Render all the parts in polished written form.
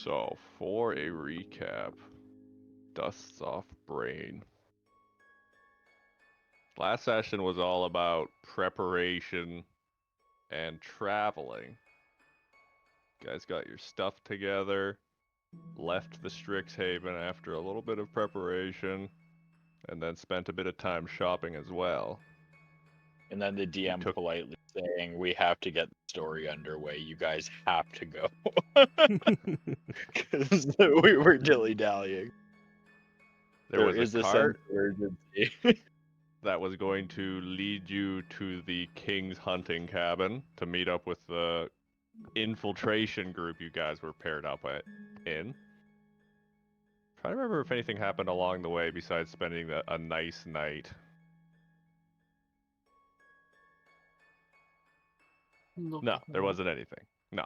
So, for a recap, dusts off brain. Last session was all about preparation and traveling. You guys got your stuff together, left the Strixhaven after a little bit of preparation, and then spent a bit of time shopping as well. And then the DM politely saying, "We have to get the story underway. You guys have to go." Because we were dilly-dallying. There was is a a sense cart of urgency. that was going to lead you to the King's hunting cabin to meet up with the infiltration group you guys were paired up in. Trying to remember if anything happened along the way besides spending a nice night. No, there wasn't anything. No.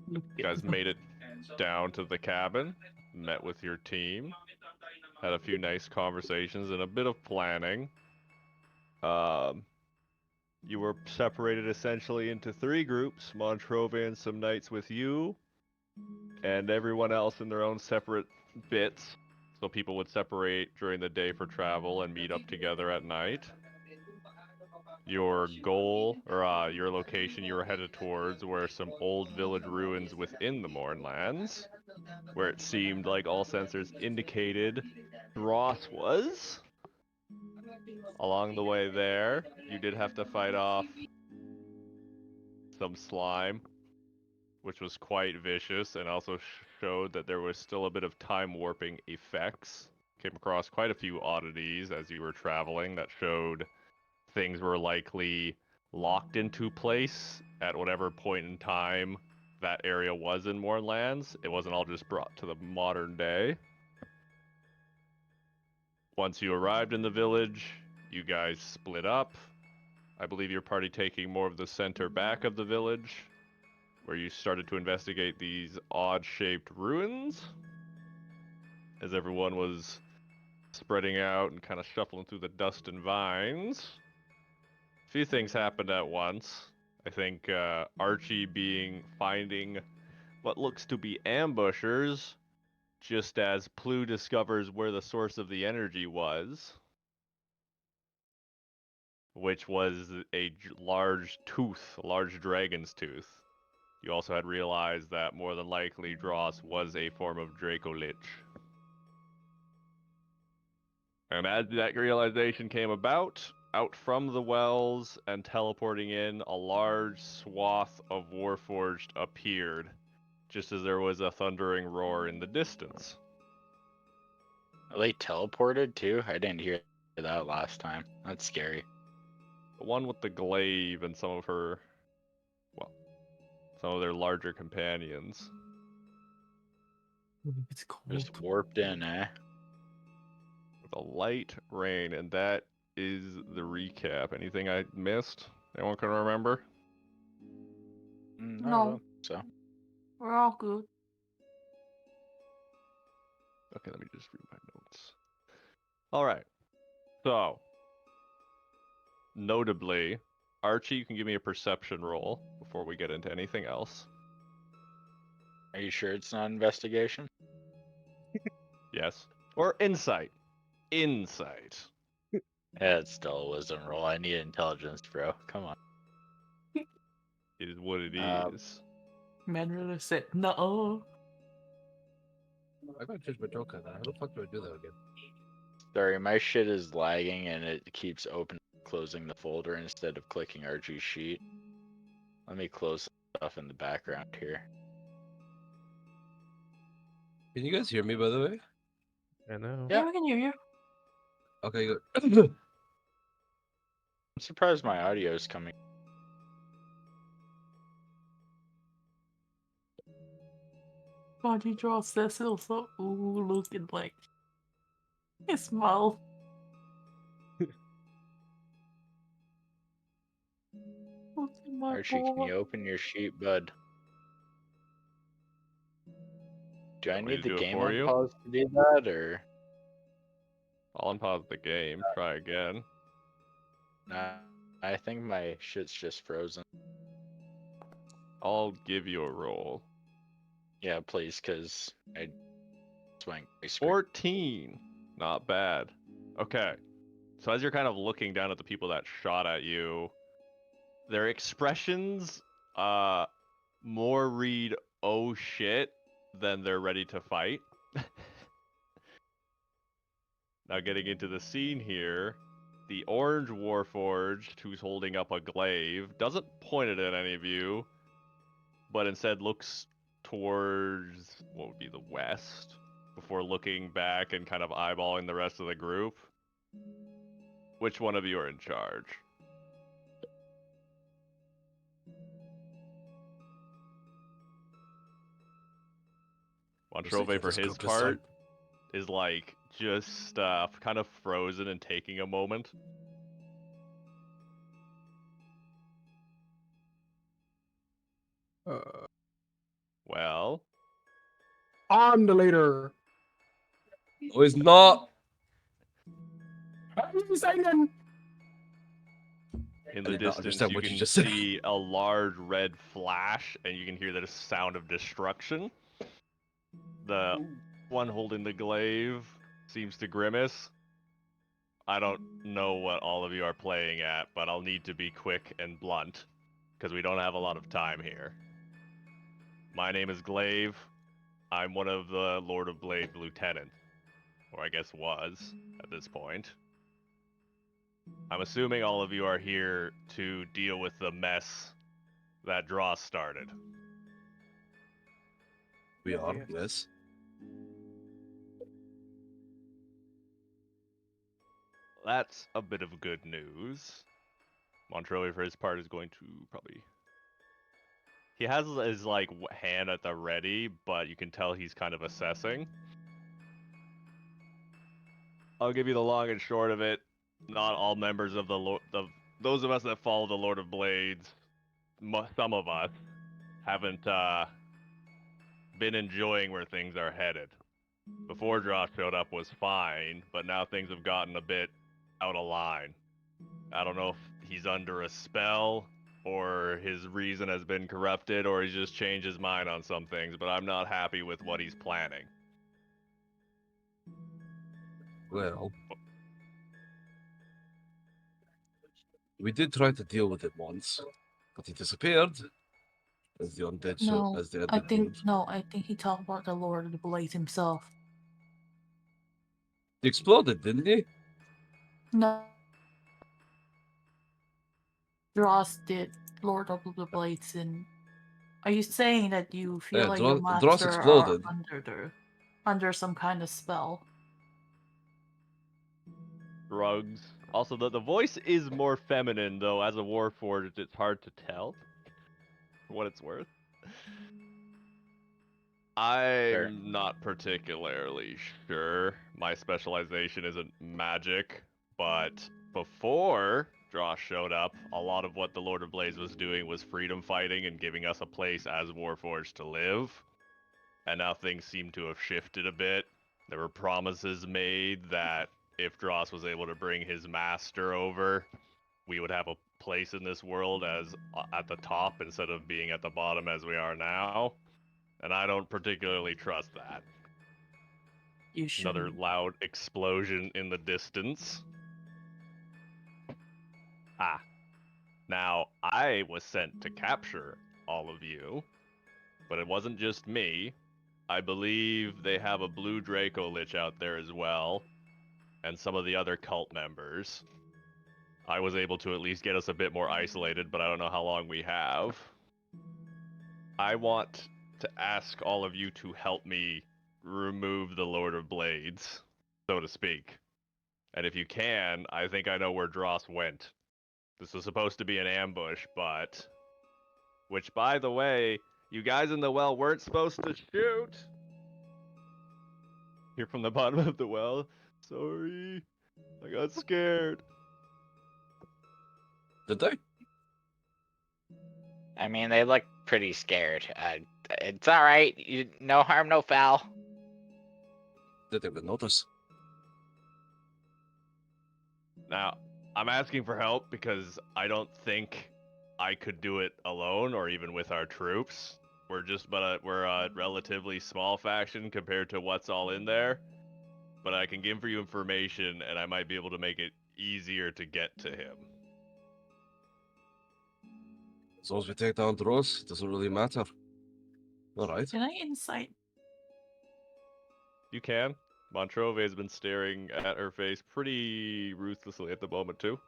You guys made it down to the cabin, met with your team, had a few nice conversations and a bit of planning. You were separated essentially into 3 groups, Montrovian some nights with you, and everyone else in their own separate bits. So people would separate during the day for travel and meet up together at night. Your goal, or your location you were headed towards, were some old village ruins within the Mournlands, where it seemed like all sensors indicated Dross was. Along the way there, you did have to fight off some slime, which was quite vicious, and also showed that there was still a bit of time warping effects. Came across quite a few oddities as you were traveling that showed things were likely locked into place at whatever point in time that area was in Mournlands. It wasn't all just brought to the modern day. Once you arrived in the village, you guys split up. I believe your party taking more of the center back of the village, where you started to investigate these odd-shaped ruins, as everyone was spreading out and kind of shuffling through the dust and vines. A few things happened at once. I think Archie finding what looks to be ambushers, just as Plu discovers where the source of the energy was, which was a large tooth, a large dragon's tooth. You also had realized that more than likely Dross was a form of Draco Lich. And as that realization came about, out from the wells and teleporting in, a large swath of Warforged appeared, just as there was a thundering roar in the distance. Are they teleported too? I didn't hear that last time. That's scary. The one with the glaive and some of their larger companions. It's cold. Just warped in, eh? With a light rain, and that is the recap. Anything I missed? Anyone can remember? No. So We're all good. Okay, let me just read my notes. Alright. So, notably, Archie, you can give me a perception roll before we get into anything else. are you sure it's not investigation? Yes. Or insight. Insight. Yeah, it's still a wisdom roll. I need intelligence, bro. Come on. It is what it is. Man really said no. I gotta change my token. How the fuck do I do that again? Sorry, my shit is lagging and it keeps closing the folder instead of clicking Archie's sheet. Let me close stuff in the background here. Can you guys hear me, by the way? I know. Yeah, we can hear you. Okay, good. I'm surprised my audio is coming. Body draw says also looking like his mouth. Archie, can you open your sheet, bud? Do I Want me need to the do it game for on you? pause to do that, or? I'll unpause the game. Try again. Nah, I think my shit's just frozen. I'll give you a roll. Yeah, please, because I swing. 14. Not bad. Okay. So as you're kind of looking down at the people that shot at you, their expressions more read oh shit than they're ready to fight. Now getting into the scene here, the orange warforged who's holding up a glaive doesn't point it at any of you, but instead looks towards what would be the west before looking back and kind of eyeballing the rest of the group. Which one of you are in charge? Montrove, for his part, is like just kind of frozen and taking a moment. Well, I'm the leader. No, he's not. How are you saying? in I the did not distance understand you what you can just said. see a large red flash, and you can hear the sound of destruction. The one holding the glaive seems to grimace. I don't know what all of you are playing at, but I'll need to be quick and blunt, because we don't have a lot of time here. My name is Glaive. I'm one of the Lord of Blade lieutenants, or I guess was, at this point. I'm assuming all of you are here to deal with the mess that Dross started. We are, yes. That's a bit of good news. Montrose, for his part, is going to probably... He has his, like, hand at the ready, but you can tell he's kind of assessing. I'll give you the long and short of it. Not all members of those of us that follow the Lord of Blades, some of us, haven't been enjoying where things are headed. Before Dross showed up was fine, but now things have gotten a bit out of line. I don't know if he's under a spell, or his reason has been corrupted, or he's just changed his mind on some things, but I'm not happy with what he's planning. Well, we did try to deal with it once, but he disappeared. As the undead No, as the I undead think showed. I think he talked about the Lord of the Blades himself. He exploded, didn't he? No, Dross did Lord of the Blades, and are you saying that you feel Yeah, like your Dross master are exploded. under some kind of spell? Drugs. Also, the voice is more feminine, though. As a warforged, it's hard to tell, for what it's worth. I'm not particularly sure. My specialization isn't magic, but before Dross showed up, a lot of what the Lord of Blades was doing was freedom fighting and giving us a place as Warforged to live. And now things seem to have shifted a bit. There were promises made that if Dross was able to bring his master over, we would have a place in this world as at the top instead of being at the bottom as we are now. And I don't particularly trust that. You should. Another loud explosion in the distance. Ah. Now, I was sent to capture all of you, but it wasn't just me. I believe they have a blue Draco Lich out there as well, and some of the other cult members. I was able to at least get us a bit more isolated, but I don't know how long we have. I want to ask all of you to help me remove the Lord of Blades, so to speak. And if you can, I think I know where Dross went. This was supposed to be an ambush, but... Which, by the way, you guys in the well weren't supposed to shoot! You're from the bottom of the well. Sorry. I got scared. Did they? I mean, they look pretty scared. It's all right. No harm, no foul. Didn't even notice. Now, I'm asking for help because I don't think I could do it alone or even with our troops. we're a relatively small faction compared to what's all in there. But I can give you information, and I might be able to make it easier to get to him. As long as we take down Dross, it doesn't really matter. Alright. Can I insight? You can. Montrove has been staring at her face pretty ruthlessly at the moment, too.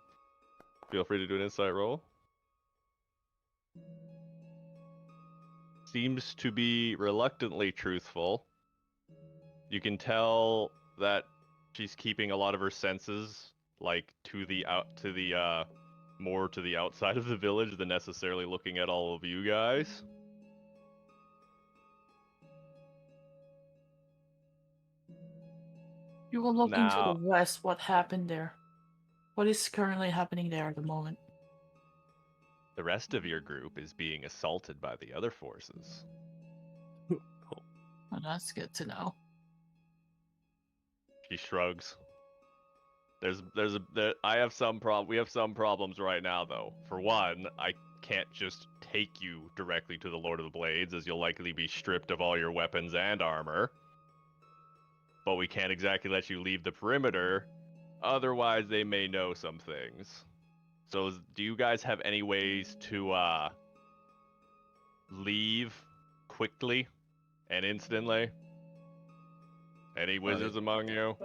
Feel free to do an insight roll. Seems to be reluctantly truthful. You can tell that she's keeping a lot of her senses, like, more to the outside of the village than necessarily looking at all of you guys. You were looking to Now- the west. What happened there? What is currently happening there at the moment? The rest of your group is being assaulted by the other forces. Well, that's good to know. She shrugs. We have some problems right now, though. For one, I can't just take you directly to the Lord of the Blades, as you'll likely be stripped of all your weapons and armor. But we can't exactly let you leave the perimeter, otherwise they may know some things. So, do you guys have any ways to leave quickly and instantly? Any wizards among you?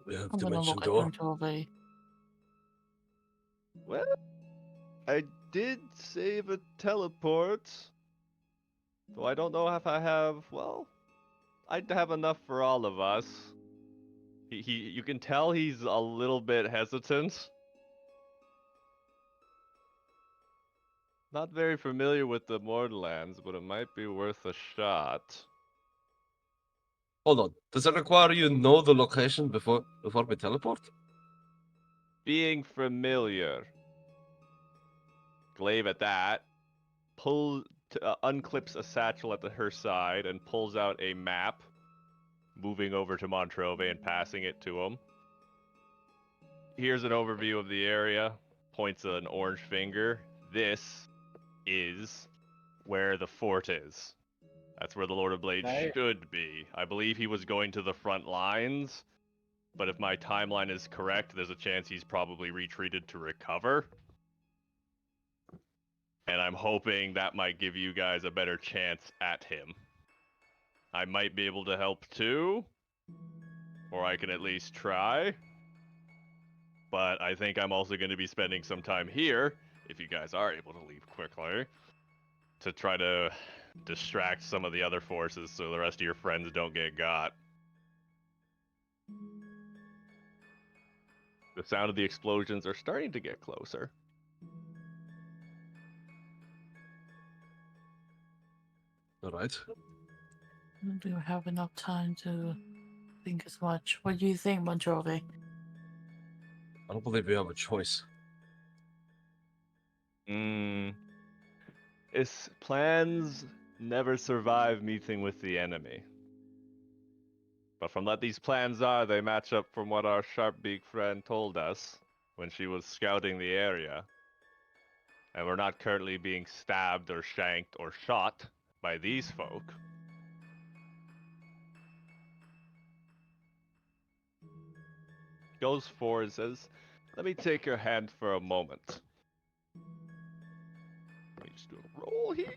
We have I'm gonna dimension look at door. Montrove. Well, I did save a teleport. Though I don't know if I have, well, I'd have enough for all of us. You can tell he's a little bit hesitant. Not very familiar with the Borderlands, but it might be worth a shot. Hold on. Does it require you know the location before we teleport? Being familiar. Glaive at that, unclips a satchel at her side and pulls out a map, moving over to Montrove and passing it to him. Here's an overview of the area. Points an orange finger. This is where the fort is. That's where the Lord of Blades should be. I believe he was going to the front lines, but if my timeline is correct, there's a chance he's probably retreated to recover. And I'm hoping that might give you guys a better chance at him. I might be able to help too, or I can at least try. But I think I'm also going to be spending some time here, if you guys are able to leave quickly, to try to distract some of the other forces so the rest of your friends don't get got. The sound of the explosions are starting to get closer. Alright. Do you have enough time to think as much? What do you think, Montrove? I don't believe we have a choice. His plans never survive meeting with the enemy. But from what these plans are, they match up from what our Sharpbeak friend told us when she was scouting the area. And we're not currently being stabbed or shanked or shot by these folk. Goes forward and says, "Let me take your hand for a moment." Let me just do a roll here.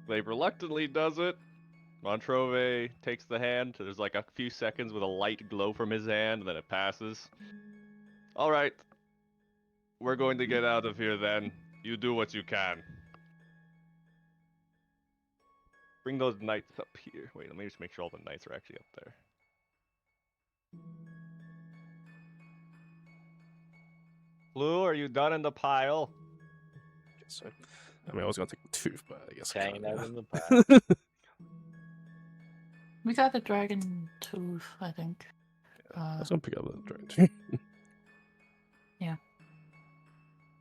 Glaive reluctantly does it. Montrove takes the hand. There's like a few seconds with a light glow from his hand, and then it passes. Alright. We're going to get out of here then. You do what you can. Bring those knights up here. Wait, let me just make sure all the knights are actually up there. Blue, are you done in the pile? Guess so. I mean, I was going to take the tooth, but I guess I Hanging can't, out yeah. in the back. We got the dragon tooth, I think. I was going to pick up the dragon tooth.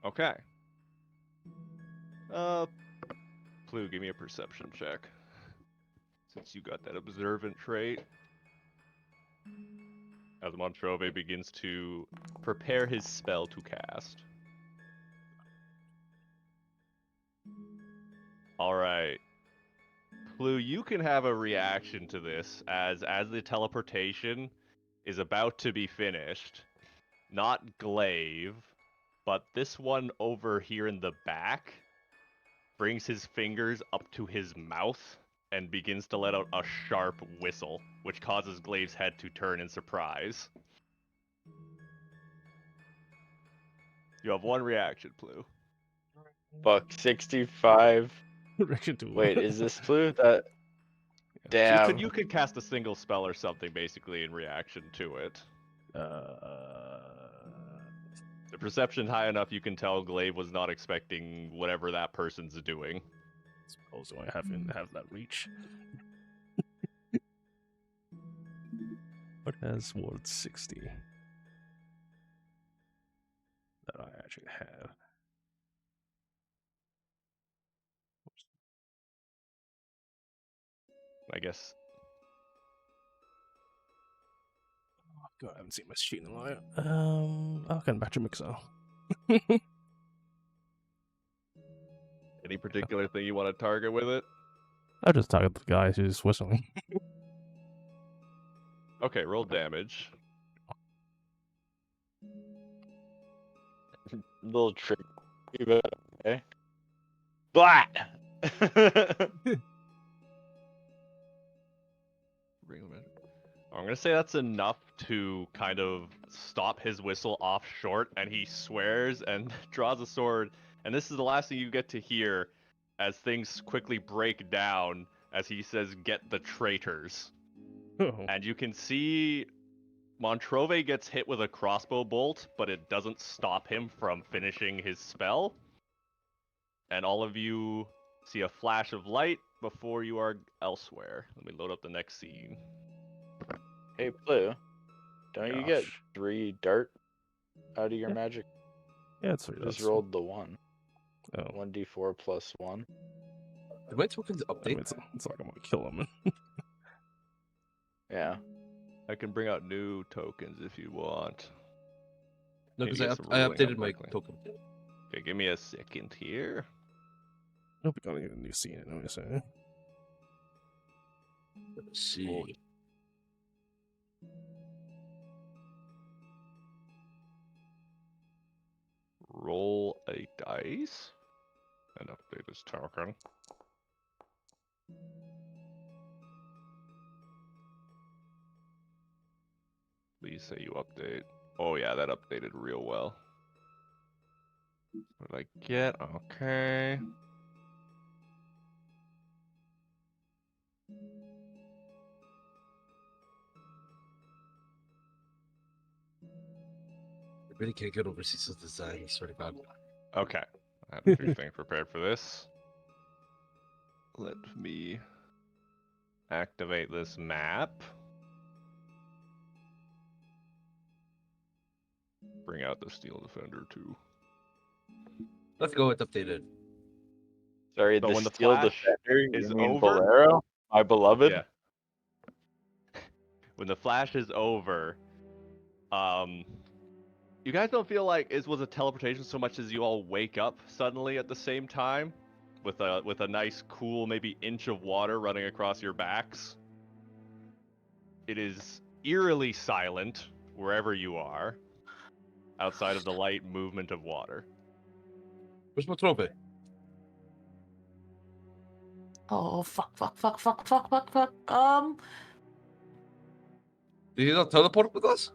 Okay. Blue, give me a perception check. Since you got that observant trait. As Montrove begins to prepare his spell to cast. Alright. Blue, you can have a reaction to this as the teleportation is about to be finished. Not Glaive, but this one over here in the back brings his fingers up to his mouth and begins to let out a sharp whistle, which causes Glaive's head to turn in surprise. You have one reaction, Blue. Buck 65. Reaction to Wait, is this Blue? That damn. You could cast a single spell or something basically in reaction to it. The perception high enough you can tell Glaive was not expecting whatever that person's doing. Suppose I have that reach. What has ward 60? That I actually have. I guess. Oh, God, I haven't seen my sheet in a while. I can batch a mixer. Any particular thing you want to target with it? I just target the guy who's whistling. Okay, roll damage. Little trick. Okay. Blah! I'm gonna say that's enough to kind of stop his whistle off short, and he swears and draws a sword. And this is the last thing you get to hear as things quickly break down as he says, "Get the traitors." Oh. And you can see Montrove gets hit with a crossbow bolt, but it doesn't stop him from finishing his spell. And all of you see a flash of light before you are elsewhere. Let me load up the next scene. Hey, Blue. Don't you get Gosh. 3 dart out of your Yeah. magic? Yeah, it's 3 Just dots. rolled the 1. Oh. 1d4 plus 1. Did my tokens I mean, update? it's like I'm gonna kill him. Yeah. I can bring out new tokens if you want. No, Maybe because get some I ruling updated up my quickly. token. Okay, give me a second here. Hope we gotta get a new scene anyway, so. Let's see. Roll a dice and update this token. Please say you update. Oh yeah, that updated real well. What did I get? Okay. I really can't get over Cecil's design, I swear to God. Okay. I have a few things prepared for this. Let me activate this map. Bring out the Steel Defender too. Let's go, it's updated. Sorry, So the when the Steel flash Defender? is You mean over? Bolero? My beloved? Yeah. When the flash is over, you guys don't feel like it was a teleportation so much as you all wake up suddenly at the same time, with a nice cool maybe inch of water running across your backs. It is eerily silent wherever you are, outside of the light movement of water. Where's my trophy? Oh, fuck. Did he not teleport with us?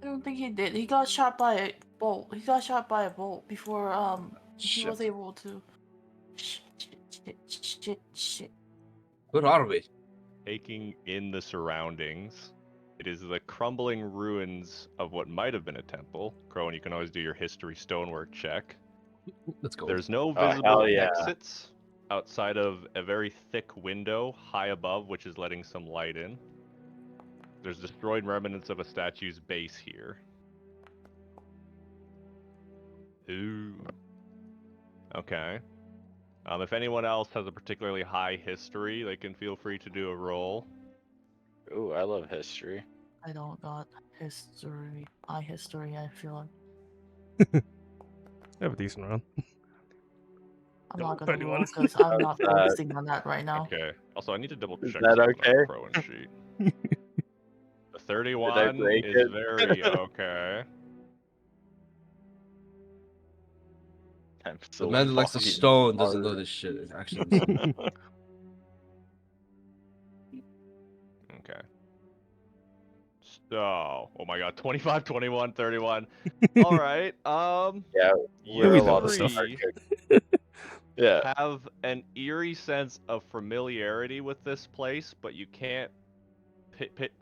I don't think he did. He got shot by a bolt. He got shot by a bolt before he was Shit. able to. Shit. Where are we? Taking in the surroundings, it is the crumbling ruins of what might have been a temple. Crone, you can always do your history stonework check. Let's go. There's no Oh, visible hell yeah. exits outside of a very thick window high above, which is letting some light in. There's destroyed remnants of a statue's base here. Ooh. Okay. If anyone else has a particularly high history, they can feel free to do a roll. Ooh, I love history. I don't got history. I feel like I have a decent run. I'm not gonna 31. roll because I'm not How's that? focusing on that right now. Okay. Also, I need to double Is check that something on okay? the Crowan sheet. The 31 break is it? very okay. I'm The so man that likes the fucking stone doesn't know hard. this shit. It's actually insane. Okay. So, oh my god, 25, 21, 31. All right. Yeah, You we're a We lot know of stuff. smart three kids. Yeah. have an eerie sense of familiarity with this place, but you can't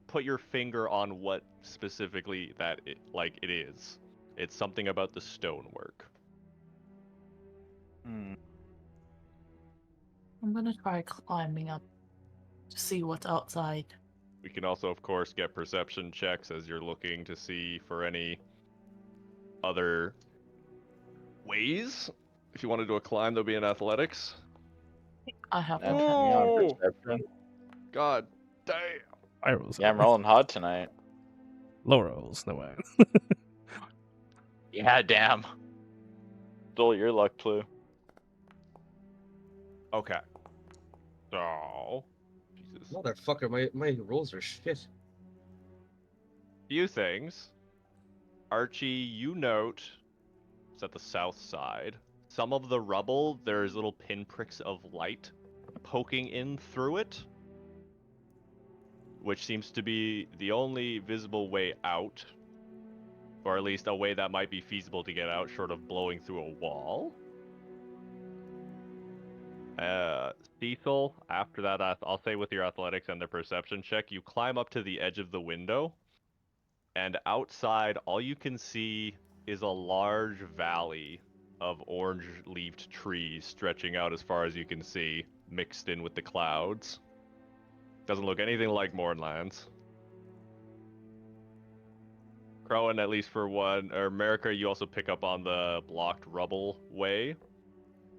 put your finger on what specifically it is. It's something about the stonework. Hmm. I'm gonna try climbing up to see what's outside. We can also, of course, get perception checks as you're looking to see for any other ways. If you want to do a climb, there'll be an athletics. I have That's perception. me on Oh! perception. God damn. I rolls. Yeah, I'm rolling hot tonight. Low rolls, no way. Yeah, damn. Stole your luck, Blue. Okay. So, Jesus. Motherfucker, my rolls are shit. Few things. Archie, you note it's at the south side. Some of the rubble, there's little pinpricks of light poking in through it, which seems to be the only visible way out, or at least a way that might be feasible to get out, short of blowing through a wall. Cecil, after that, I'll say with your athletics and the perception check, you climb up to the edge of the window, and outside, all you can see is a large valley of orange-leafed trees stretching out as far as you can see, mixed in with the clouds. Doesn't look anything like Mornlands. Crowan, at least for one, or America, you also pick up on the blocked rubble way.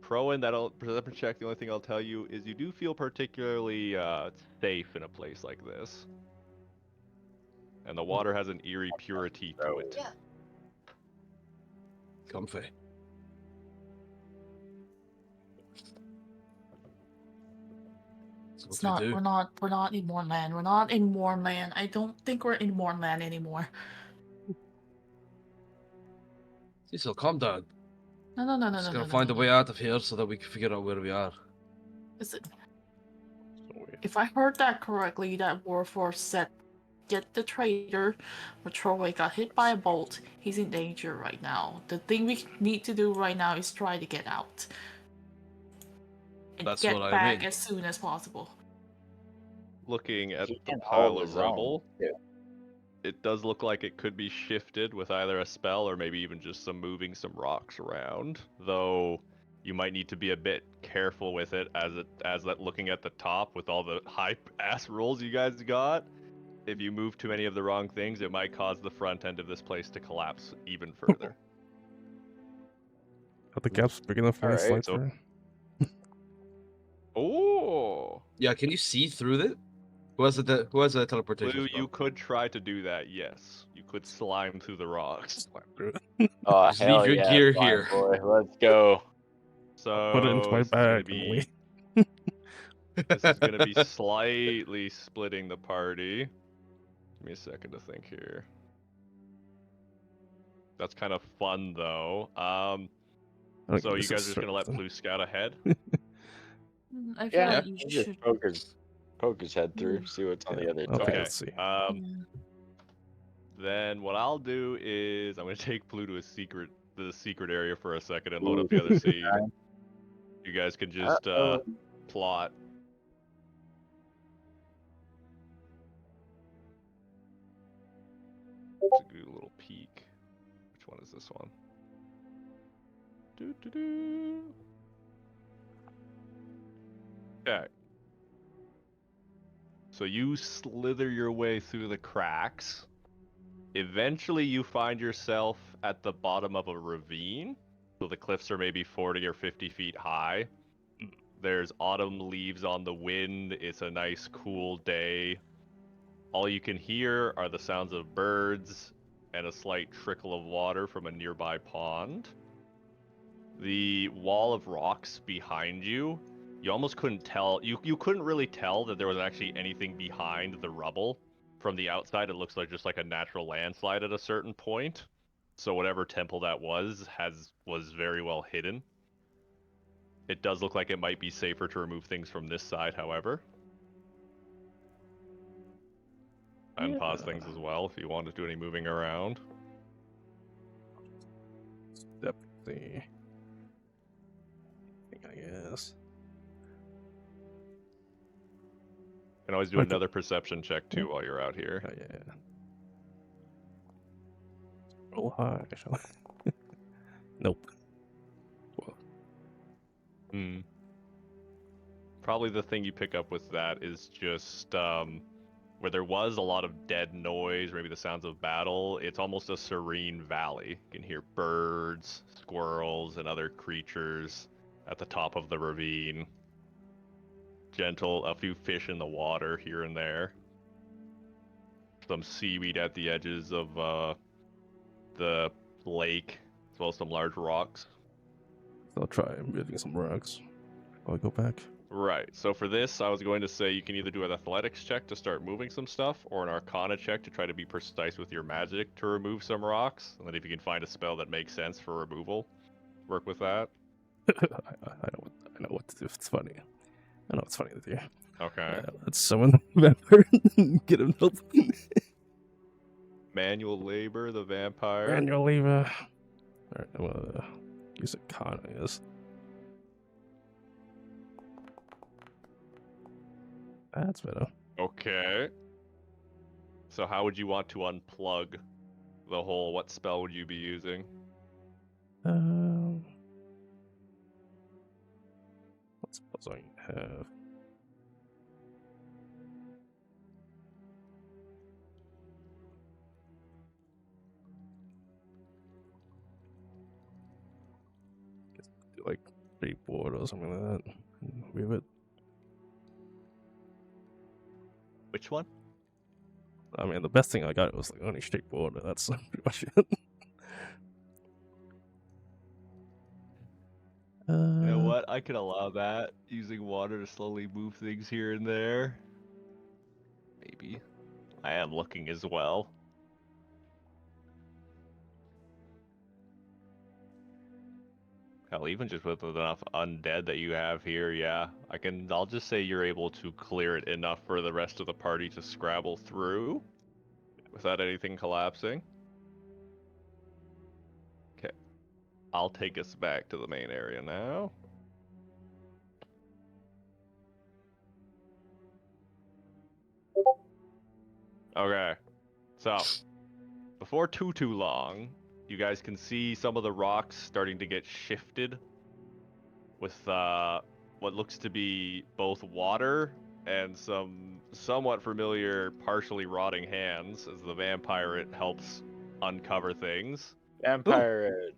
Crowan, that'll perception check. The only thing I'll tell you is you do feel particularly safe in a place like this, and the water has an eerie purity to it. Yeah. Comfy. So It's what do we not. do? We're not in Mornland. We're not in Mornland. I don't think we're in Mornland anymore. Cecil, calm down. No. Just gotta find a way out of here so that we can figure out where we are. Is it? So weird. If I heard that correctly, that Warforce said, "Get the traitor." Troy got hit by a bolt. He's in danger right now. The thing we need to do right now is try to get out. And That's get what I back mean. as soon as possible. Looking at He the can pile hold of his own. rubble, Yeah. it does look like it could be shifted with either a spell or maybe even just some moving some rocks around. Though you might need to be a bit careful with it as that looking at the top with all the high ass rolls you guys got. If you move too many of the wrong things, it might cause the front end of this place to collapse even further. Are the gaps big enough for me to Alright, slide so- through? Oh, Yeah, can you see through it? Who has a teleportation Blue, spell? you could try to do that. Yes, you could slime through the rocks. Slide through it. Oh, Just hell leave your yeah, gear fine, here. boy. Let's go. So Put it into my this is gonna bag and be leave. this is gonna be slightly splitting the party. Give me a second to think here. That's kind of fun though. I don't So you use it guys are just gonna let certain- Blue Scout ahead? I feel Yeah, like you we'll just should. poke his head through, see what's on Yeah, the other okay. side. Let's see. Yeah. Then what I'll do is I'm gonna take Blue to the secret area for a second and load up the other seed. You guys can just plot. Let's do a little peek. Which one is this one? Okay. So you slither your way through the cracks. Eventually you find yourself at the bottom of a ravine. So the cliffs are maybe 40 or 50 feet high. There's autumn leaves on the wind. It's a nice cool day. All you can hear are the sounds of birds and a slight trickle of water from a nearby pond. The wall of rocks behind you, you almost couldn't tell. You couldn't really tell that there was actually anything behind the rubble. From the outside, it looks like just like a natural landslide at a certain point. So whatever temple that was very well hidden. It does look like it might be safer to remove things from this side, however. And pause things as well if you want to do any moving around. Definitely. I guess. You can always do another perception check too while you're out here. Oh, yeah. Roll high. Shall I? Nope. Well, Probably the thing you pick up with that is just where there was a lot of dead noise, maybe the sounds of battle, it's almost a serene valley. You can hear birds, squirrels, and other creatures at the top of the ravine. Gentle, a few fish in the water here and there. Some seaweed at the edges of the lake, as well as some large rocks. I'll try moving some rocks before I go back. Right, so for this, I was going to say you can either do an athletics check to start moving some stuff, or an arcana check to try to be precise with your magic to remove some rocks. And then if you can find a spell that makes sense for removal, work with that. I know what to do. It's funny. I know what's funny to do. Okay. Let's summon the vampire and get him help. Manual labor, the vampire. Manual labor. Alright, I'm gonna use a con, I guess. That's better. Okay. So how would you want to unplug the hole? What spell would you be using? What spells I have? Guess do like 3 board or something like that. And move it. Which one? I mean, the best thing I got was like only straight border. That's pretty much it. You know what? I could allow that. Using water to slowly move things here and there. Maybe. I am looking as well. Hell, even just with enough undead that you have here, yeah. I'll just say you're able to clear it enough for the rest of the party to scrabble through without anything collapsing. Okay. I'll take us back to the main area now. Okay. So, before too long, you guys can see some of the rocks starting to get shifted with what looks to be both water and some somewhat familiar partially rotting hands as the vampire helps uncover things. Vampire.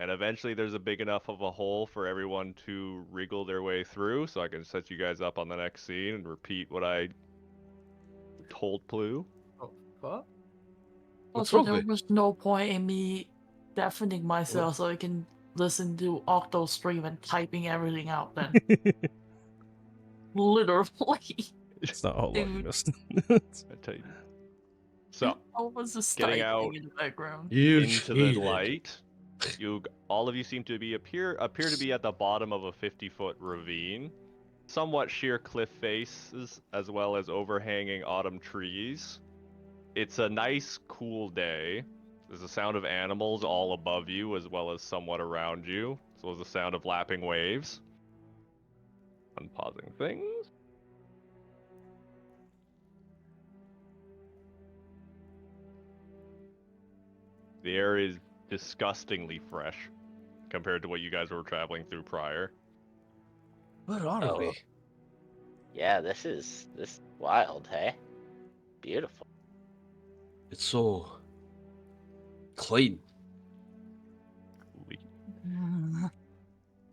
And eventually there's a big enough of a hole for everyone to wriggle their way through, so I can set you guys up on the next scene and repeat what I told Plu. Oh, fuck? What's Also, wrong there with- was no point in me deafening myself so I can listen to Octo stream and typing everything out then. Literally. It's not a whole lot you Dude. missed. I tell you. So, I was just Getting typing out in the background. You into the cheated. light, all of you seem to be appear to be at the bottom of a 50-foot ravine. Somewhat sheer cliff faces, as well as overhanging autumn trees. It's a nice, cool day. There's a sound of animals all above you, as well as somewhat around you, as well as the sound of lapping waves. Unpausing things. The air is disgustingly fresh compared to what you guys were traveling through prior. Where are Oh. we? Yeah, this wild, hey? Beautiful. It's so clean. You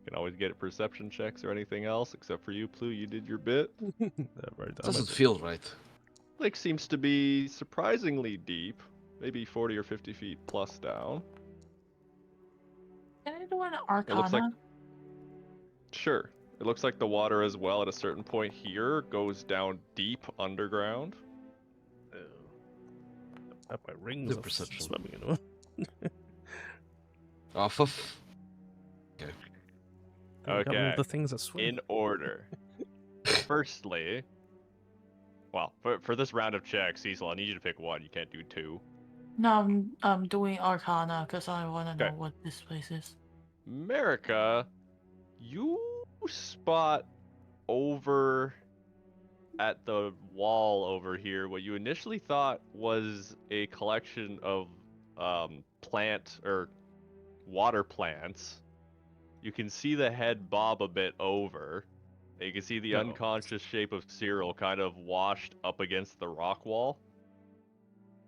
can always get perception checks or anything else, except for you, Plu. You did your bit. Yeah, right, Doesn't feel right. lake seems to be surprisingly deep, maybe 40 or 50 feet plus down. Can I do an It looks like Arcana? Sure. It looks like the water as well at a certain point here goes down deep underground. I have my rings Good of perception. swimming, you know. Off of. I got one of Okay. the things that swim. In order. Firstly, well, for this round of checks, Cecil, I need you to pick one. You can't do two. No, I'm doing Arcana because I want to know Okay. what this place is. America, you spot over at the wall over here what you initially thought was a collection of plant or water plants. You can see the head bob a bit over. And you can see the Oh. unconscious shape of Cyril kind of washed up against the rock wall.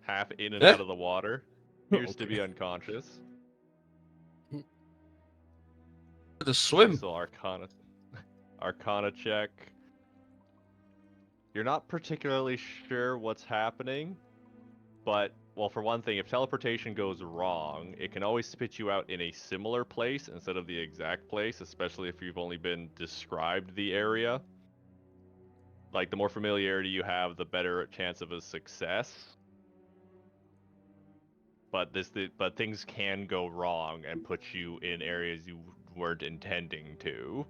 Half in and Eh? out of the water. Appears to be Okay. unconscious. The swim. So Arcana check. You're not particularly sure what's happening, but, well, for one thing, if teleportation goes wrong, it can always spit you out in a similar place instead of the exact place, especially if you've only been described the area. Like, the more familiarity you have, the better chance of a success. But things can go wrong and put you in areas you weren't intending to.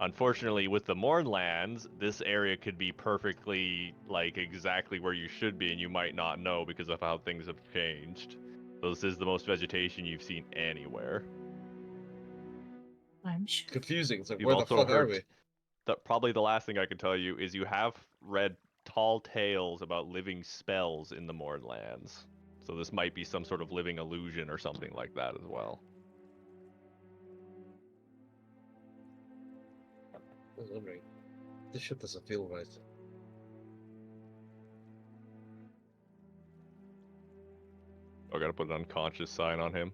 Unfortunately, with the Mournlands, this area could be perfectly, like, exactly where you should be, and you might not know because of how things have changed. So this is the most vegetation you've seen anywhere. I'm sure. Confusing. It's like, You've where the also fuck are heard we? probably the last thing I can tell you is you have read tall tales about living spells in the Mournlands. So this might be some sort of living illusion or something like that as well. I was wondering. This shit doesn't feel right. I gotta put an unconscious sign on him.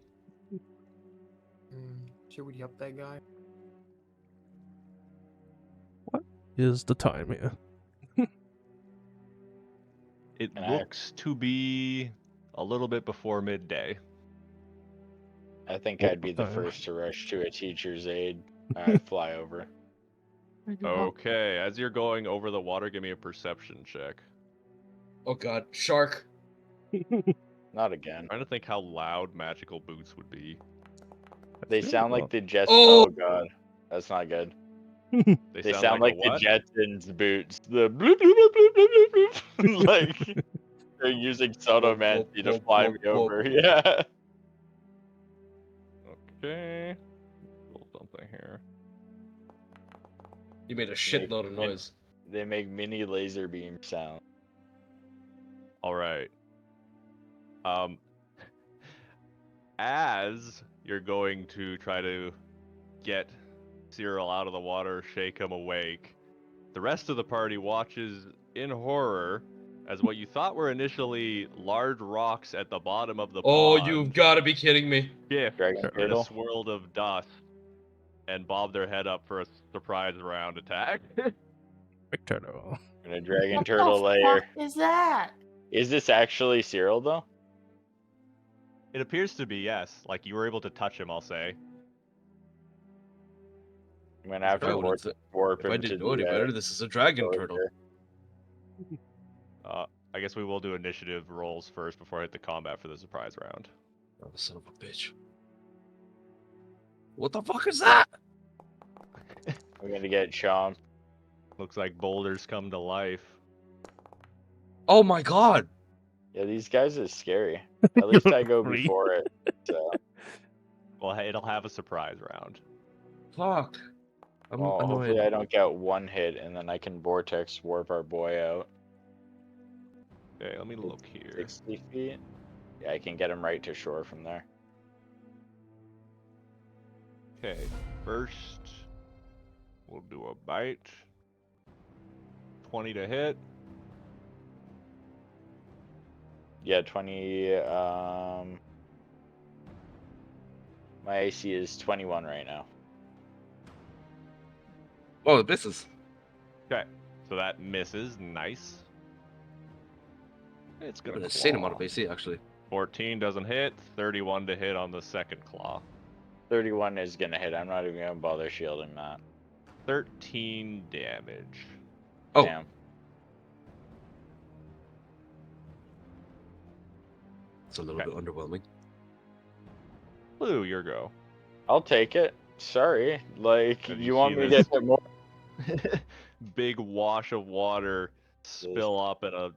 Should we help that guy? Is the time here? It And looks to be a little bit before midday. I think What I'd be the time? first to rush to a teacher's aid. I'd fly over. I do help. Okay, as you're going over the water, give me a perception check. Oh god, shark. Not again. Trying to think how loud magical boots would be. They sound like the Jets. Oh! Oh god, that's not good. They They sound sound like like a the what? Jetsons boots. The bloop bloop bloop bloop bloop bloop bloop. Like they're using sonomancy to Whoop, fly whoop, me whoop, over. Yeah. Okay. Roll something here. You made a shitload of noise. They make mini laser beam sound. All right. As you're going to try to get Cyril out of the water, shake him awake, the rest of the party watches in horror as what you thought were initially large rocks at the bottom of the Oh, pond you've got to be kidding me. shift Dragon in a turtle. swirl of dust and bob their head up for a surprise round attack. Big turtle. In a dragon What turtle the layer. fuck is that? Is this actually Cyril though? It appears to be, yes. Like, you were able to touch him, I'll say. I'm gonna have If I to would've warp If I him to didn't know any the better, this is a dragon over turtle. here. I guess we will do initiative rolls first before I hit the combat for the surprise round. Oh, son of a bitch. What the fuck is that? I'm gonna get chomped. Looks like boulders come to life. Oh my god. Yeah, these guys are scary. At least I go Free. before it. So, Well, hey, it'll have a surprise round. Fuck. I'm well, annoyed. hopefully I don't get one hit and then I can vortex warp our boy out. Okay, let me look here. 60 feet. Yeah, I can get him right to shore from there. Okay, first we'll do a bite. 20 to hit. Yeah, 20. My AC is 21 right now. Oh, it misses. Okay, so that misses. Nice. It's An gonna insane amount of claw. AC, actually. 14 doesn't hit. 31 to hit on the second claw. 31 is gonna hit. I'm not even gonna bother shielding that. 13 damage. Oh, Damn. it's a little bit underwhelming. Blue, your go. I'll take it. Sorry. Like, As you want see me this to hit more? big wash of water spill up and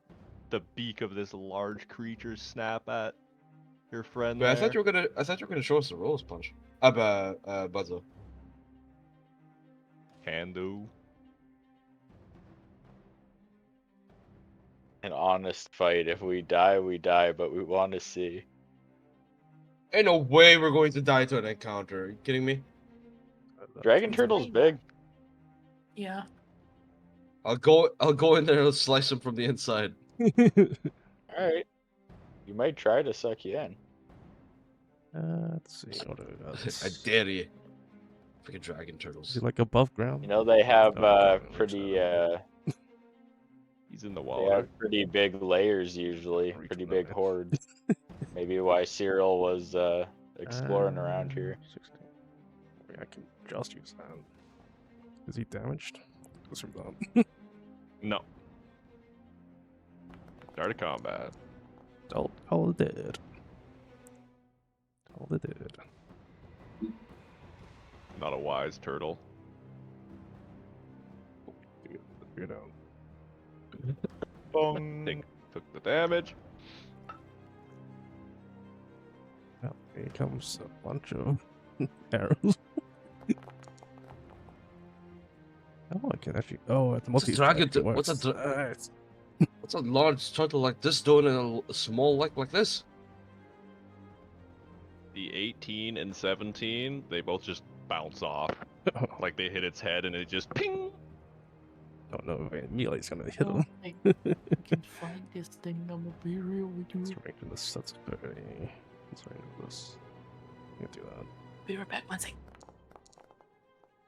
the beak of this large creature snap at your friend But there. I thought you were gonna show us the rolls punch. Buzzo. Can do. An honest fight. If we die, we die, but we want to see. Ain't no way we're going to die to an encounter. Are you kidding me? Dragon It's turtle's fine. big. Yeah. I'll go in there and I'll slice him from the inside. Alright. You might try to suck you in. Let's see. What do we got? I dare you. Freaking dragon Is turtles. he like above ground? You know, they have Okay, pretty He's in the they water. have pretty big layers usually. Reach Pretty for the big knife. hordes. Maybe why Cyril was exploring around here. 16. Wait, I can just use that. Is he damaged? Let's move on. No. Start of combat. All dead. All dead. Not a wise turtle. You know. Think took the damage. Now, here comes a bunch of arrows. Oh, I can actually. Oh, at the What's a multi. dragon? What's a Nice. what's a large turtle like this doing in a small lake like this? The 18 and 17, they both just bounce off. Like they hit its head and it just ping. Oh no, melee's gonna hit Oh, him. I can find this thing. I'm gonna be real with you. Let's rank this. That's very. Let's rank this. You can do that. Be right back. One second.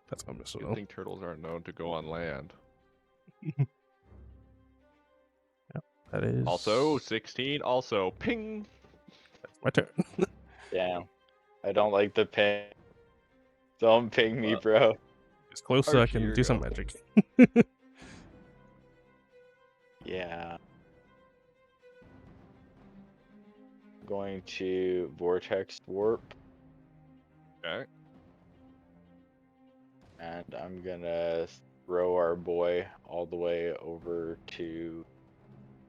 That's my missile. Good thing turtles aren't known to go on land. That is. Also, 16, also ping. That's my turn. Damn. I don't like the ping. Don't ping me, bro. It's close so I Archie, can your do some go. magic. Yeah. Going to vortex warp, Okay. and I'm gonna throw our boy all the way over to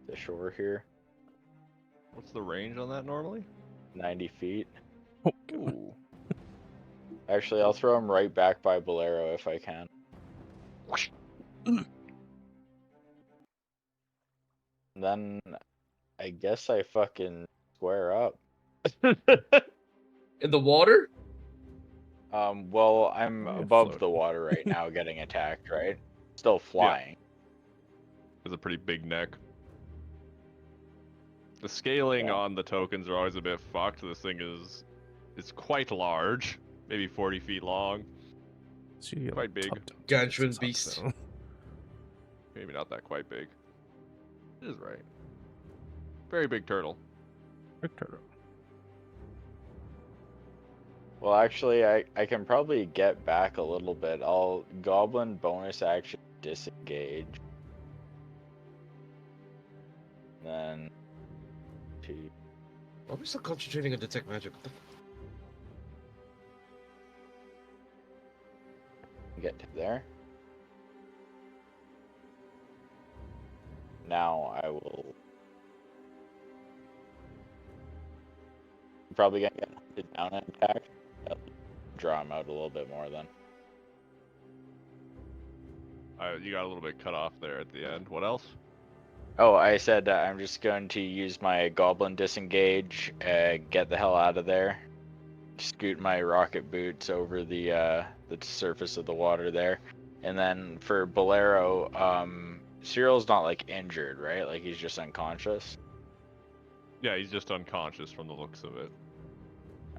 the shore here, What's the range on that normally? 90 feet. Oh, God. Ooh. Actually, I'll throw him right back by Bolero if I can. Then I guess I fucking square up. In the water? Well, I'm Yeah, above float. the water right now getting attacked, right? Still flying. Has a pretty big neck. The scaling Yeah. on the tokens are always a bit fucked. This thing is quite large, maybe 40 feet long. So you get, Quite big. Gargantuan it's beast. so- Maybe not that quite big. It is right. Very big turtle. Big turtle. Well, actually, I can probably get back a little bit. I'll goblin bonus action disengage. Then two. Why are we still concentrating on detect magic? What the Get to there. Now I will. Probably gonna get hunted down and attacked. I'll draw him out a little bit more then. You got a little bit cut off there at the end. What else? Oh, I said I'm just going to use my goblin disengage, get the hell out of there, scoot my rocket boots over the surface of the water there, and then for Bolero, Cyril's not like injured, right? Like he's just unconscious. Yeah, he's just unconscious from the looks of it.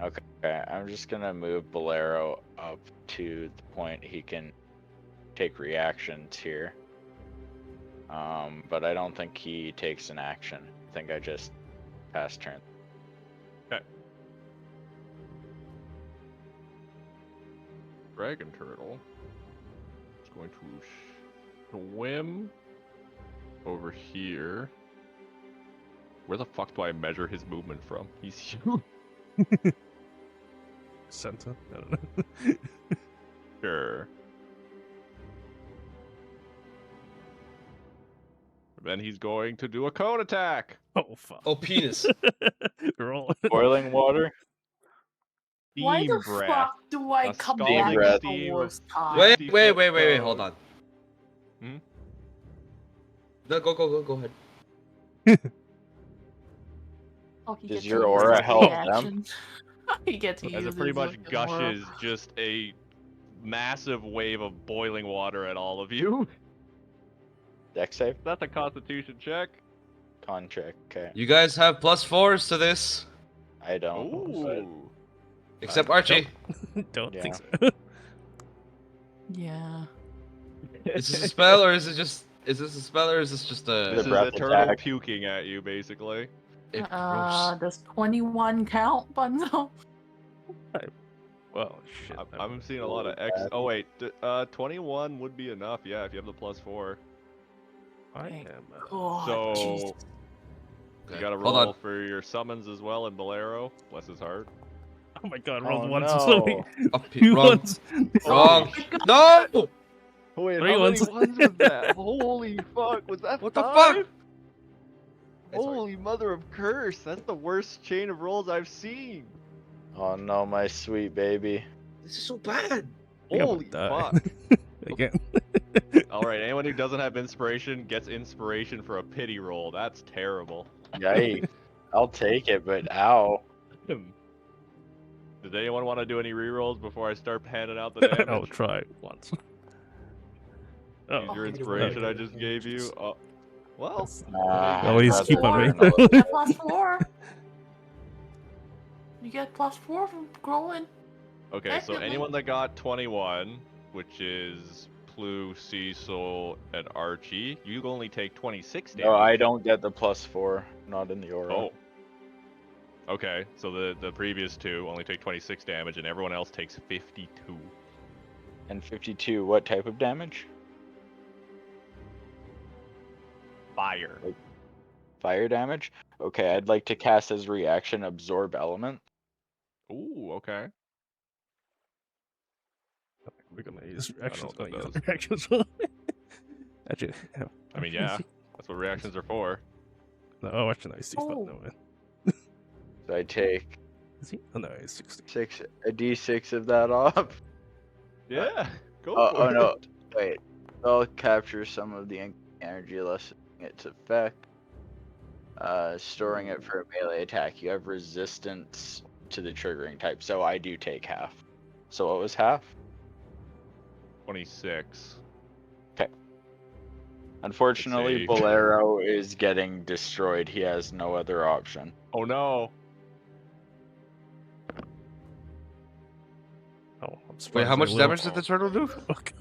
Okay, I'm just gonna move Bolero up to the point he can take reactions here. But I don't think he takes an action. I think I just passed turn. Dragon turtle is going to swim over here. Where the fuck do I measure his movement from? He's huge. Center. I don't know. Sure. Then he's going to do a cone attack. Oh fuck. Oh, penis. Roll. Boiling water. Why Steam the breath. fuck do I A come scalding back breath. at the steam of worst time? Wait, 50 wait, foot wait, wait, wait. cone. Hold on. Hmm? No, go ahead. Oh, he Does gets your to use aura his help them? reaction. He gets to As use it pretty his much fucking aura. gushes just a massive wave of boiling water at all of you. Dex save. That's a constitution check. Con check. Okay. You guys have +4s to this, I don't. but- Ooh. except Archie. Don't Yeah. think so. Yeah. Is this a spell or is it just? Is this a spell or is this just The This a? is breath a turtle attack. puking at you, basically. Gross. Does 21 count? But no. Well, shit. I'm seeing a lot of X. Oh wait, 21 would be enough. Yeah, if you have the +4. I Thank am. God, So Jesus. you gotta Hold roll on. for your summons as well in Bolero. Bless his heart. Oh my god, rolled Oh, once. no. So many. Wrong. Once. Wrong. Oh my God. No. Wait, Three ones. ones was that? Holy fuck, was that What the 5? fuck? Holy mother of curse! That's the worst chain of rolls I've seen. Oh no, my sweet baby. This is so bad. think I'm Holy gonna die. fuck! Again. All right, anyone who doesn't have inspiration gets inspiration for a pity roll. That's terrible. Yikes. I'll take it, but ow. Does anyone want to do any rerolls before I start handing out the damage? I'll try once. Use Oh, your Oh, inspiration I okay. just gave you. Well, Always I'd keep on rather me. learn You all get this. +4. You get +4 from growing. okay, so Technically. anyone that got 21, which is Plu, Cecil, and Archie, you only take 26 damage. No, I don't get the +4. Not in the aura. Oh. Okay, so the previous two only take 26 damage, and everyone else takes 52. And 52, what type of damage? Fire. Fire damage? Okay, I'd like to cast as reaction Absorb Element. Ooh, okay. We're gonna use know reactions. what that Gonna use does. reactions. Actually, yeah. I mean, yeah, that's what reactions are for. No, oh, actually, no, he's 6 Oh. no, man. So I take Is he? Oh no, he's 60. a d6 of that off. Yeah, go Oh, for oh it. no, wait. I'll capture some of the energy, lessening its effect. Storing it for a melee attack. You have resistance to the triggering type, so I do take half. So what was half? 26. Unfortunately, Save. Bolero is getting destroyed. He has no other option. Oh no. Oh, I'm surprised. Wait, how I much will. damage did the turtle do? Fuck.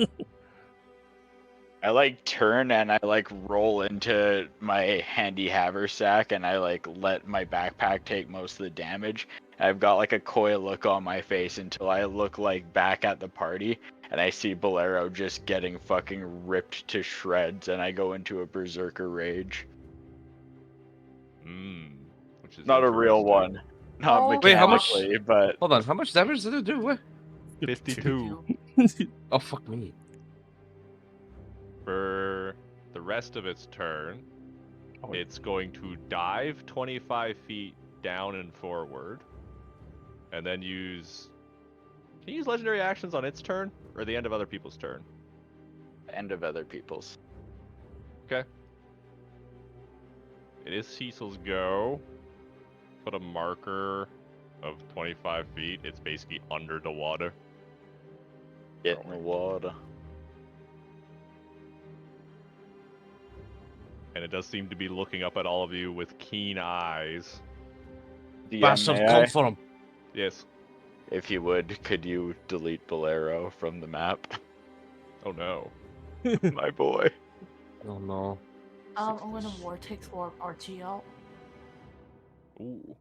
I like turn and I like roll into my handy haversack and I like let my backpack take most of the damage. I've got like a coy look on my face until I look like back at the party and I see Bolero just getting fucking ripped to shreds and I go into a berserker rage. Which is Not a real interesting. one. Not Oh, Wait, how much- mechanically, but Hold on, how much damage did it do? What? 52. Oh fuck me. For the rest of its turn, Oh, it's going to dive 25 feet down and forward, and then use. Can you use legendary actions on its turn, or the end of other people's turn? end of other people's. It is Cecil's go. Put a marker of 25 feet. It's basically under the water. Get in the water. And it does seem to be looking up at all of you with keen eyes. DM, Bastard, may come I? for him. Yes. If you would, could you delete Bolero from the map? Oh no. My boy. Oh no. I'm gonna Vortex or Archie out. Ooh.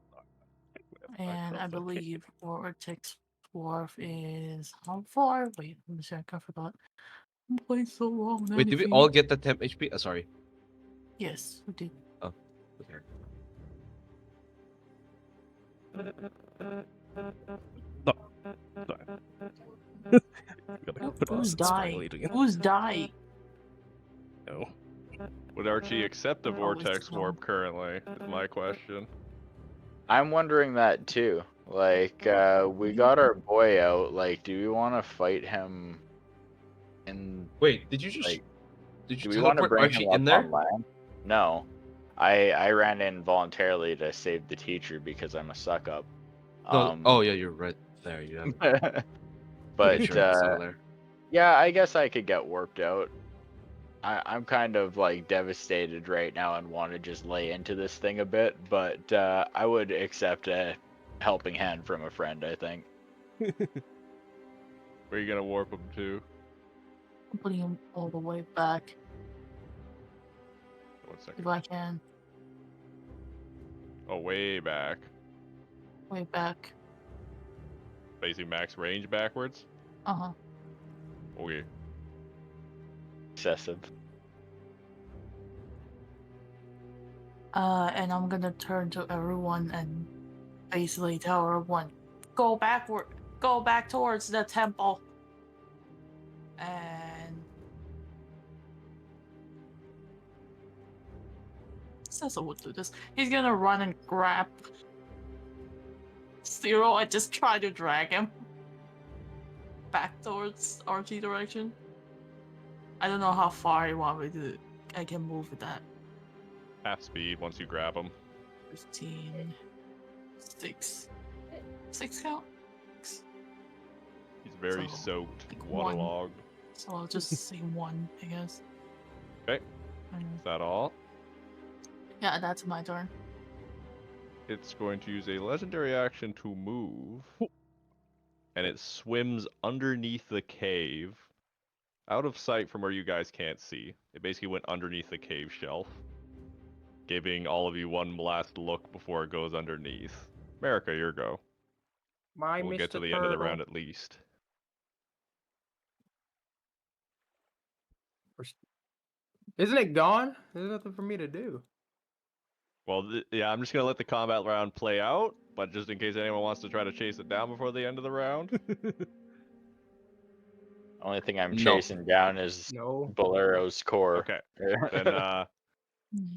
And I Okay. believe Vortex Dwarf is how far? Wait, let me check. I forgot. I'm playing so long. Wait, did we all get the temp HP? Sorry. Yes, we did. Oh, okay. No. You gotta put Who's us dying? speculating. Who's dying? No. Would Archie accept a They're always vortex dumb. warp currently? Is my question. I'm wondering that too. Like, we got our boy out. Like, do we want to fight him? In Wait, did you just like, did do you we want to teleport bring Archie him up in there? on land? No, I ran in voluntarily to save the teacher because I'm a suck up. No. Oh yeah, you're right there. You have. but Okay, sure, it's over there. yeah, I guess I could get warped out. I'm kind of like devastated right now and want to just lay into this thing a bit, but I would accept a helping hand from a friend, I think. Where are you gonna warp him to? I'm putting him all the way back 1 second. if I can. Oh, way back. Way back. Facing max range backwards? Uh huh. Okay. Excessive. And I'm gonna turn to everyone and basically tell everyone, go backward, go back towards the temple. And Cecil would do this. He's gonna run and grab Zero and just try to drag him back towards Archie direction. I don't know how far you want me to. I can move with that. Half speed once you grab him. 15, 6 count. He's very So, soaked, like one. waterlogged. So I'll just say 1, I guess. Okay. Mm. Is that all? Yeah, that's my turn. It's going to use a legendary action to move. And it swims underneath the cave. Out of sight from where you guys can't see. It basically went underneath the cave shelf. Giving all of you one last look before it goes underneath. America, your go. My We'll Mr. get to the Turtle. end of the round at least. Isn't it gone? There's nothing for me to do. Well, yeah, I'm just going to let the combat round play out, but just in case anyone wants to try to chase it down before the end of the round. Only thing I'm No. chasing down is No. Bolero's core. Okay, then let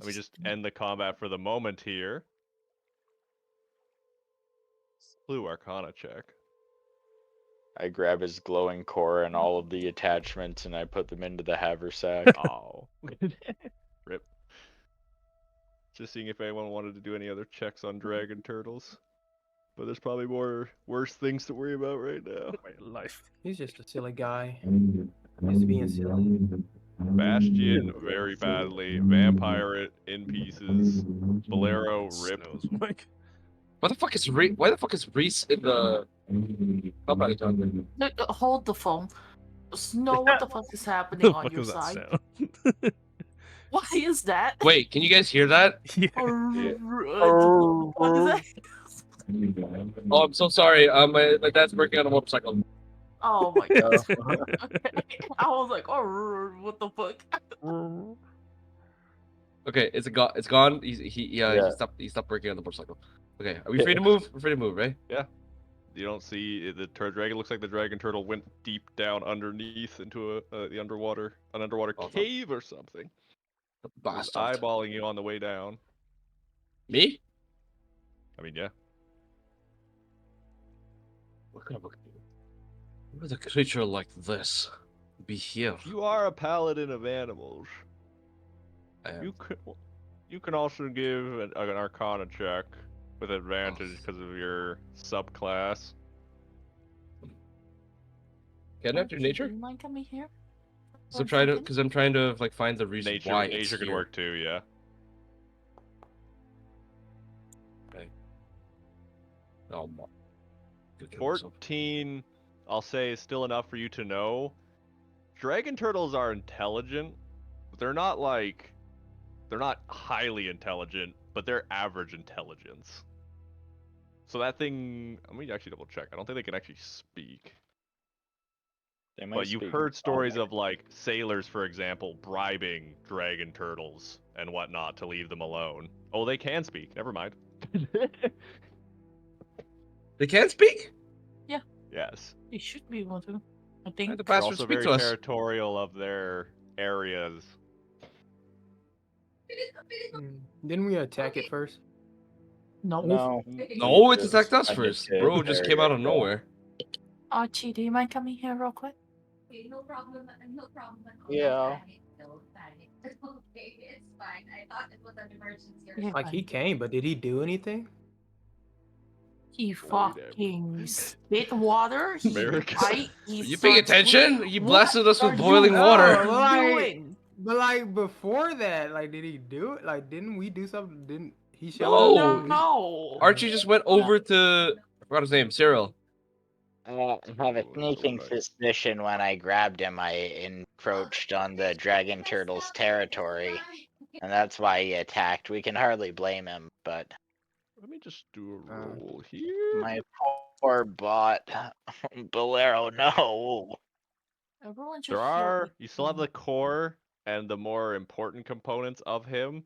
me just end the combat for the moment here. Blue Arcana check. I grab his glowing core and all of the attachments and I put them into the haversack. Oh. Rip. Just seeing if anyone wanted to do any other checks on dragon turtles. But there's probably more worse things to worry about right now. My life. He's just a silly guy. He's being silly. Bastion very badly. Vampire in pieces. Bolero rip. Snows, Mike. Why the fuck is Reese in the combat zone? No, hold the phone. Snow, what the fuck is happening The on fuck your is that side? sound? Why is that? Wait, can you guys hear that? Yeah. What is that? Oh, I'm so sorry. My dad's working on a motorcycle. Oh my god. Okay. I was like, oh, what the fuck? Okay, it's gone. Yeah. He stopped working on the motorcycle. Okay, are we free to move? We're free to move, right? You don't see the dragon. Looks like the dragon turtle went deep down underneath into an underwater Oh, cave or something. The It was bastard. eyeballing you on the way down. Me? I mean, yeah. What kind of a... Where would a creature like this be here? You are a paladin of animals. I am. You can also give an Arcana check with advantage Oh. because of your subclass. Can I have your nature? Do you mind coming here? Because I'm trying to like find the reason Nature, why it's nature could here. work too. Yeah. Oh my. Could kill myself. 14, I'll say, is still enough for you to know. Dragon turtles are intelligent, but they're not highly intelligent. but they're average intelligence. So that thing, let me actually double check. I don't think they can actually speak. They might But you've speak heard stories normal. of like sailors, for example, bribing dragon turtles and whatnot to leave them alone. Oh, they can speak. Never mind. They can't speak? Yes. They should be able to. I Why think. the They're bastards also speak very to us? territorial of their areas. Didn't we attack it first? No. No. No, it Just attacked us defended first. its Bro just came area, out of so- nowhere. Archie, do you mind coming here real quick? No problem. No problem. Yeah. No panic. Okay, it's fine. I thought it was an emergency or Yeah. Like he came, but did he do anything? He Oh, fucking spit water. He America. bite. Are He you paying starts attention? bleeding. You What blasted us are with you boiling water. Oh, like- doing? But like before that, like did he do it? Like didn't we do something? Didn't he show No. up? No. Archie just went over to I forgot his name, Cyril. I have a Oh, sneaking right. suspicion when I grabbed him, I encroached on the dragon turtle's territory, and that's why he attacked. We can hardly blame him, but Let me just do a roll here. my poor bot, Bolero, no. Everyone should There heal are, me. you still have the core and the more important components of him.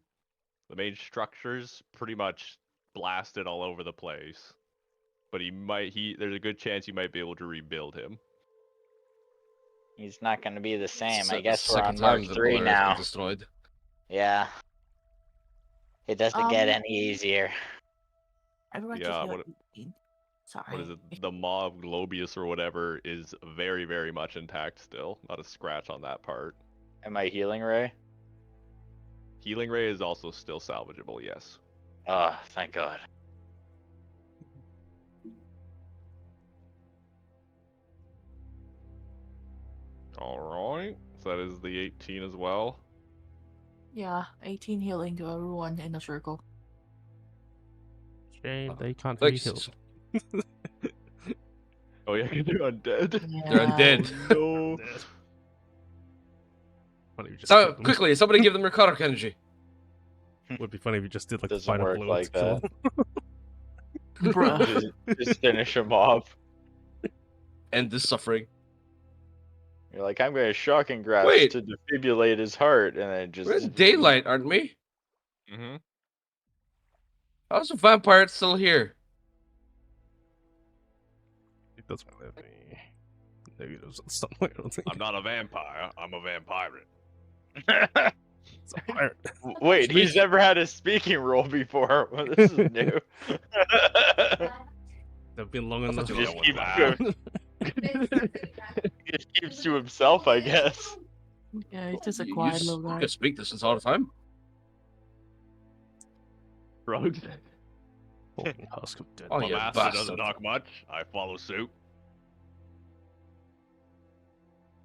The main structures pretty much blasted all over the place. But there's a good chance you might be able to rebuild him. He's not going to be the same. I Se- guess we're second on Mark time the 3 Polaris got now. destroyed. Yeah. It doesn't get Um, any easier. Everyone should Yeah, heal what- me. Sorry. What is it? The Mob Globius or whatever is very, very much intact still. Not a scratch on that part. Am I healing Ray? Healing Ray is also still salvageable, yes. Oh, thank God. Alright. So that is the 18 as well. Yeah, 18 healing to everyone in the circle. Shame they can't Like, be healed. Oh yeah, they're undead. They're Yeah. undead. No. Dead. Funny if you just So killed them. quickly, somebody give them narcotic energy. Would be funny if you just did like the Doesn't final work blow like to kill that. them. Bruh. Just finish him off. End this suffering. You're like, I'm going to shocking grasp Wait. to defibrillate his heart, and then just. We're in daylight, aren't we? Mm-hmm. How's the vampire still here? It doesn't have any negatives on somewhere, I don't think. I'm not a vampire. I'm a vampire. It's a pirate. Wait, he's never had a speaking role before. Well, this is new. They've been long I enough. thought Just you keep were going. He just keeps to himself, I guess. Yeah, he's just a You quiet little you guy. can speak this all the time. Rogues. Walking husk of dead. Oh, My you master bastard. doesn't talk much. I follow suit.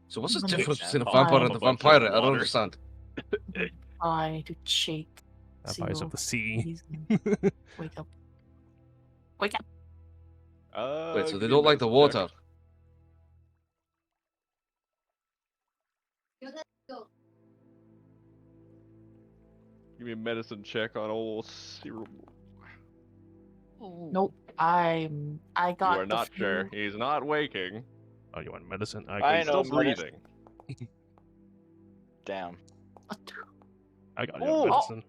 So what's the I'm gonna difference get between a that. vampire I'm and a a bunch of vampire? I don't water. understand. Try to shake. Vampires of the sea. He's gonna wake up. Wake up. Wait, so Give they me a don't like the medicine check. water? Give me a medicine check on old Cyril. Nope. I You got are the not sure. flu. He's not waking. Oh, you want medicine? I got He's know still medicine. breathing. Damn. I got Oh! your medicine.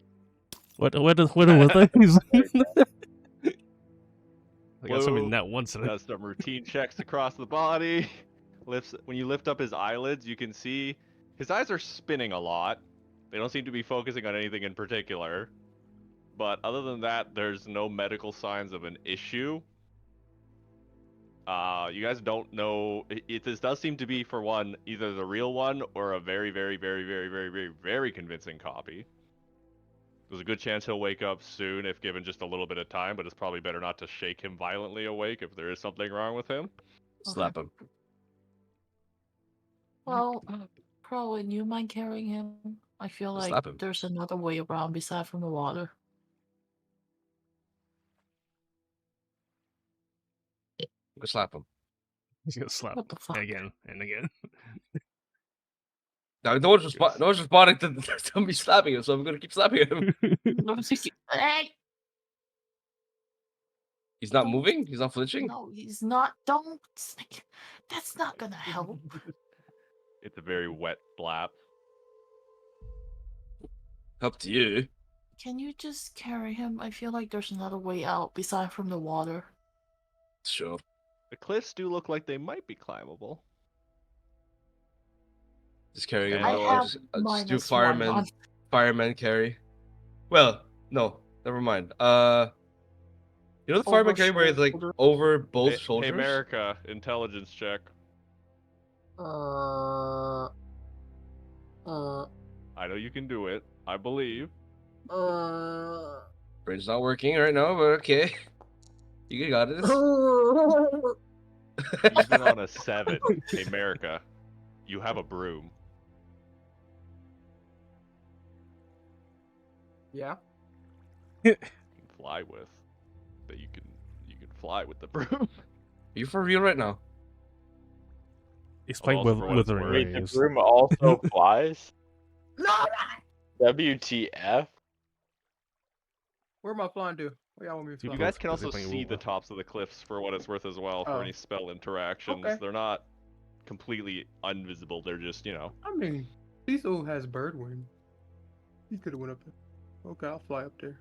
What were things? I got something Blue that once in it. Does some routine checks across the body. When you lift up his eyelids, you can see his eyes are spinning a lot. They don't seem to be focusing on anything in particular. But other than that, there's no medical signs of an issue. You guys don't know. This does seem to be, for one, either the real one or a very, very, very, very, very, very, very convincing copy. There's a good chance he'll wake up soon if given just a little bit of time, but it's probably better not to shake him violently awake if there is something wrong with him. Slap him. Well, Pro, would you mind carrying him? I feel like Slap him. there's another way around beside from the water. Go slap him. He's gonna slap What the fuck? again and again. Now, no one's responding to me slapping him, so I'm gonna keep slapping him. Hey, He's not Don't- moving. He's not flinching. no, he's not. Don't. That's not gonna help. It's a very wet slap. Up to you. Can you just carry him? I feel like there's another way out beside from the water. Sure. The cliffs do look like they might be climbable. Just carrying him And out. or- I'll just do minus one on- fireman carry. Well, no, never mind. You know the fireman Over carry where it's like shoulder. over both Hey, shoulders? America, intelligence check. Uh. I know you can do it. I believe. Brain's not working right now, but okay. You got this. Even on a 7, America, you have a broom. Yeah. You can fly with. That you can fly with the broom. Are you for real right now? He's Well, playing also with for what it's withering worth. Wait, the rays. broom also flies? No. WTF? Where am I flying to? Where y'all want me to You fly? You guys Both can also playing see the Uber. tops of the cliffs for what it's worth as well for Oh. any spell interactions. Okay. They're not completely invisible. They're just, I mean, Cecil has bird wing. He could have went up there. Okay, I'll fly up there.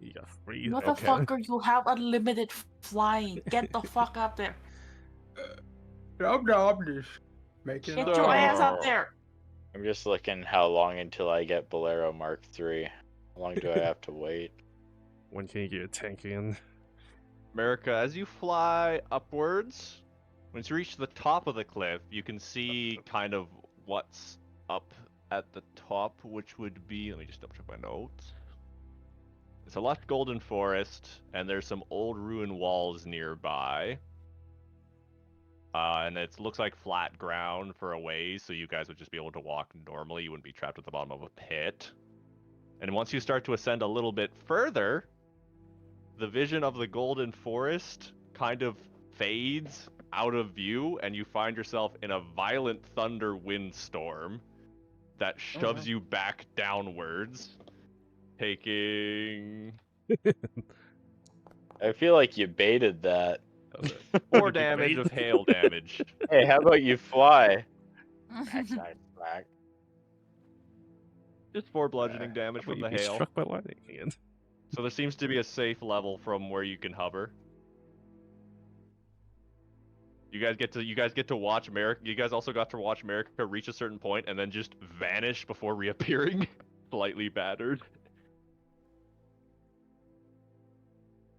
You got free. Okay. Motherfucker, you have unlimited flying. Get the fuck up there. I'm just making Get it your up. ass up No. there. I'm just looking how long until I get Bolero Mark III. How long do I have to wait? When can you get your tank in? America, as you fly upwards, once you reach the top of the cliff, you can see kind of what's up at the top, which would be, let me just double check my notes. It's a lush golden forest, and there's some old ruined walls nearby. And it looks like flat ground for a ways, so you guys would just be able to walk normally. You wouldn't be trapped at the bottom of a pit. And once you start to ascend a little bit further, the vision of the golden forest kind of fades out of view, and you find yourself in a violent thunder windstorm that shoves you back downwards, taking I feel like you baited that. 4 damage of hail damage. Hey, how about you fly? That's nice smack. Just 4 bludgeoning damage How about from the you be hail. struck by lightning again? So there seems to be a safe level from where you can hover. You guys get to watch America. You guys also got to watch America reach a certain point and then just vanish before reappearing, slightly battered.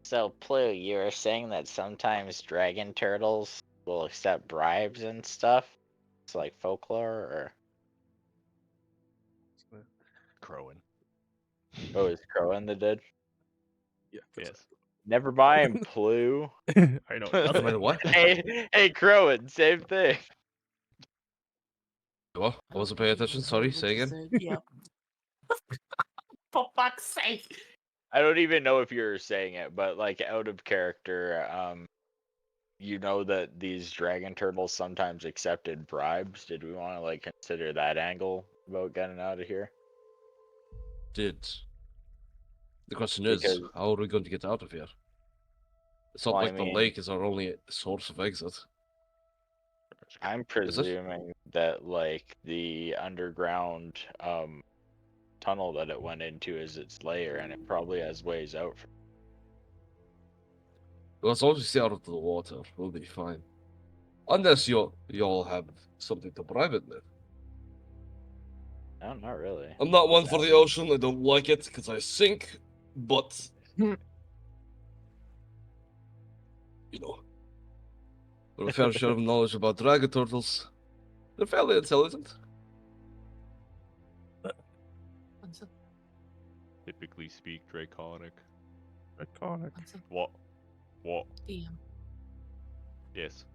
So, Plue, you were saying that sometimes dragon turtles will accept bribes and stuff? It's like folklore, or... Crowing. Oh, is Crowan the did? Yeah. that's Yes. Never mind, Plue. it. I know. No matter what. Hey, Crowan, same thing. What? I wasn't paying attention. Sorry, say again. Yep. For fuck's sake. I don't even know if you're saying it, but like out of character, you know that these dragon turtles sometimes accepted bribes. Did we want to like consider that angle about getting out of here? Did. The question Because- is, how are we going to get out of here? It's not Well, I like the mean- lake is our only source of exit. I'm it? presuming that like the underground tunnel that it went into is its lair, and it probably has ways out. Well, as long as we stay out of the water, we'll be fine. Unless y'all have something to bribe it with. No, not really. I'm not one for the ocean. I don't like it because I sink. But you know, with a fair share of knowledge about dragon turtles, they're fairly intelligent. Typically speak Draconic. Iconic. What? Damn. Yes.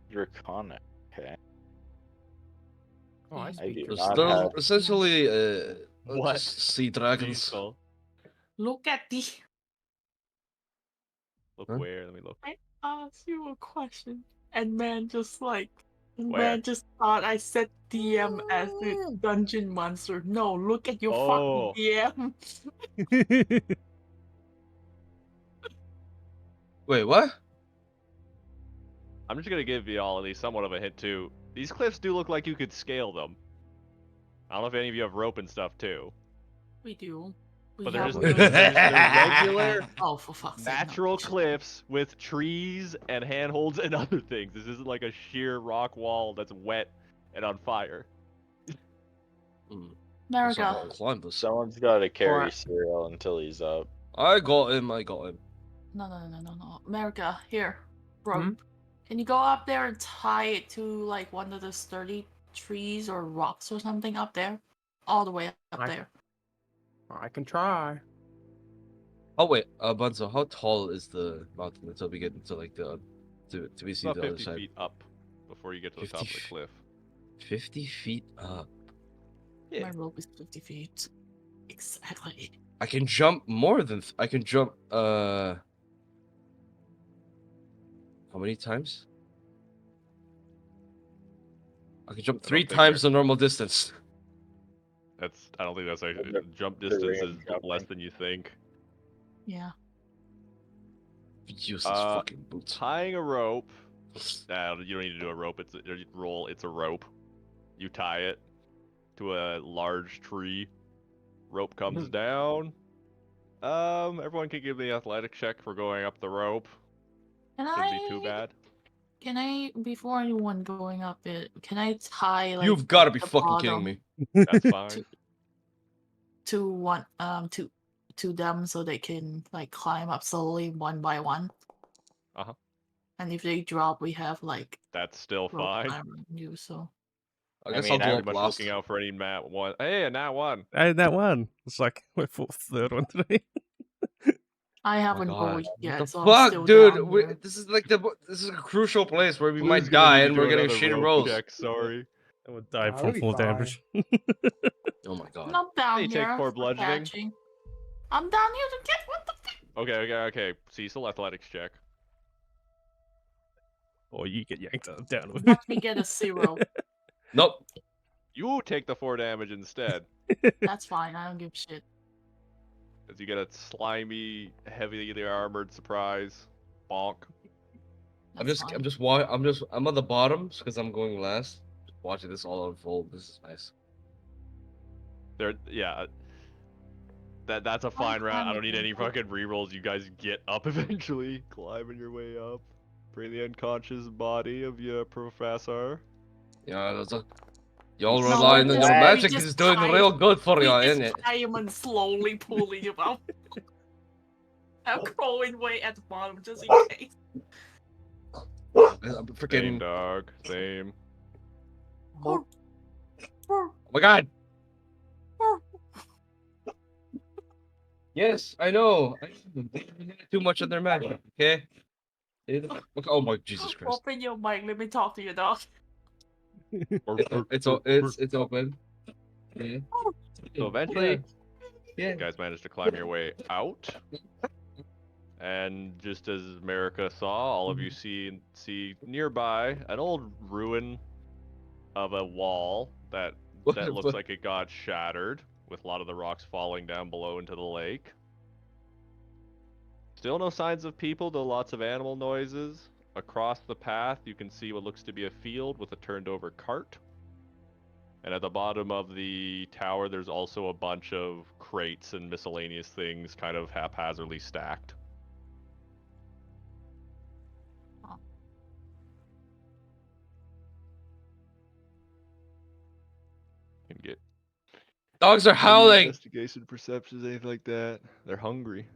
Draconic. Okay. Oh, I I do They're, not they're have. essentially What? just sea dragons. Diesel. Look at the. Look Huh? where? Let me look. I asked you a question, and man just like Where? Man just thought I said DM as the dungeon monster. No, look at your Oh. fucking DM. Wait, what? I'm just gonna give y'all at least somewhat of a hint too. These cliffs do look like you could scale them. I don't know if any of you have rope and stuff too. We do. We But they're have just a- they're regular Oh, for fuck's sake! natural No. cliffs with trees and handholds and other things. This isn't like a sheer rock wall that's wet and on fire. Guess I America. won't climb this. Someone's got to carry Or- Serial until he's up. I got him. No. America, here. Rope. Hmm? Can you go up there and tie it to like one of the sturdy trees or rocks or something up there? All the way up I- there. I can try. Oh wait, Bunzo, how tall is the mountain until we get into like the to we It's see about the other 50 side? feet up before you get to the top of the 50 cliff. 50 feet up. Yeah. My rope is 50 feet. Exactly. I can jump more than I can jump. How many times? I can jump I 3 don't think times the normal distance. I don't think that's a They're- jump they're distance really is jumping. less than you think. Yeah. Useless Uh, fucking boots. Tying a rope. Nah, you don't need to do a rope. It's a rope. You tie it to a large tree. Rope comes down. Everyone can give me an athletic check for going up the rope. Can Shouldn't be too I? bad. Can I? Before anyone going up it, can I tie like? You've got to be the fucking kidding bottom me. That's fine. To one to them so they can like climb up slowly one by one. Uh-huh. And if they drop, we have like That's still rope fine. climb you. So I guess mean, I'll go Very up much last. looking out for any nat one. Hey, a nat one. And that one. It's like my third one today. I Oh my haven't God. rolled What yet. the So I'm fuck, still dude? down here. This is like this is a crucial place where we Blue's might gonna need die to and do we're getting another shitty rope rolls. check, sorry. I would die Nah, from it'll be full fine. damage. Oh my God. And I'm down Hey, here. take 4 for bludgeoning. catching. I'm down here to get what the fuck? Okay. Cecil, athletics check. Or you get yanked down. Watch me get a 0. Nope. You take the 4 damage instead, That's fine. I don't give a shit. as you get a slimy, heavily armored surprise. Bonk. That's fine. I'm on the bottom because I'm going last. Just watching this all unfold. This is nice. Yeah. That's a fine round. I don't need any fucking rerolls. You guys get up eventually, climbing your way up. Bring the unconscious body of your professor. Yeah, that's a. Y'all No, relying we on your just- magic we is just doing tie- real good for We you, just isn't it? tie him and slowly pulling him out. I'm crawling way at the bottom just in case. I'm Same freaking. dog. Same. Oh my God. Yes, I know. They too much of their magic. Okay. Oh my Jesus Christ. Open your mic. Let me talk to your dog. It's open. Yeah. So eventually, Yeah. you guys managed to climb your way out. And just as America saw, all of you see nearby an old ruin of a wall that looks like it got shattered, with a lot of the rocks falling down below into the lake. Still no signs of people, though lots of animal noises. Across the path, you can see what looks to be a field with a turned over cart. And at the bottom of the tower, there's also a bunch of crates and miscellaneous things kind of haphazardly stacked. Can get Dogs are howling. investigation, perceptions, anything like that. They're hungry.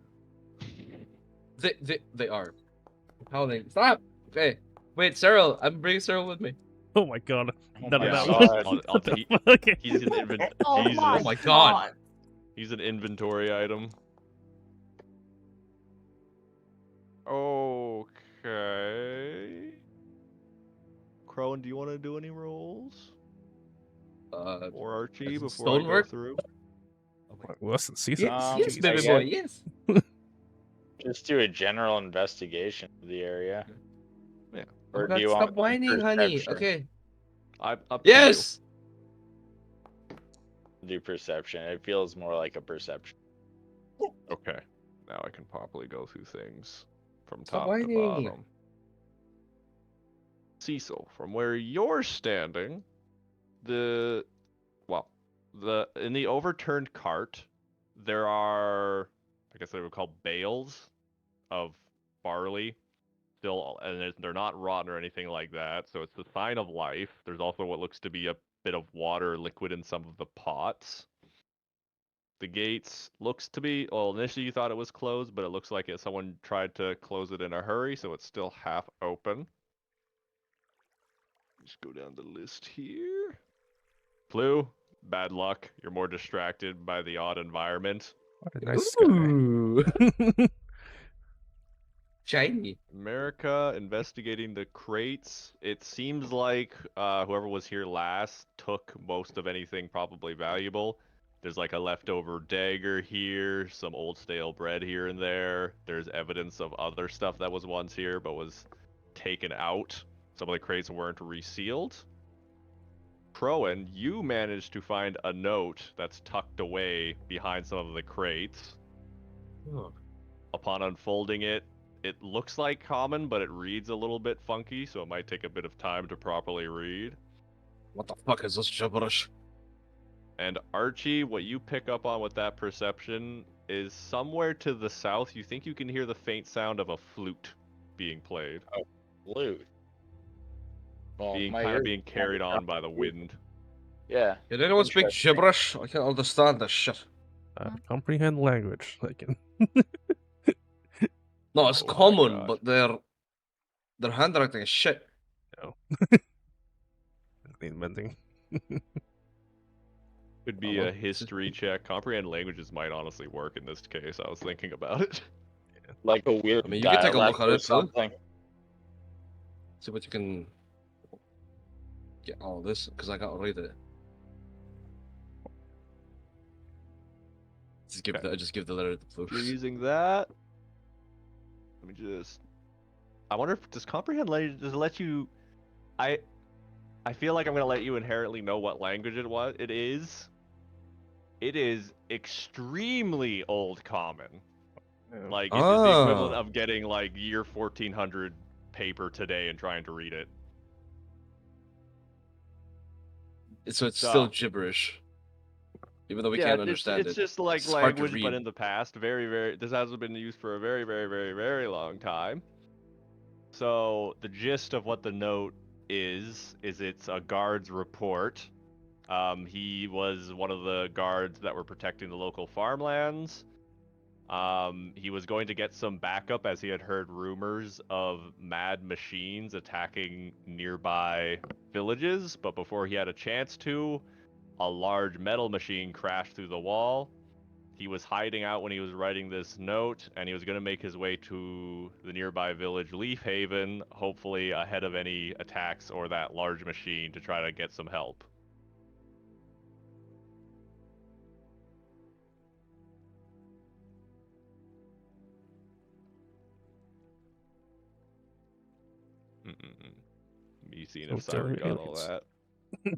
They are howling. Stop. Okay. Wait, Cyril. I'm bringing Cyril with me. Oh my God. None my of that God. one. I'll What the take- fuck? He's an Oh he's, my, Oh my God. he's an inventory item. Okay. Crone, do you want to do any rolls? Or Archie Is it before I go stonework? through? Worse than Caesar. Yes, I baby guess- boy. Yes. Just do a general investigation of the area. Yeah. Or Oh do you God, want stop whining, honey. perception? Okay. Up to Yes. Do perception. It feels more like a perception. you. Okay. Now I can properly go through things from Stop top to whining. bottom. Cecil, from where you're standing, in the overturned cart, there are, I guess they would call bales of barley, still, and they're not rotten or anything like that. So it's the sign of life. There's also what looks to be a bit of water liquid in some of the pots. The gates looks to be, well, initially you thought it was closed, but it looks like someone tried to close it in a hurry, so it's still half open. Just go down the list here. Blue, bad luck. You're more distracted by the odd environment. What a nice sky. Ooh. Shiny. America investigating the crates. It seems like whoever was here last took most of anything probably valuable. There's like a leftover dagger here, some old stale bread here and there. There's evidence of other stuff that was once here but was taken out. Some of the crates weren't resealed. Crowan, you managed to find a note that's tucked away behind some of the crates. Oh. Upon unfolding it, it looks like common, but it reads a little bit funky, so it might take a bit of time to properly read. What the fuck is this gibberish? And Archie, what you pick up on with that perception is somewhere to the south, you think you can hear the faint sound of a flute being played. Flute. Well, Being my kind of ears being are carried kinda on by the wind. Yeah. Can anyone speak Interesting. gibberish? I can't understand this shit. Comprehend language. I can. No, it's Oh my common, gosh. but their handwriting is shit. No. Inventing. Could be Hello? a history check. Comprehend languages might honestly work in this case. I was thinking about it. Like a weird I mean, you can take a look dialect at or it, too. something. See what you can get all this, because I gotta read it. Just give the letter to If you're Flukes. using that, let me just. I wonder if does comprehend language does it let you. I feel like I'm gonna let you inherently know what language it is. It is extremely old common. Yeah. Like it is the equivalent Ah. of getting like year 1400 paper today and trying to read it. So it's So- still gibberish. Even though we can't understand it's it. just like It's hard to language, but read. in the past, this hasn't been used for a very, very, very, very long time. So the gist of what the note is it's a guard's report. He was one of the guards that were protecting the local farmlands. He was going to get some backup as he had heard rumors of mad machines attacking nearby villages, but before he had a chance to, a large metal machine crashed through the wall. He was hiding out when he was writing this note, and he was going to make his way to the nearby village Leaf Haven, hopefully ahead of any attacks or that large machine to try to get some help. Me seeing So if Siren they're got all aliens. that.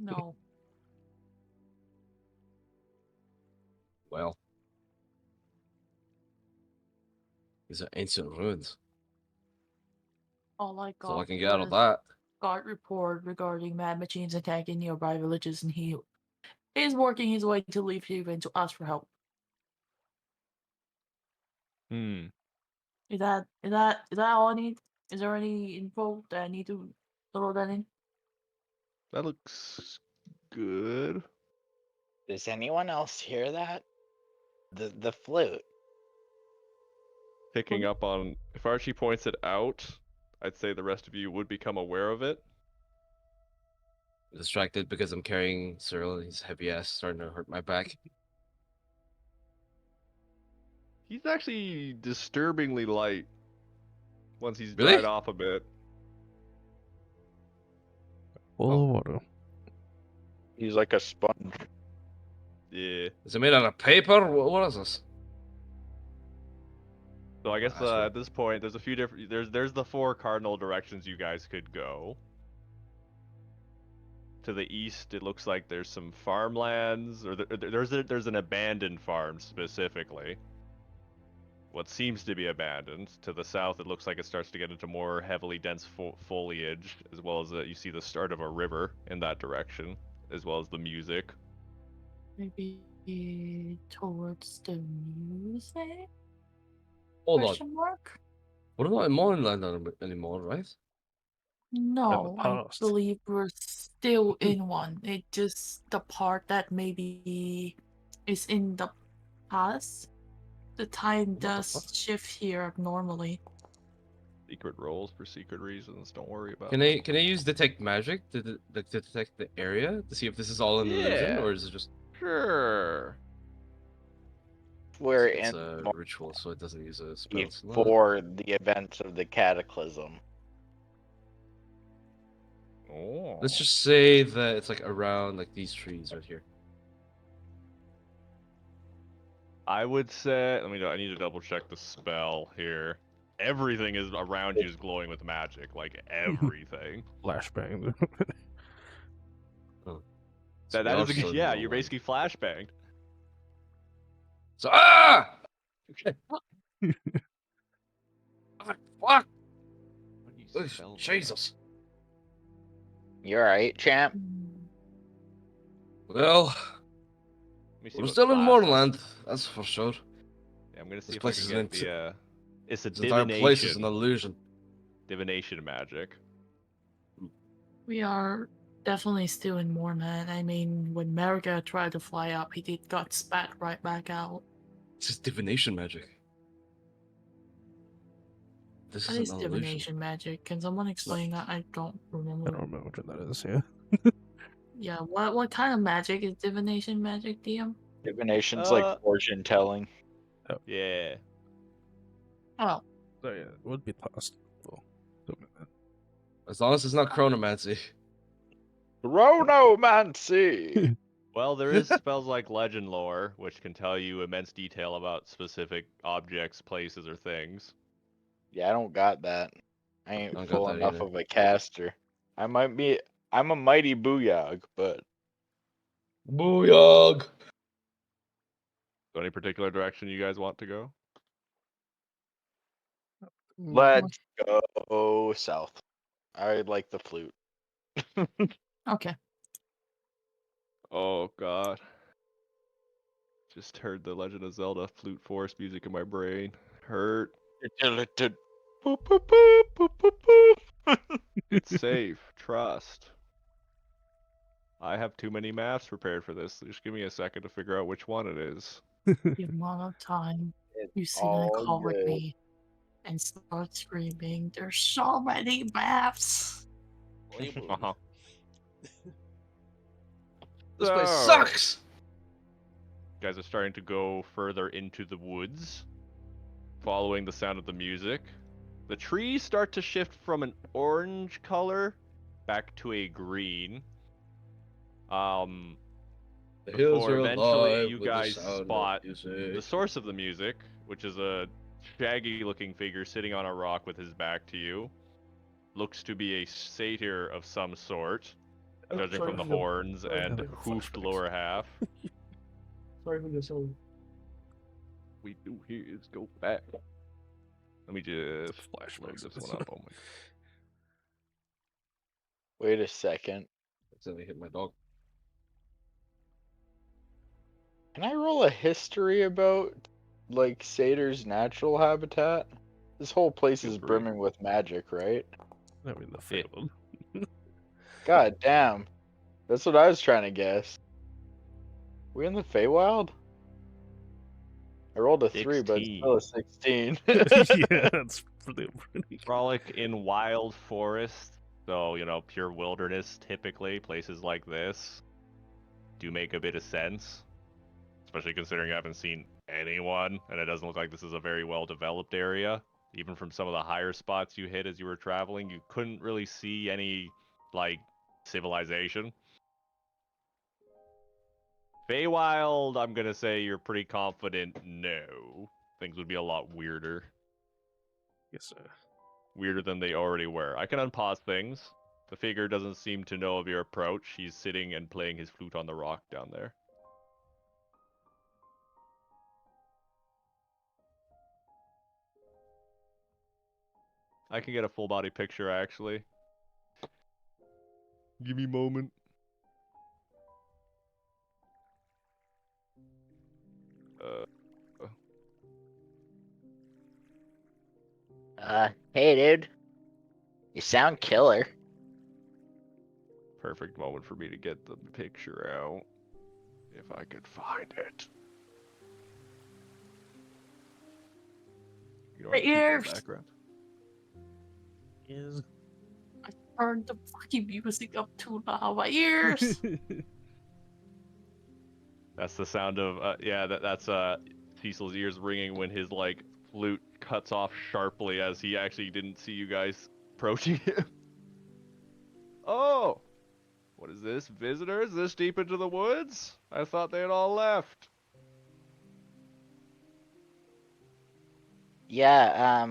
No. Well. These are ancient ruins. All I That's all I got can get out of was that. guard report regarding mad machines attacking nearby villages, and he is working his way to Leaf Haven to ask for help. Is that all I need? Is there any info that I need to throw that in? That looks good. Does anyone else hear that? The flute. Picking up on, if Archie points it out, I'd say the rest of you would become aware of it. Distracted because I'm carrying Cyril and his heavy ass starting to hurt my back. He's actually disturbingly light once he's Really? dried off a bit. Full of water. He's like a sponge. Yeah. Is it made out of paper? What is this? So I guess That's right. at this point, there's a few different. There's the 4 cardinal directions you guys could go. To the east, it looks like there's some farmlands, or there's an abandoned farm specifically. What seems to be abandoned. To the south, it looks like it starts to get into more heavily dense foliage, as well as you see the start of a river in that direction, as well as the music. Maybe towards the music? Hold on. Question mark? We're not in Morningland anymore, right? No, I past. believe we're still in one. It just the part that maybe is in the past. The time What the does fuck? shift here abnormally. Secret roles for secret reasons. Don't worry about Can it. I use detect magic to detect the area to see if this is all an illusion Yeah. or is it just Sure. We're it's in a the ritual, so it doesn't use a moment spell slot? before the events of the cataclysm. Oh. Let's just say that it's like around like these trees right here. I would say. Let me know. I need to double check the spell here. Everything is around you is glowing with magic, like everything. Flashbang. So that we that are is still in yeah. You're Morningland. basically flashbanged. So okay. Fuck! What do you Ugh, spell that? Jesus. You alright, champ? Well, Let me see we're what still in class Morningland, that's for sure. Yeah, I'm gonna see This if I place can is get the. It's a This entire place is an divination. illusion. Divination magic. We are definitely still in Mornet. I mean, when Merga tried to fly up, he did got spat right back out. This is divination magic. This That isn't is an illusion. divination magic. Can someone explain that? I don't I remember. don't remember what that is. Yeah. Yeah, what kind of magic is divination magic, DM? Divination's like Uh. fortune telling. Yeah. Oh, So yeah, it would be possible. As long as it's not chronomancy. Chronomancy! Well, there is spells like legend lore, which can tell you immense detail about specific objects, places, or things. Yeah, I don't got that. I I ain't don't got full that enough either. of a caster. I'm a mighty booyog, but Booyog! So any particular direction you guys want to go? let's go south. I like the flute. okay. Oh god. Just heard the Legend of Zelda flute forest music in my brain. Hurt. Boop, boop, boop, boop, boop, boop. It's safe. Trust. I have too many maps prepared for this. Just give me a second to figure out which one it is. The amount of time you sit in a all call with good. me and start screaming, there's so many maps! Uh-huh. This place So, sucks! you guys are starting to go further into the woods, following the sound of the music. The trees start to shift from an orange color back to a green. The hills Before are eventually alive you with the guys sound spot of music. the source of the music, which is a shaggy looking figure sitting on a rock with his back to you. Looks to be a satyr of some sort, judging from the horns and having hoofed flashbacks. lower half. Sorry for this song. We do here is go back. Let me just Flashbacks load of this this. one up. Oh my. Wait a second. Accidentally hit my dog. Can I roll a history about like Satyr's natural habitat? This whole place Feel is free. brimming with magic, right? I mean, the Yeah. failed. God damn. That's what I was trying to guess. We in the Feywild? I rolled a 3, but it's still a 16. Yeah, that's pretty. Frolic in wild forest, so pure wilderness. Typically, places like this do make a bit of sense, especially considering you haven't seen anyone, and it doesn't look like this is a very well-developed area. Even from some of the higher spots you hit as you were traveling, you couldn't really see any civilization. Feywild, I'm gonna say you're pretty confident. No, things would be a lot weirder. Yes, Weirder than they already were. I can unpause things. The figure doesn't seem to know of your approach. He's sitting and playing his flute on the rock down there. I can get a full body picture actually. Give me a moment. Hey, dude. You sound killer. Perfect moment for me to get the picture out. If I could find it. You don't My have people in the ears. background. Is Turn the fucking music up too loud. My ears. That's the sound of that's Cecil's ears ringing when his like flute cuts off sharply as he actually didn't see you guys approaching him. Oh, what is this? Visitors this deep into the woods? I thought they had all left. Yeah,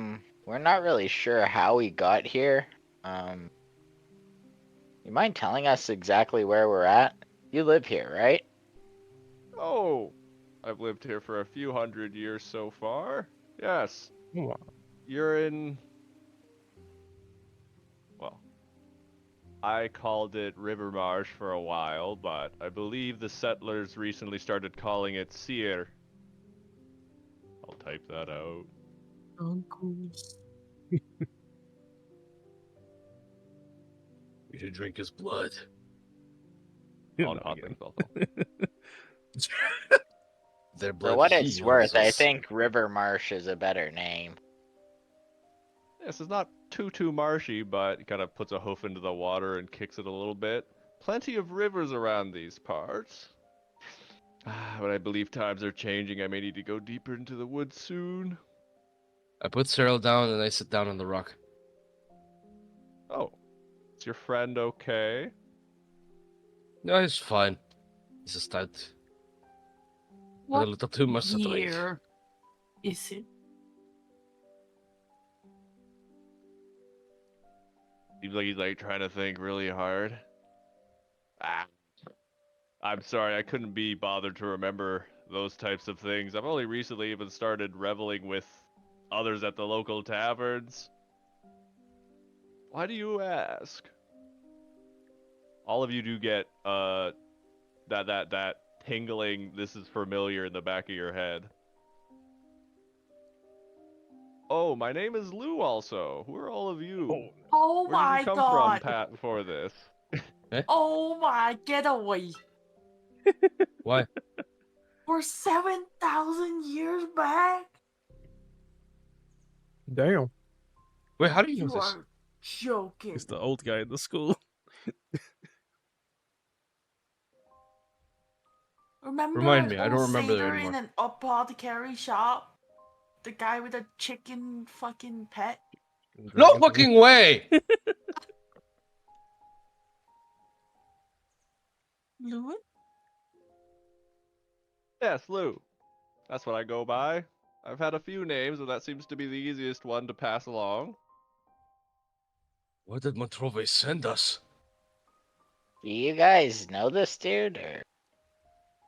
we're not really sure how we got here. You mind telling us exactly where we're at? You live here, right? Oh, I've lived here for a few hundred years so far. Yes, wow. you're in. Well, I called it River Marsh for a while, but I believe the settlers recently started calling it Seer. I'll type that out. Uncles. We should drink his blood. On hot things also. Their For blood what it's heals worth, I us. think River Marsh is a better name. Yes, it's not too marshy, but it kind of puts a hoof into the water and kicks it a little bit. Plenty of rivers around these parts. But I believe times are changing. I may need to go deeper into the woods soon. I put Cyril down and I sit down on the rock. Oh, is your friend okay? No, he's fine. He's just tired. Had a What little too much to drink. year is it? Seems like he's like trying to think really hard. I'm sorry, I couldn't be bothered to remember those types of things. I've only recently even started reveling with others at the local taverns. Why do you ask? All of you do get that tingling, this is familiar in the back of your head. Oh, my name is Lou also. Who are all of you? Oh Where did you my come god. from, Pat, before this? Oh my getaway. Why? We're 7,000 years back. Damn. Wait, how do you know You this? are joking. He's the old guy in the school. Remember Remind an me, I old don't remember sailor anymore. in an apothecary shop? The guy with a chicken fucking pet? No fucking way! Lewin? Yes, Lou. That's what I go by. I've had a few names, but that seems to be the easiest one to pass along. What did Montrove send us? Do you guys know this dude? Or...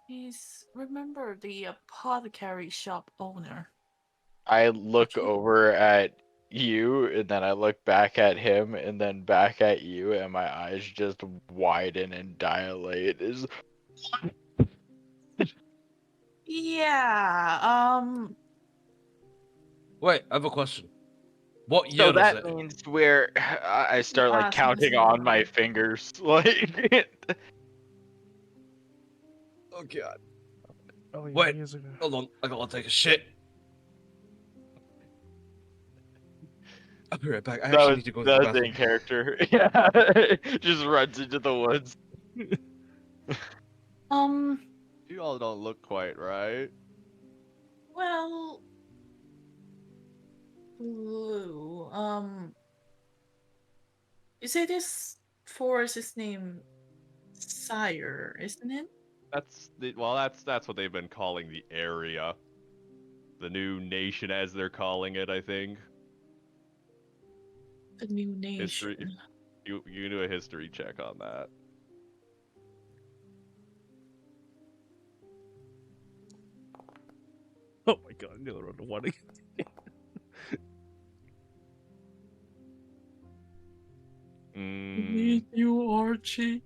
He's, remember, the apothecary shop owner. I look over at you, and then I look back at him, and then back at you, and my eyes just widen and dilate. Yeah, Wait, I have a question. What year So is that it? means we're. I start like Yeah, seems counting on my like- fingers, like. Oh god. Oh, yeah, Wait. years ago. Hold on, I gotta take a shit. I'll be right back. I actually need to go to the That's in bathroom. character. Yeah, just runs into the woods. You all don't look quite right. well, Lou, you say this forest is named Sire, isn't it? That's what they've been calling the area. The new nation, as they're calling it, I think. The new nation. History. You can do a history check on that. Oh my god, nearly rolled a 1 again. Mm, Need you, Archie.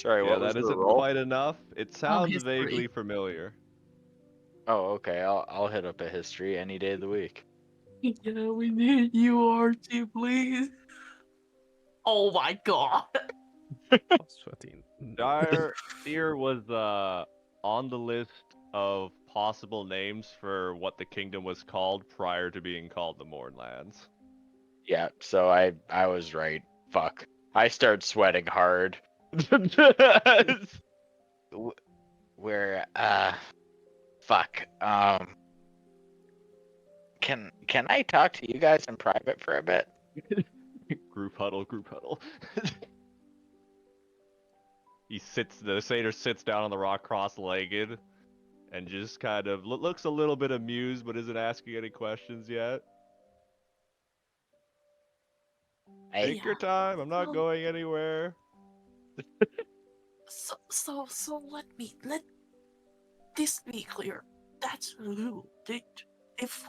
Sorry, yeah, what was that the isn't roll? quite enough. It sounds history. vaguely familiar. Oh, okay. I'll hit up a history any day of the week. Yeah, we need you, Archie, please. Oh my god. Plus 13. Deer was on the list of possible names for what the kingdom was called prior to being called the Mournlands. Yeah, so I was right. Fuck. I start sweating hard. Where fuck. Can I talk to you guys in private for a bit? Group huddle, group huddle. The satyr sits down on the rock cross-legged and just kind of looks a little bit amused but isn't asking any questions yet. Take your time, I'm not going anywhere. So let this be clear. That's Lou. If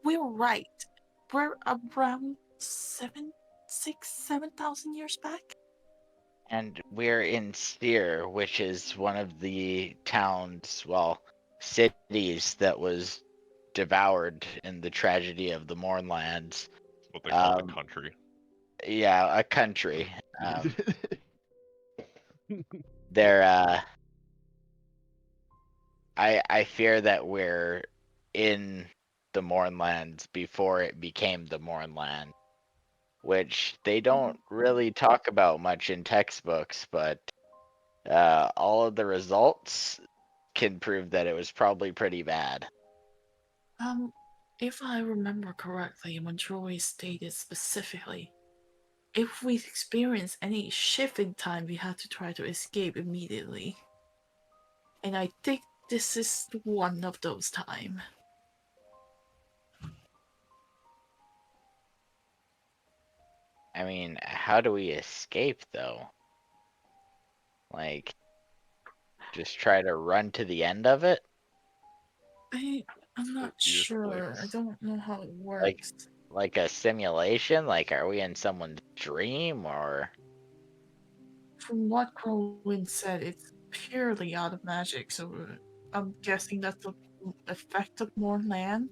we're right, we're around 7,000 years back. And we're in Sear, which is one of the towns, well, cities that was devoured in the tragedy of the Mournlands. What they call the country. Yeah, a country. They're I fear that we're in the Mournlands before it became the Mournland, which they don't really talk about much in textbooks, but all of the results can prove that it was probably pretty bad. If I remember correctly, when Troy stated specifically, if we experience any shift in time, we have to try to escape immediately. And I think this is one of those times. I mean, how do we escape though? Like, just try to run to the end of it? I'm not Ear sure. I flicks. don't know how it works. Like a simulation? Like, are we in someone's dream or? From what Crowin said, it's purely out of magic, so I'm guessing that's the effect of more land.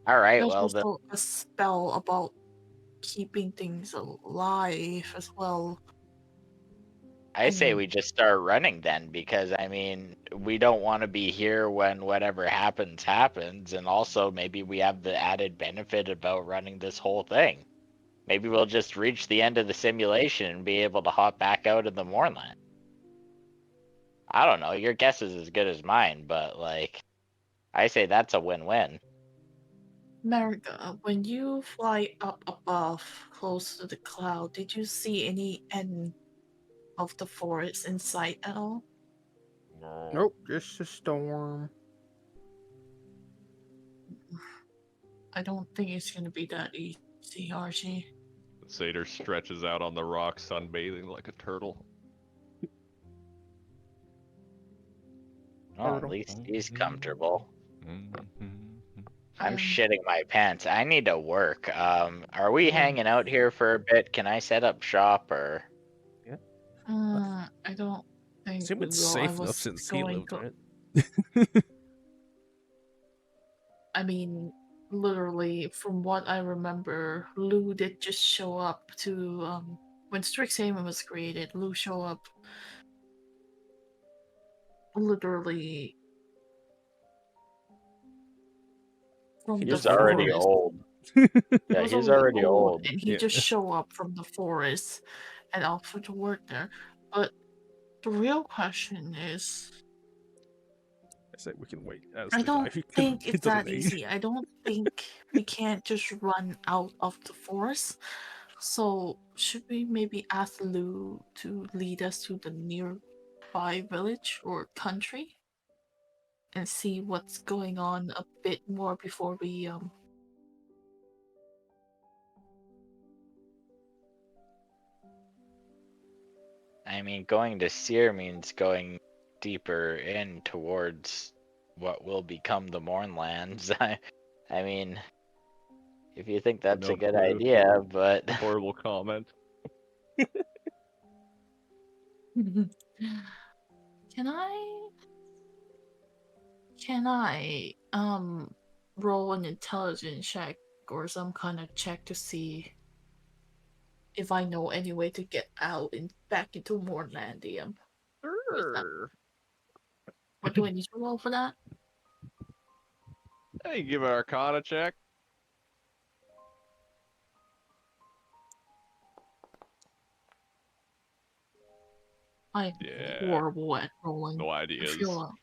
All right, There's well, also a spell about keeping things alive as well. I say And we just start running then, because I mean, we don't want to be here when whatever happens happens, and also maybe we have the added benefit about running this whole thing. Maybe we'll just reach the end of the simulation and be able to hop back out in the Mournland. I don't know. Your guess is as good as mine, but like, I say that's a win-win. Marika, when you fly up above, close to the cloud, did you see any end of the forest in sight at all? Nope, just a storm. I don't think it's gonna be that easy, Archie. The satyr stretches out on the rock, sunbathing like a turtle. Well, at least he's comfortable. Mm-hmm. I'm shitting my pants. I need to work. Are we Yeah. hanging out here for a bit? Can I set up shop or? I don't think Assume we it's will. safe enough since he lived in it. I mean, literally, from what I remember, Lou did just show up to when Strixhaven was created. Lou showed up literally from the He's already forest. old. He Yeah, was he's already already old. and he Yeah. just show up from the forest and offered to work there. But the real question is, I say we can wait. As I the don't guy think he it's doesn't that need. easy. I don't think we can't just run out of the forest. So should we maybe ask Lou to lead us to the nearby village or country and see what's going on a bit more before we I mean, going to Seer means going deeper in towards what will become the Mournlands. I mean, if you think that's a No good clue. idea, but Horrible comment. Can I? Can I roll an intelligence check or some kind of check to see if I know any way to get out and back into Morlandium? Or is that- Sure. What do I need to roll for that? Hey, give an Arcana check. I'm Yeah. horrible at rolling. No I ideas. feel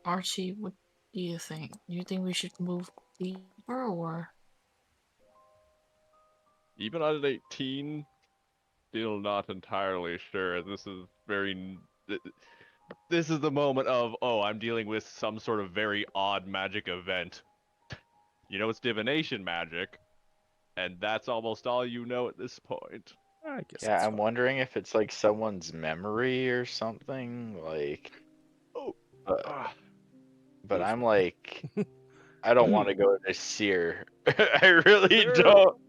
Archie, what do you think? Do you think we should move deeper or? Even at 18, still not entirely sure. This is very. This is the moment of, oh, I'm dealing with some sort of very odd magic event. You know, it's divination magic, and that's almost all you know at this point. I guess. yeah, that's I'm fine. wondering if it's like someone's memory or something. Like, Oh. but, Ah. but Oof. I'm like, I don't want to go to Seer. I really Sure. don't.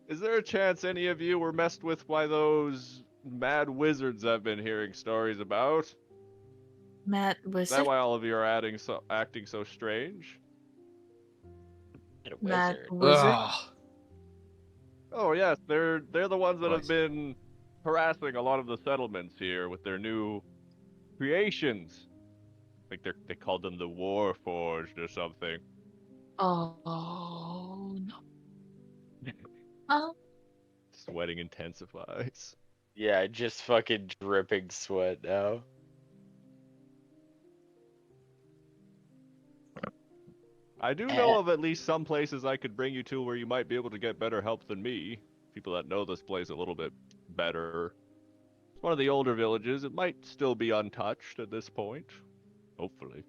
Is there a chance any of you were messed with by those mad wizards I've been hearing stories about? Matt Is Wizard? that why all of you are acting so strange? A Matt wizard. Wizard? Ah, Oh yes, they're the ones that have Right. been harassing a lot of the settlements here with their new creations. I think they called them the Warforged or something. Oh no. Oh, Sweating intensifies. Yeah, just fucking dripping sweat now. I do know of at least some places I could bring you to where you might be able to get better help than me. People that know this place a little bit better. It's one of the older villages. It might still be untouched at this point. Hopefully.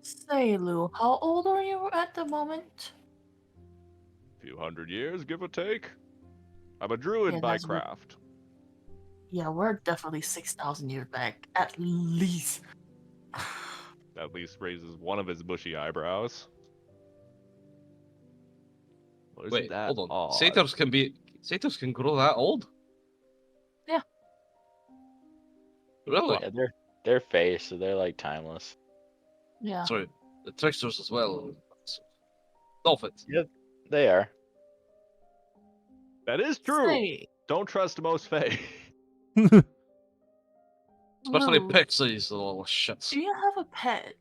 say, Lou, how old are you at the moment? A few hundred years, give or take. I'm a druid Yeah, by that's what. craft. Yeah, we're definitely 6,000 years back, at least. At least raises one of his bushy eyebrows. Well, isn't wait, that hold on. odd? Satyrs can grow that old? Yeah. Really? Yeah, they're face, so they're like timeless. Yeah. Sorry, the tricksters as well. Dolphins. Yep, they are. That is true. Say, Don't trust most fae. Especially Lou, pixies, the little shits. do you have a pet?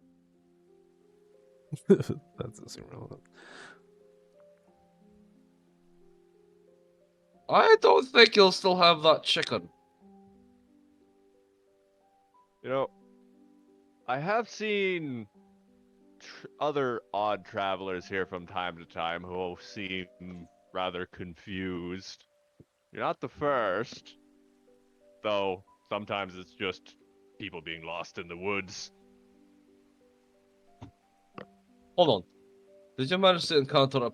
That doesn't seem relevant. I don't think you'll still have that chicken. You know, I have seen other odd travelers here from time to time who seem rather confused. You're not the first, though sometimes it's just people being lost in the woods. Hold on. Did you manage to encounter a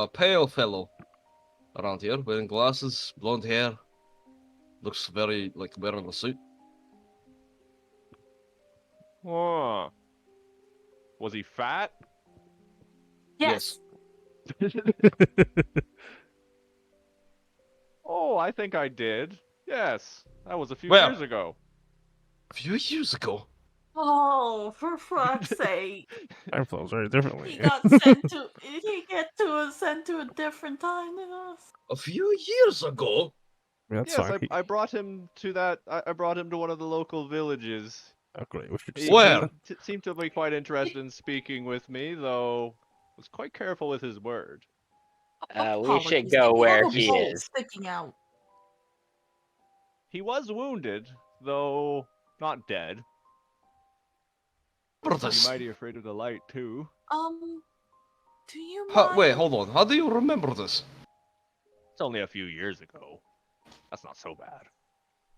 pale fellow around here, wearing glasses, blonde hair, looks very like wearing a suit? Huh. Was he fat? Yes. Oh, I think I did. Yes, that was a few Where? years ago. A few years ago. Oh, for fuck's sake. Time flows very differently. He got sent to sent to a different time than us. A few years ago? That's Yes, fine. I brought him to that. I brought him to one of the local villages. Oh, great. We should He, just Where? he seemed to be quite interested in speaking with me, though was quite careful with his word. We should Apologies. go Did he have where a he bolt is. sticking out? He was wounded, though not dead. Remember Pretty this? mighty afraid of the light too. Do you mind? Wait, hold on. How do you remember this? It's only a few years ago. That's not so bad.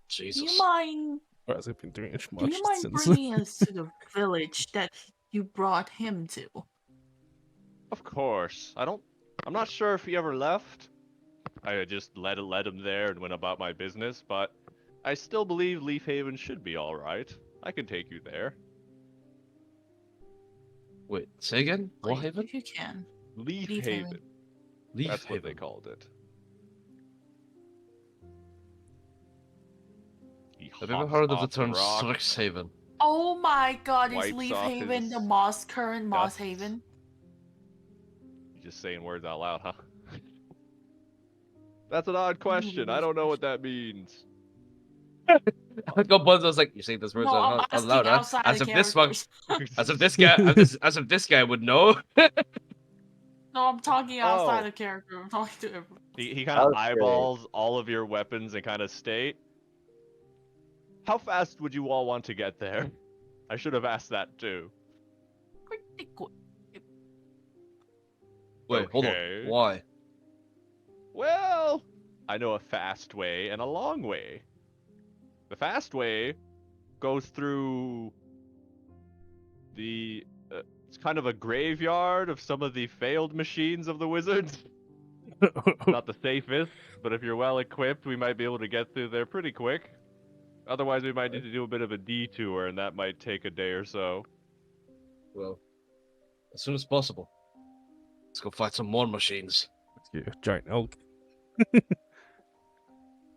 Do you Jesus. mind? Or has it been doing it Do much you mind since? bringing us to the village that you brought him to? Of course. I'm not sure if he ever left. I just let him there and went about my business, but I still believe Leaf Haven should be alright. I can take you there. Wait, say again? What Like, haven? if you can. Leaf Leaf Haven. Haven. Leaf That's what haven. they called it. He Have you ever hops heard of the off term rock, STRIXHAVEN? Oh my god, is wipes Leaf off Haven the his current Moss guts. Haven? You're just saying words out loud, huh? That's an odd question. I don't know what that means. I got buzzed. I was like, "You say this words No, I'm out asking loud, huh?" outside As the if this one, characters. as if this guy, as if this guy would know. No, I'm talking outside Oh. the character. I'm talking to everyone. He kind That of was great. eyeballs all of your weapons and kind of state, how fast would you all want to get there? I should have asked that too. Pretty good. Wait, hold on. Okay. Why? Well, I know a fast way and a long way. The fast way goes through the... it's kind of a graveyard of some of the failed machines of the wizards. Not the safest, but if you're well equipped, we might be able to get through there pretty quick. Otherwise, we might need to do a bit of a detour, and that might take a day or so. Well, as soon as possible. Let's go fight some more machines. Yeah, giant elk.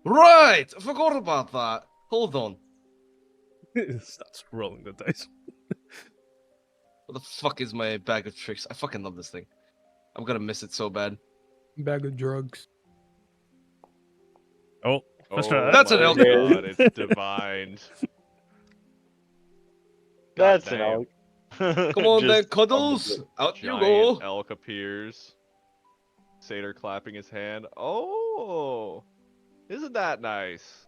Right! I forgot about that. Hold on. Starts rolling the dice. What the fuck is my bag of tricks? I fucking love this thing. I'm gonna miss it so bad. Bag of drugs. Oh, let's try Oh that. That's an my elk. god, it's divined. That's an Goddamn. elk. Come on then, Just Cuddles! Out you Giant go! elk appears. Satyr clapping his hand. Oh, isn't that nice?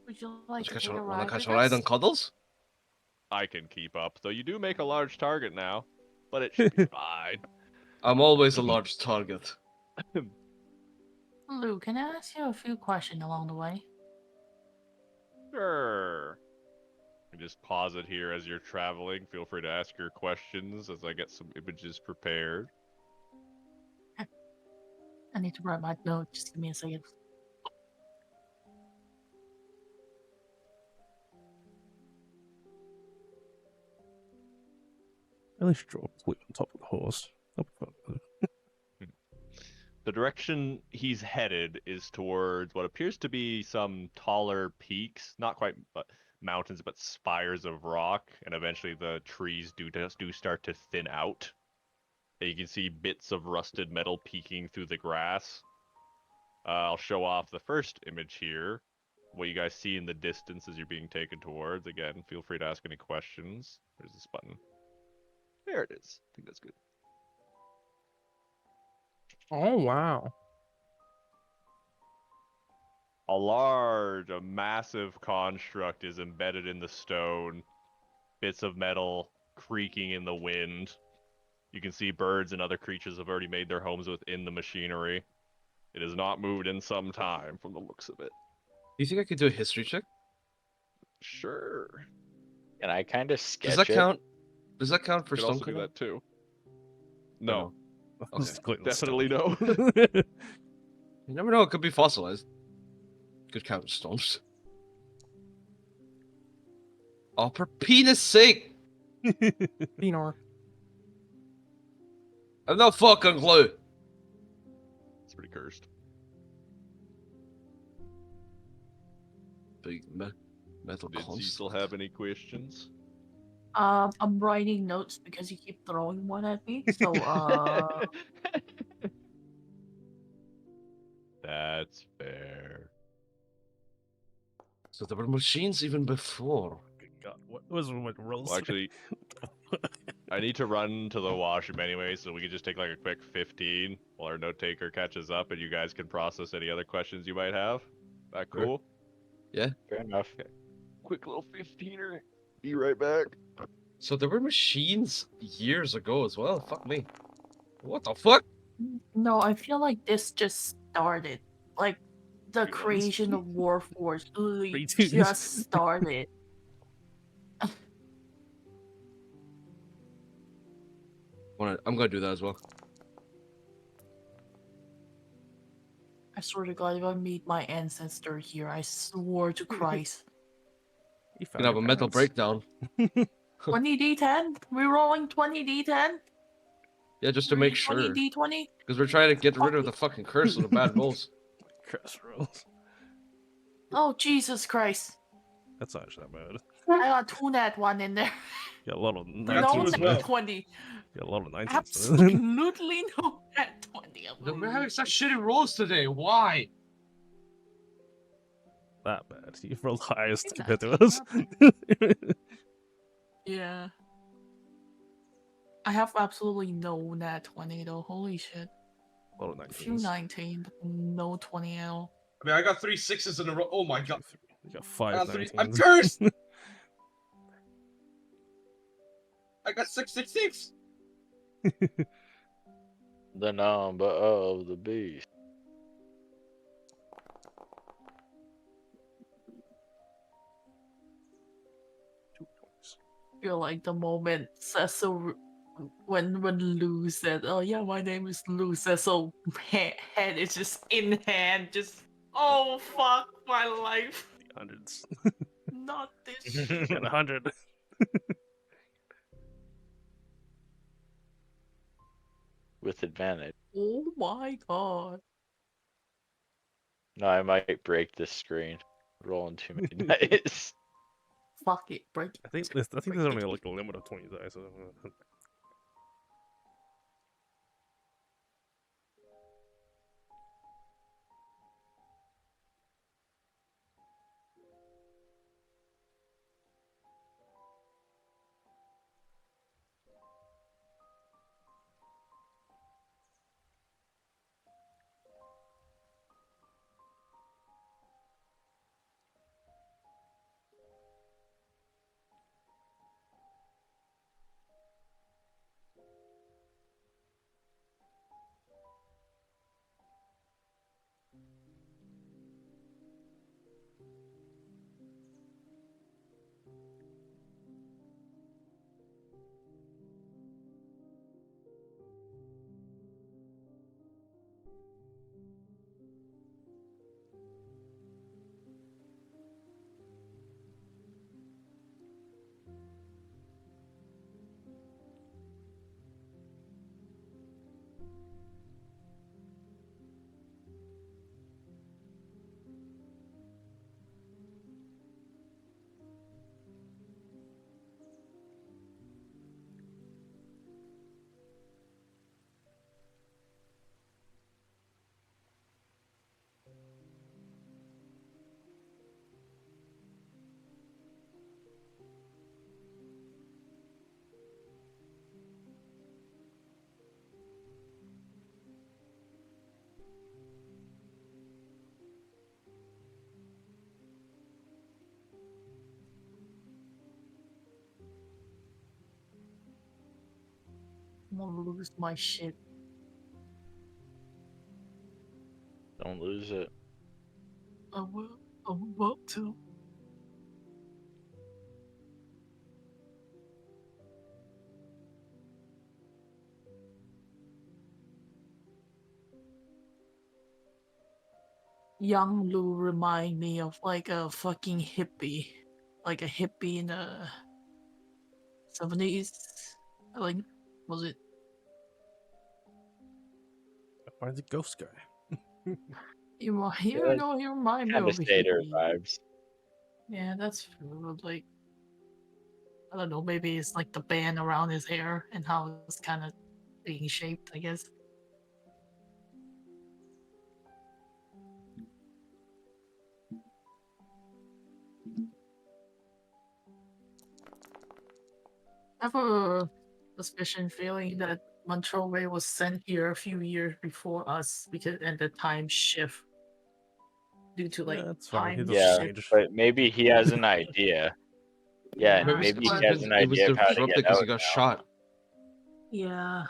Would you like to Wanna take a wanna ride catch with a ride us? on Cuddles? I can keep up, though you do make a large target now, but it should be fine. I'm always a large target. Lou, can I ask you a few questions along the way? Sure. You just pause it here as you're traveling. Feel free to ask your questions as I get some images prepared. I need to write my note. Just give me a second. At least draw a flute on top of the horse. That'll be fun. The direction he's headed is towards what appears to be some taller peaks, not quite mountains, but spires of rock, and eventually the trees do start to thin out. And you can see bits of rusted metal peeking through the grass. I'll show off the first image here. What you guys see in the distance as you're being taken towards. Again, feel free to ask any questions. There's this button. There it is. I think that's good. Oh wow. A massive construct is embedded in the stone. Bits of metal creaking in the wind. You can see birds and other creatures have already made their homes within the machinery. It has not moved in some time from the looks of it. Do you think I could do a history check? Sure. And I kind of sketch Does that it. count? Does that count for Could also do Stonecanoe? that too. Or No, Just click the definitely stone. no. You never know, it could be fossilized. Could count as stones. Oh, for penis sake! Dinar. I have no fucking clue. It's pretty cursed. Big metal Did construct. Cecil have any questions? I'm writing notes because you keep throwing one at me. So, That's fair. So there were machines even before. Good God, what was with rolls? Well, actually, I need to run to the washroom anyway, so we can just take like a quick 15 while our note taker catches up, and you guys can process any other questions you might have. That Sure. cool? Fair enough. Quick little 15er. Be right back. So there were machines years ago as well. Fuck me. What the fuck? no, I feel like this just started. Like, the 3 months. creation of Warforged literally 3 2s. just started. I'm gonna do that as well. I swear to God, if I meet my ancestor here, I swore to Christ. You You found can have your a mental parents. breakdown. 20d10? We're rolling 20d10? Yeah, just to make sure. 20d20? Because we're trying to get rid of the Fuck fucking curse of the bad rolls. Curse rolls. Oh, Jesus Christ. That's not actually that bad. I got 2 nat 1 in there. You got a lot of I got 2 19s as in well. there. 20. You got a lot of 19s in there. Absolutely no nat 20. We're having such shitty rolls today. Why? That bad. You've rolled highest It's compared to actually us. Yeah. I have absolutely no nat 20 though. Holy shit. A lot of A few 19s. 19, but no 20 at all. I mean, I got 3 6s in a row. Oh my god. You got I 5 got 3. 19s. I'm cursed! I got 666. The number of the beast. Feel like the moment Cecil when Lou said, "Oh yeah, my name is Lou," Cecil head is just in hand, just oh fuck my life. Hundreds. Not this shit. Got 100. With advantage. Oh my god. No, I might break this screen. Rolling too many dice. Fuck it, break it. I think there's only like a limit of 20 dice. So, I'm gonna lose my shit. Don't lose it. I will. I'm about to. Young Lou remind me of like a fucking hippie. Like a hippie in the 70s. Like, was it? find the ghost guy. You Yeah, know, he remind me Kind of of a Stater hippie. vibes. Yeah, that's true. Like, I don't know, maybe it's like the band around his hair and how it's kind of being shaped, I guess. I have a suspicion feeling that Montroway was sent here a few years before us because and the time shift due to like Yeah, that's fine. He time doesn't Yeah, shift. change. but maybe he has an idea. Yeah, Yeah, maybe but- he has an It was idea of how to disrupted get because out he got now. shot. Yeah,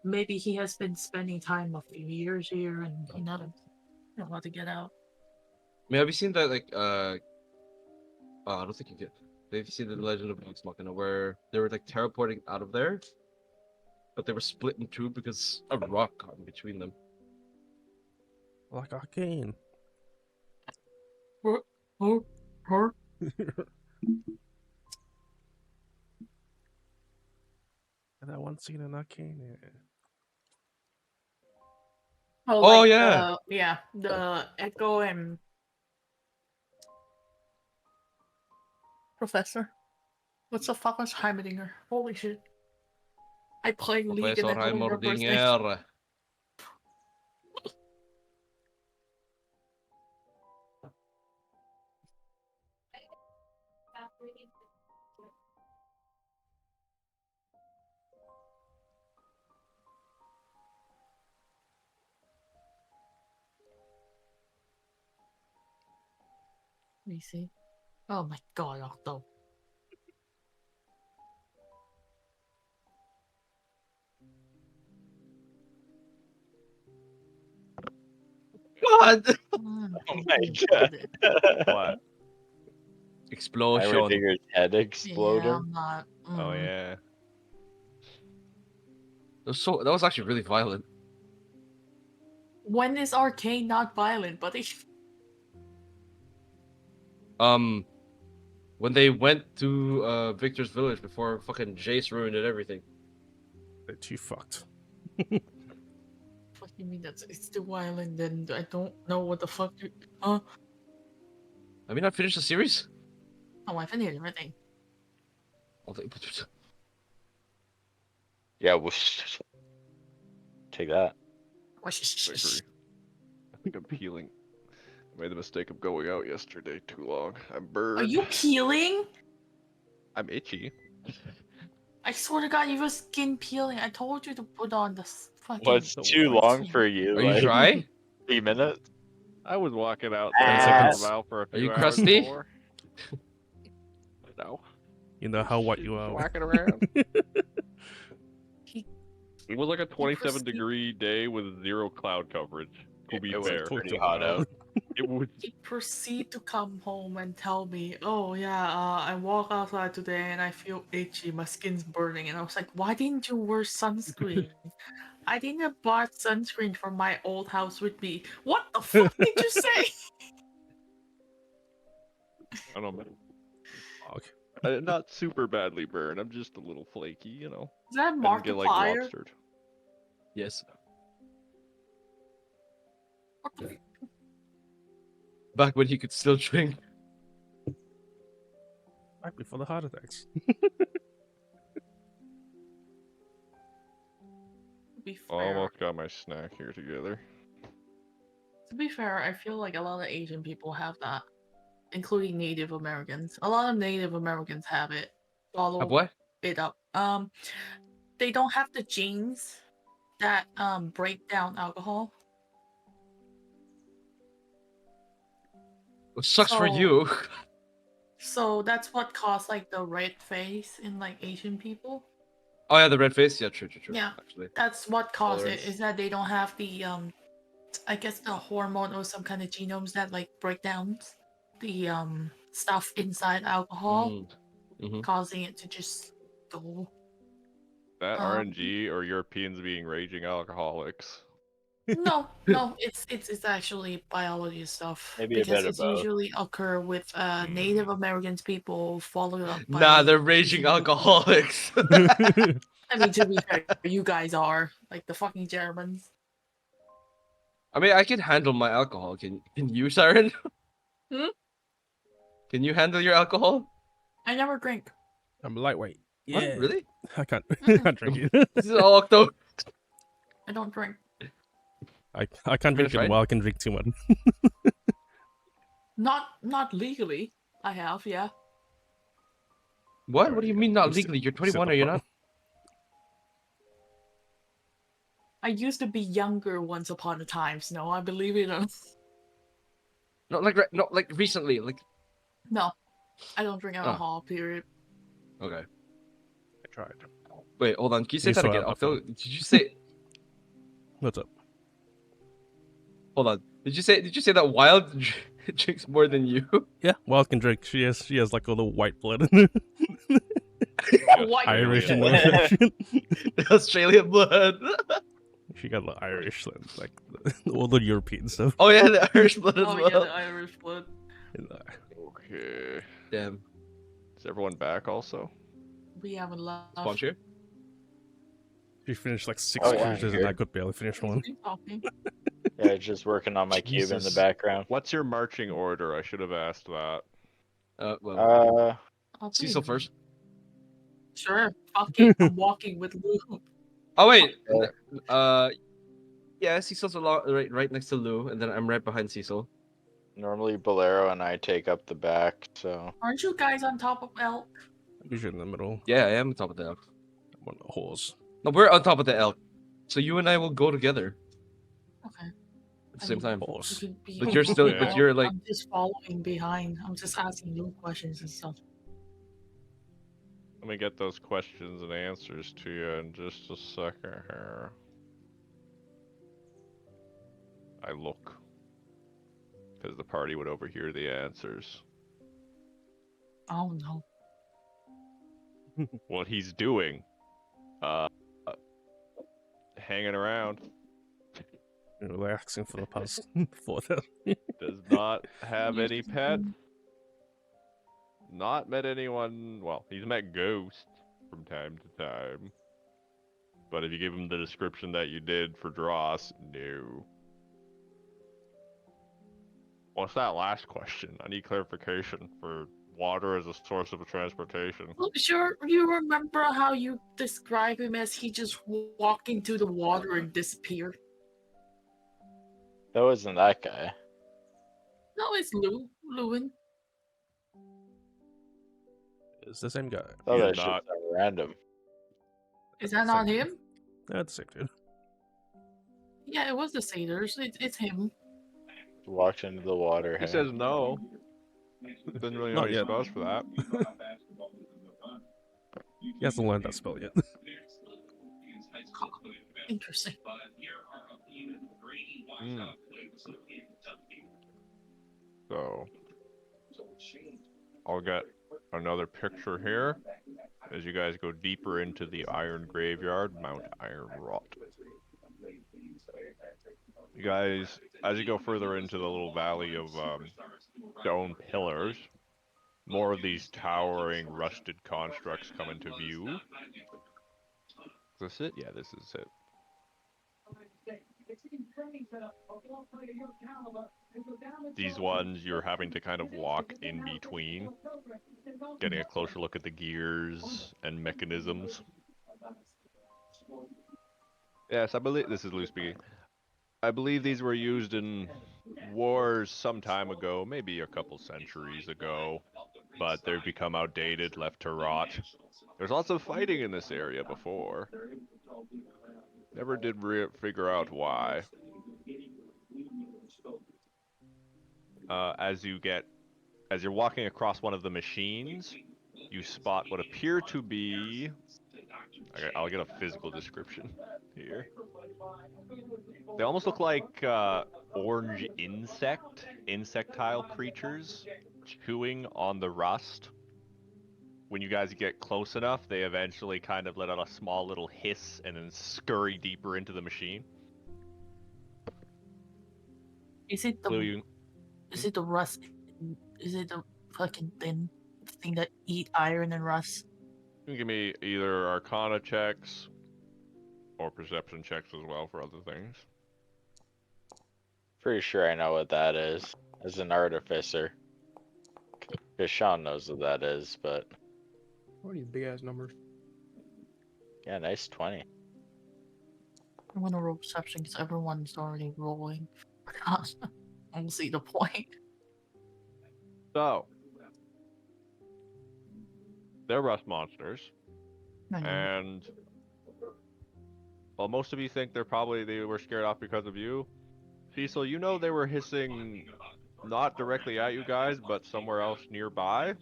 maybe he has been spending time a few years here and he not know how to get out. I mean, have you seen that, like, oh, I don't think you get. Have you seen the Legend of Vox Machina where they were, like, teleporting out of there? but they were split in two because a rock got in between them. Like arcane. Oh, And that one scene in arcane. Yeah. Oh, Oh, like yeah. the Echo and Professor. What's the fuck was Heimerdinger? Holy shit! I played League and Professor I don't remember his name. Heimerdinger. Let me see. Oh my god, Octo. God! Oh my god. What? Explosion. Heimerdinger head Yeah, exploding. I'm not. Oh yeah. That was actually really violent. When is Arcane not violent, buddy? When they went to Victor's village before fucking Jace ruined it everything. They're too fucked. What do you mean it's too violent? Then I don't know what the fuck. Huh? Have you not finished the series? Oh, I finished everything. Yeah, take that. I agree. I think I'm healing. I made the mistake of going out yesterday too long. I'm burned. Are you peeling? I'm itchy. I swear to God, you have skin peeling. I told you to put on this fucking. What's too long for you? Are you like, dry? 3 minutes? I was walking out Ah. there 10 seconds. out for a few you hours crusty? more. No. You know how what you Just are. walking around. He- It was like a 27 crusty. degree day with zero cloud coverage. To be It was fair, pretty hot out. it was. He proceed to come home and tell me, "Oh yeah, I walk outside today and I feel itchy. My skin's burning." And I was like, "Why didn't you wear sunscreen?" I didn't have bought sunscreen from my old house with me. What the fuck did you say? I don't know. Fuck. Not super badly burned. I'm just a little flaky, you know. Is that I didn't get like Markiplier? lobstered. Yes. What the Back when he could still drink. Right before the heart attacks. To be fair, Almost got my snack here together. I feel like a lot of Asian people have that, including Native Americans. A lot of Native Americans have it. Follow Have what? it up. They don't have the genes that break down alcohol. It sucks for So- you. So that's what caused like the red face in like Asian people. Oh yeah, the red face. Yeah, true. Yeah. Actually. That's what caused it. Tolerance. Is that they don't have the I guess the hormone or some kind of genomes that like break down the stuff inside alcohol, Mhm. causing it to just go. That Um, RNG or Europeans being raging alcoholics. No, it's actually biology stuff. Maybe a because bit of it's both. usually occur with Native Americans people followed up by Nah, they're raging Asian people. alcoholics. I mean, to be fair, you guys are like the fucking Germans. I mean, I can handle my alcohol. Can you, Siren? Hmm? Can you handle your alcohol? I never drink. I'm lightweight. What? Yeah. Really? I can't. I can't drink it. This is all Octo. I don't drink. I can't drink Finish, it right? while I can drink too much. Not legally. I have, yeah. What? What do you mean not You sit- legally? You're you sit 21, the are you fuck- not? I used to be younger once upon a time, Snow. I believe it or not. Not like recently. Like No, I don't drink alcohol. Period. okay. I tried. Wait, hold on. Can you say You that saw again? it, Octo, did you say? What's up? Hold on. Did you say that Wild drinks more than you? Yeah, Wild can drink. She has like all the white blood in her. White Irish in Australian. my version. The Australian blood. She got the Irish, like all the European stuff. Oh yeah, the Irish blood as Oh well. yeah, the Irish blood. And, Okay. Damn. Is everyone back also? We haven't left. Spawn share? she finished like 6 Oh, yeah, cruises, and here. I could barely finish one. Keep talking. Yeah, just working on my cube in the Jesus. background. What's your marching order? I should have asked that. Well, I'll Cecil be- first. Sure. Fuck it. I'm walking with Lou. Oh wait. Uh, Yeah, Cecil's right next to Lou, and then I'm right behind Cecil. Normally Bolero and I take up the back, so Aren't you guys on top of elk? Usually in the middle. Yeah, I am on top of the elk. I'm on a horse. No, we're on top of the elk. So you and I will go together Okay. at the same time. Horse. You could be But you're still, Yeah. but you're like, I'm just following behind. I'm just asking Lou questions and stuff. Let me get those questions and answers to you in just a second here. I look. Because the party would overhear the answers. Oh no. What he's doing. Hanging around. Relaxing for the past 4,000. Does not have any pet. Not met anyone. Well, he's met ghosts from time to time. But if you give him the description that you did for Dross, no. What's that last question? I need clarification for water as a source of transportation. Well, sure, you remember how you describe him as he just walked into the water and disappeared? that wasn't that guy. No, it's Lewin. It's the same guy. Thought He's that shit not. sounded random. Is that not him? That's the same dude. Yeah, it was the sailors. It's him. Walked into the water. He hey? says no. Doesn't really know Not any yet. spells for that. He hasn't learned that spell yet. Interesting. Mm. So, I'll get another picture here as you guys go deeper into the Iron Graveyard, Mount Iron Rot. You guys, as you go further into the little valley of stone pillars, more of these towering, rusted constructs come into view. Is this it? Yeah, this is it. These ones you're having to kind of walk in between, getting a closer look at the gears and mechanisms. Yes, I believe this is Lou speaking. I believe these were used in wars some time ago, maybe a couple centuries ago, but they've become outdated, left to rot. There's lots of fighting in this area before. Never did figure out why. As you're walking across one of the machines, you spot what appear to be. I'll get a physical description here. They almost look like orange insectile creatures chewing on the rust. When you guys get close enough, they eventually kind of let out a small little hiss and then scurry deeper into the machine. Is it the Blue, you, is it the rust? Is it the fucking thing that eat iron and rust? you can give me either Arcana checks or Perception checks as well for other things. Pretty sure I know what that is. As an artificer. Because Sean knows what that is, but What are these big ass numbers? yeah, nice 20. I'm gonna roll perception because everyone's already rolling. I don't see the point. So, they're rust monsters, and well, most of you think they were scared off because of you. Cecil, you know they were hissing not directly at you guys, but somewhere else nearby.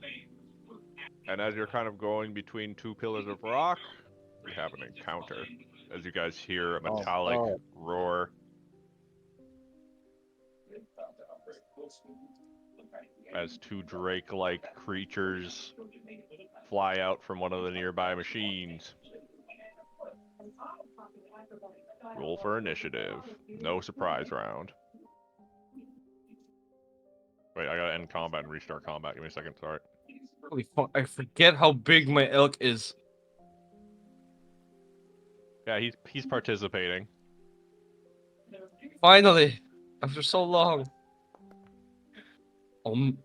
And as you're kind of going between two pillars of rock, you have an encounter. As you guys hear a metallic roar. as two Drake-like creatures fly out from one of the nearby machines. Roll for initiative. No surprise round. Wait, I gotta end combat and restart combat. Give me a second, sorry. Holy fuck, I forget how big my elk is. Yeah, he's participating. Finally, after so long. I'm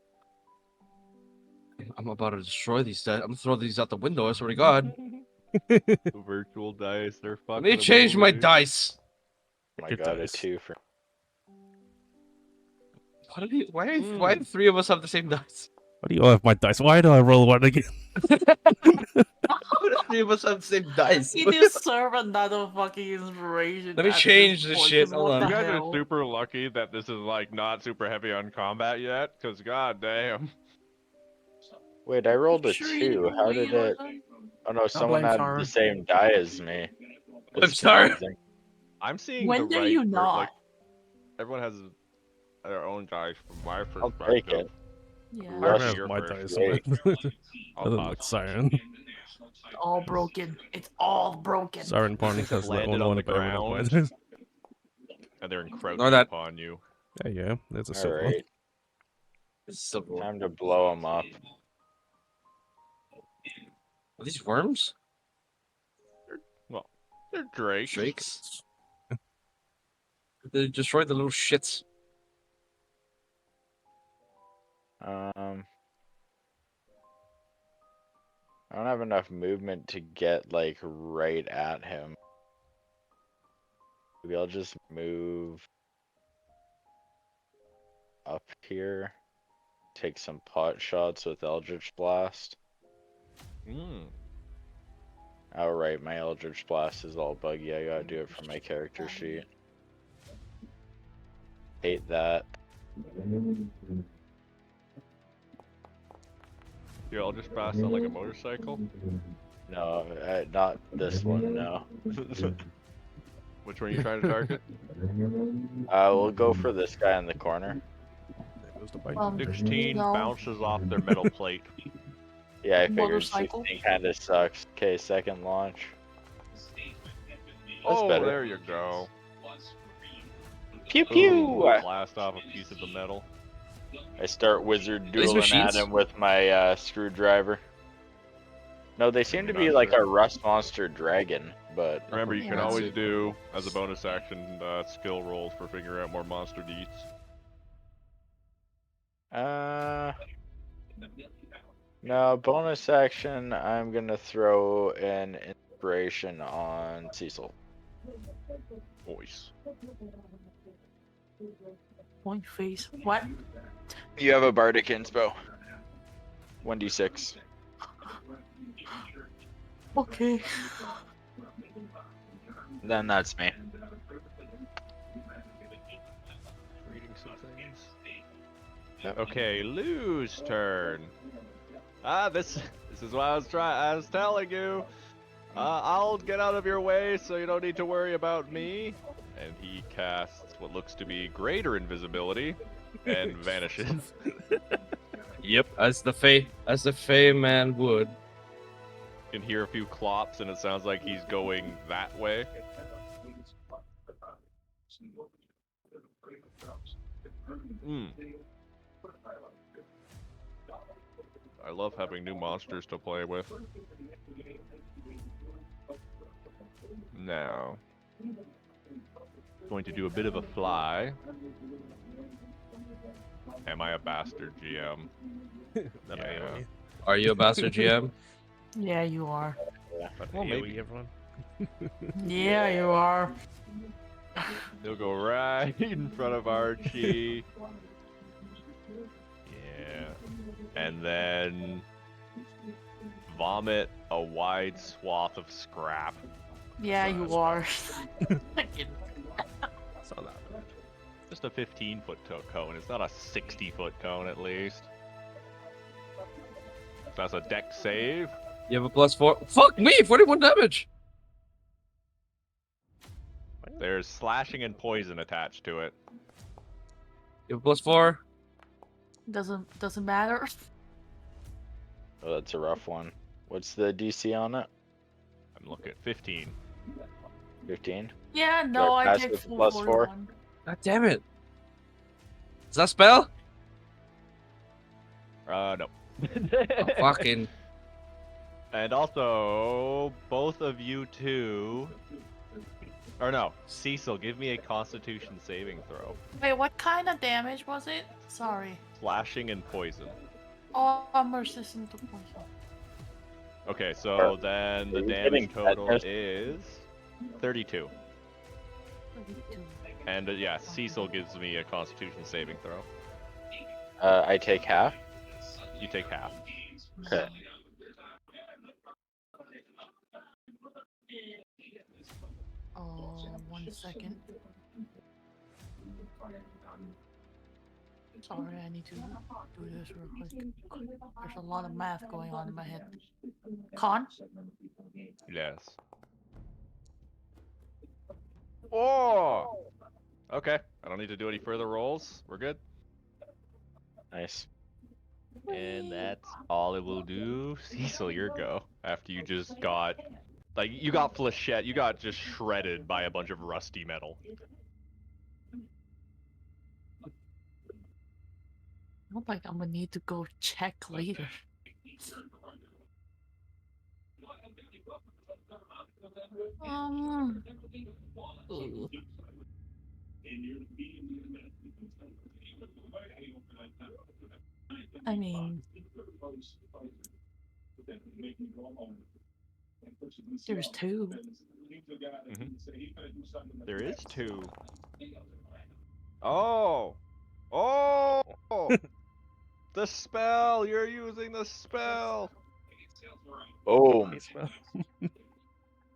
about to destroy these. I'm gonna throw these out the window. I swear to God. Virtual dice, they're fucking. Let me change them my over, dude. dice. My Your God, a dice. 2 for. Why do three of us have the same dice? Why do you all have my dice? Why do I roll one again? How do three of us have the same dice? You deserve another fucking inspiration. Let me at change this this point, shit. 'cause Hold what on. the You guys hell? are super lucky that this is like not super heavy on combat yet, because god damn. Wait, I rolled a Sure 2. How did it? Oh no, someone blame had Tara. the same die as me. I'm That's sorry. confusing. I'm seeing When the do right you ver- not? like everyone has their own dice from my I'll take perspective. it. Yeah. I Rush have your my first. dice. Yay. I'll Doesn't pass. like Siren. All broken. It's all broken. Siren These Pond things has have the landed only on one the if I would have my ground, dice. and they're encroaching Ignore that. upon you. There you go. There's a All silver one. right, This is silver one. time to blow them up. Are these worms? Well, they're drakes. Drakes? They destroyed the little shits. I don't have enough movement to get like right at him. Maybe I'll just move up here. Take some pot shots with Eldritch Blast. Mm. Oh right, my Eldritch Blast is all buggy. I gotta do it for my character sheet. Hate that. Here, I'll just pass on like a motorcycle. No, not this one. No. Which one are you trying to target? We'll go for this guy in the corner. There goes the bike. 16 No. bounces off their metal plate. Yeah, I figured Motorcycle? 16 kind of sucks. Okay, second launch. That's Oh, better. there you go. Pew Ooh, pew! blast off a piece of the metal. I start wizard These dueling machines? at him with my screwdriver. No, they seem to Maybe be not like sure. a rust monster dragon, but Remember, you Yeah, can that's always it. do, as a bonus action, skill rolls for figuring out more monster deeds. no, bonus action. I'm gonna throw an inspiration on Cecil. Voice. Point face. What? You have a bardic inspo. 1d6. Okay. Then that's me. Reading some things. Okay, Lou's turn. This is what I was telling you. I'll get out of your way so you don't need to worry about me. And he casts what looks to be greater invisibility and vanishes. Yep, as the Fey man would. You can hear a few clops and it sounds like he's going that way. I love having new monsters to play with. Now, going to do a bit of a fly. Am I a bastard GM? That Yeah. AoE. Are you a bastard GM? Yeah, you are. But Well, maybe AoE. everyone. Yeah, you are. He'll go right in front of Archie. Yeah. And then vomit a wide swath of scrap. Yeah, you are. So that. Just a 15-foot cone. It's not a 60-foot cone, at least. So that's a deck save. You have a +4. Fuck me! 41 damage! There's slashing and poison attached to it. You have a +4. Doesn't matter. Oh, that's a rough one. What's the DC on it? I'm looking at 15. 15? Yeah, Do no, I pass take with the full +4? 41. God damn it. Is that spell? No. Oh, fucking. And also, both of you two. Or no, Cecil, give me a Constitution saving throw. Wait, what kind of damage was it? Sorry. Slashing and poison. Oh, I'm resistant to poison. Okay, so then the Are you damage getting total tetanus? is 32. 32. And yeah, Cecil gives me a Constitution saving throw. I take half. You take half. Okay. Oh, 1 second. Sorry, I need to do this real quick. There's a lot of math going on in my head. Con? Yes. Oh! Okay, I don't need to do any further rolls. We're good. Nice. And that's all it will do. Cecil, your go. After you just got, like, you got flechette, you got just shredded by a bunch of rusty metal. I look like I'm gonna need to go check later. Ooh. I mean, there's 2. There is 2. Oh! Oh! The spell! You're using the spell! Boom. Hey, spell.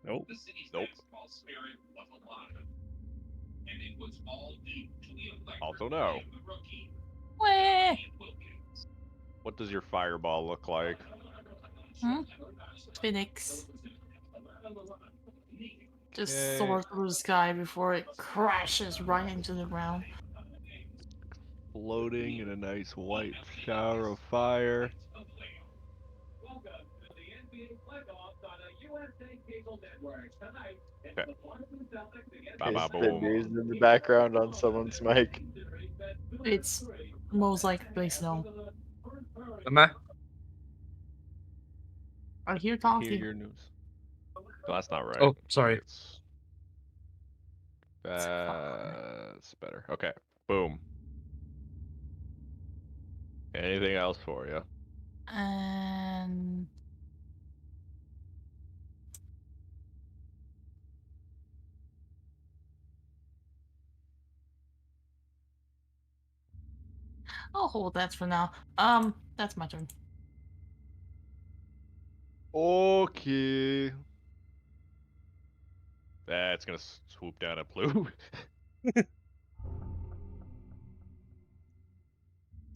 Nope. Nope. Also no. Wah! What does your fireball look like? Phoenix. Just Okay. soar through the sky before it crashes right into the ground. Floating in a nice white shower of fire. Okay. Ba ba Is the boom. news in the background on someone's mic? It's most likely snow. Am I? I hear Hear talking. your news. No, that's not right. Oh, sorry. That's better. Okay. Boom. Anything else for you? And I'll hold that for now. That's my turn. Okay. That's gonna swoop down at Blue.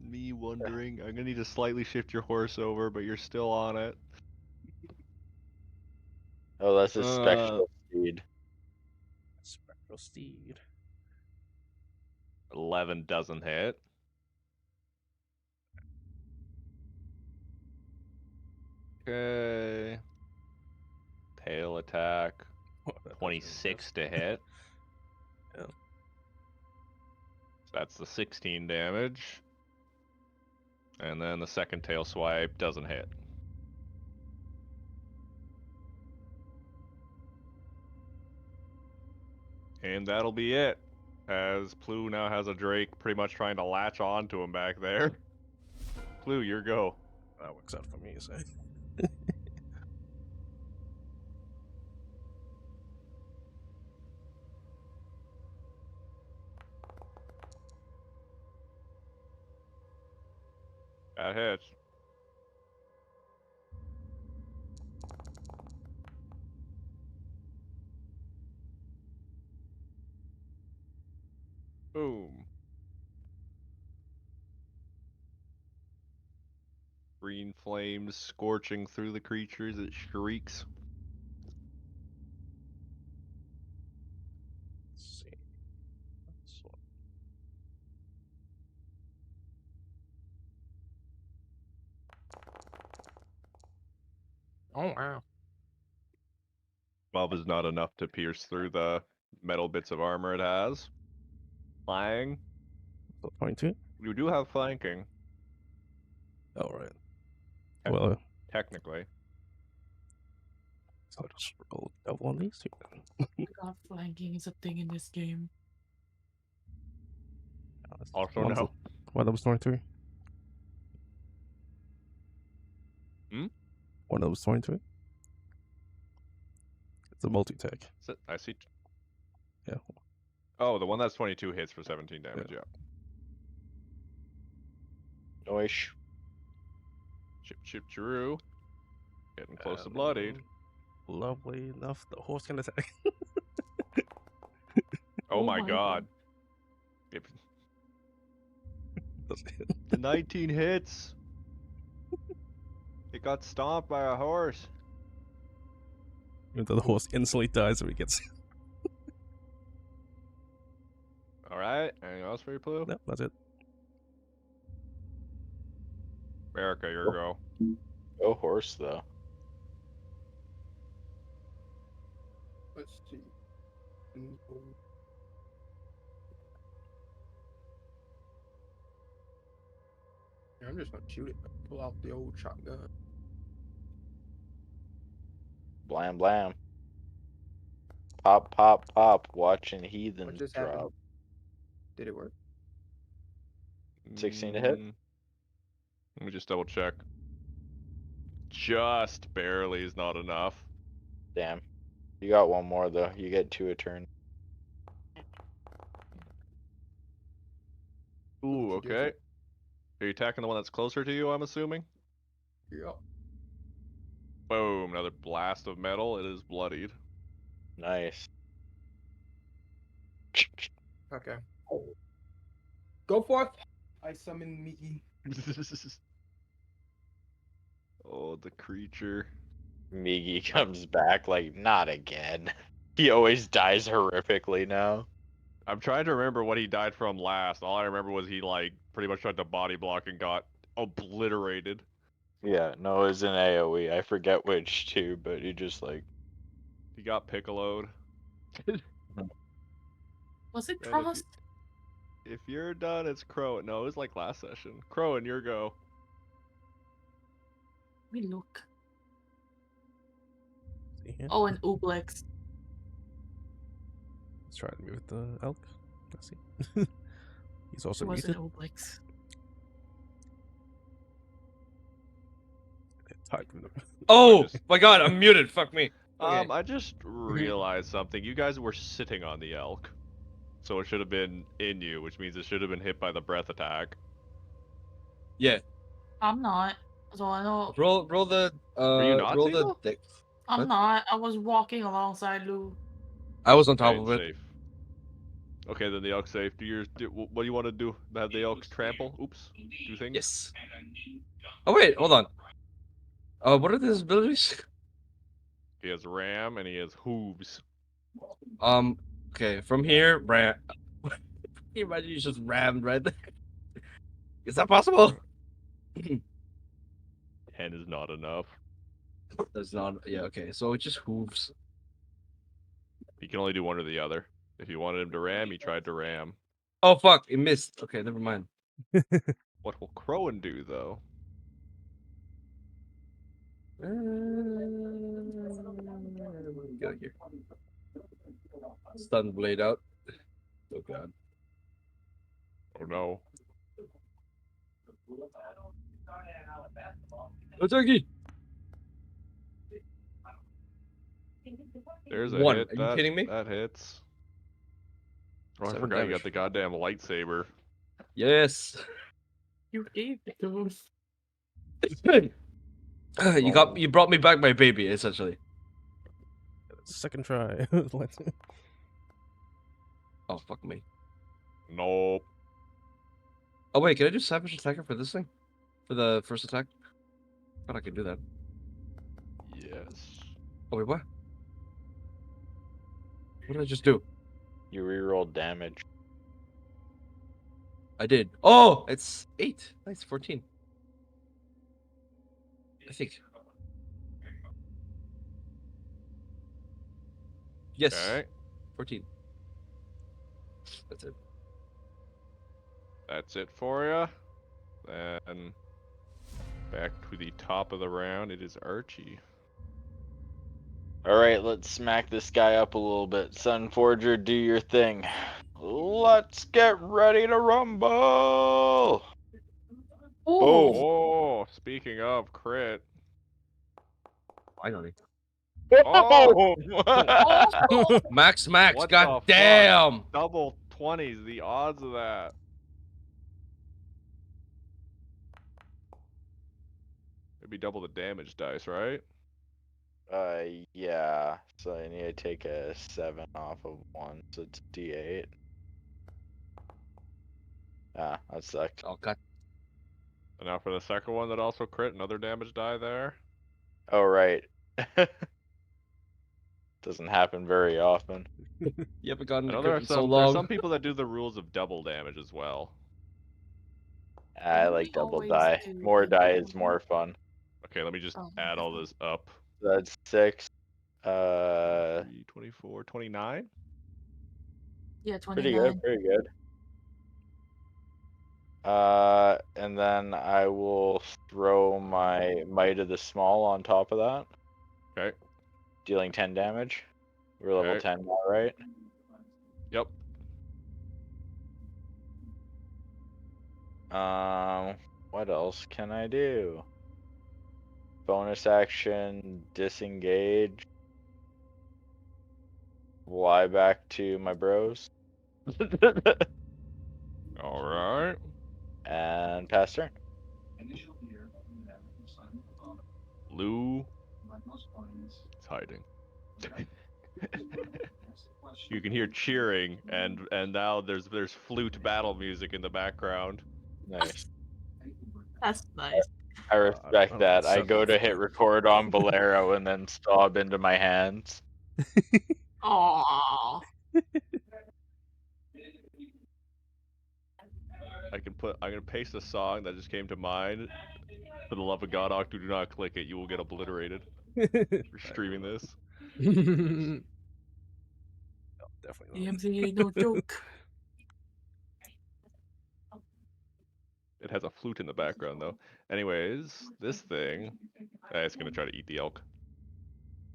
Me wondering. I'm gonna need to slightly shift your horse over, but you're still on it. Oh, that's a spectral speed. Spectral Steed. 11 doesn't hit. Okay. Tail attack. Oh, that doesn't 26 exist. to hit. Yeah. So that's the 16 damage. And then the second tail swipe doesn't hit. And that'll be it. As Plu now has a Drake pretty much trying to latch on to him back there. Plu, your go. That works out for me, you say. That hits. Boom. Green flames scorching through the creature as it shrieks. Let's see. So, Oh wow. 12 is not enough to pierce through the metal bits of armor it has. Flying. So 22. You do have flanking, All right. Te- Well, technically. so I'll just roll double on these two. Then. God, flanking is a thing in this game. Also One no. of them was 22. Hmm? One of them was 22. It's a multi-tech. I see. Yeah. Oh, the one that's 22 hits for 17 damage, yeah. Noish. Chip chip chiroo. Getting close to bloodied. Lovely enough. The horse can attack. Oh, Oh my my god. If the 19 hits. It got stomped by a horse. Even though the horse instantly dies when he gets. Alright, anything else for you, Plu? No, that's it. Erica, your go. Go horse though. Let's see. Yeah, I'm just gonna shoot it. Pull out the old shotgun. Blam blam. Pop pop pop. Watching What heathens just drop. happened? Did it work? 16 to hit? Let me just double check. Just barely is not enough. Damn. You got one more though. You get 2 a turn. Ooh, Oopsie okay. daisy. Are you attacking the one that's closer to you, I'm assuming? Yeah. Boom, another blast of metal. It is bloodied. Nice. Okay. Go forth. I summon Miki. Oh, the creature. Migi comes back like, not again. He always dies horrifically now. I'm trying to remember what he died from last. All I remember was he, like, pretty much tried to body block and got obliterated. Yeah, no, it was an AoE. I forget which too, but he just like. He got piccoloed. Was it And Frost? if you're done, it's Crow. No, it was like last session. Crow, and your go. Let me look. See here. Oh, and Ublex. Let's try to move the elk. Let's see. He's also It was muted. an Ublex. Type him. Oh just- my god, I'm muted. Fuck me. Okay. I just realized something. You guys were sitting on the elk. So it should have been in you, which means it should have been hit by the breath attack. Yeah. I'm not. So I know. Roll the you not, roll the Zeno? dick. I'm What? not. I was walking alongside Lou. I was on top Okay, of it. safe. Okay, then the elk's safe. What do you want to do? Have the elk trample? Oops. Do things? Yes. Oh wait, hold on. What are his abilities? He has ram and he has hooves. Okay, from here, ram. Can you imagine you just rammed right there? Is that possible? 10 is not enough. That's not. Yeah. Okay. So it just hooves. He can only do one or the other. If you wanted him to ram, he tried to ram. Oh fuck! It missed. Okay, never mind. What will Crowan do, though? Go here. Stun blade out. Oh god. Oh no. No turkey. There's a One. hit. Are you kidding me? That hits. Oh, I 7 forgot you damage. got the goddamn lightsaber. Yes. You gave it to him. You brought me back my baby essentially. Second try. Let's- Oh fuck me. Nope. Oh wait, can I do savage attacker for this thing? For the first attack? I thought I could do that. Yes. Oh wait, what? What did I just do? You reroll damage. I did. Oh, it's 8. Nice, 14. I think. Yes. Okay. 14. That's it. That's it for you. Then back to the top of the round. It is Archie. All right, let's smack this guy up a little bit. Sunforger, do your thing. Let's get ready to rumble. Boom. Oh, speaking of crit. Finally. Oh! Oh, Max, What god the fuck? damn! Double 20s, the odds of that. It'd be double the damage dice, right? Yeah. So I need to take a 7 off of 1, so it's D8. Ah, that sucked. Oh, god. And now for the second one that also crit, another damage die there. Oh, right. Doesn't happen very often. You haven't gotten I the know crit in so there's long. some people that do the rules of double damage as well. I don't like we double always die. do More the die double is more fun. Okay, let me just Oh, add all this up. That's 6. 3, 24, 29? Yeah, Pretty good, 29. pretty good. And then I will throw my Might of the Small on top of that, Okay. dealing 10 damage. We're level Okay. 10 now, right? Yep. What else can I do? Bonus action, disengage, fly back to my bros, Alright. and pass turn. Lou is hiding. You can hear cheering, and now there's flute battle music in the background. Nice. That's nice. I respect don't that. I set go off to the hit game. record on Bolero and then sob into my hands. Aww. I'm gonna paste a song that just came to mind. For the love of God, Octo, do not click it. You will get obliterated for streaming this. Definitely not. DMZ, no joke. It has a flute in the background, though. Anyways, this thing, it's gonna try to eat the elk.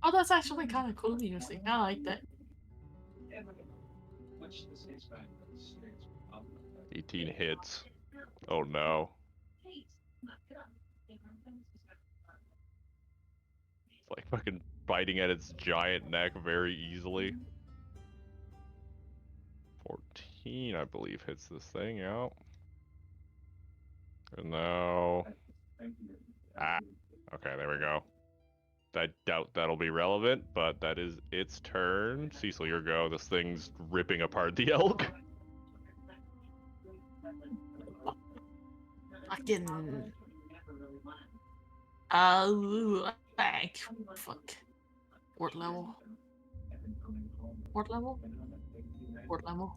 Oh, that's actually kind of cool music. I like that. 18 hits. Oh no. It's like fucking biting at its giant neck very easily. 14, I believe, hits this thing out. And now... Okay, there we go. I doubt that'll be relevant, but that is its turn. Cecil, your go. This thing's ripping apart the elk. Fucking. Fuck. What level? What level? What level?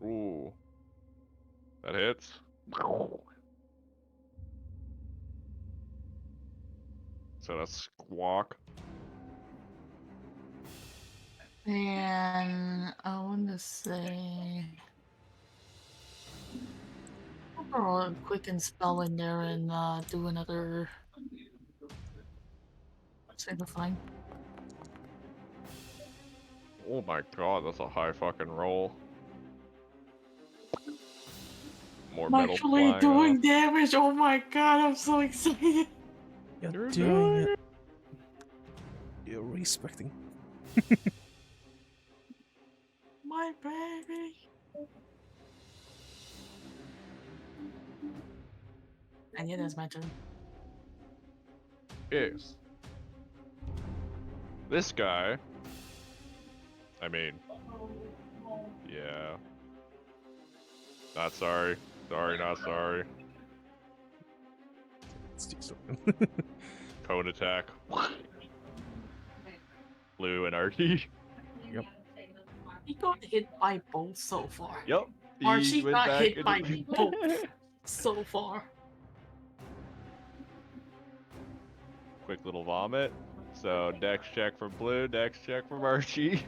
Ooh. That hits. So that's squawk. And I want to say. I'll throw a quicken spell in there and do another. Signifying. Oh my god, that's a high fucking roll. More I'm metal actually flying doing off. damage. Oh my god, I'm so excited. You're You're doing doing it. You're respecting. My baby. And yeah, that's my turn. Yes. This guy. I mean. Yeah. Not sorry. Sorry, not sorry. Let's do something. Cone attack. Blue and Archie. Yep. He got hit by both so far. Yep. Archie went got back hit by both so far. quick little vomit. So dex check from Blue, dex check from Archie.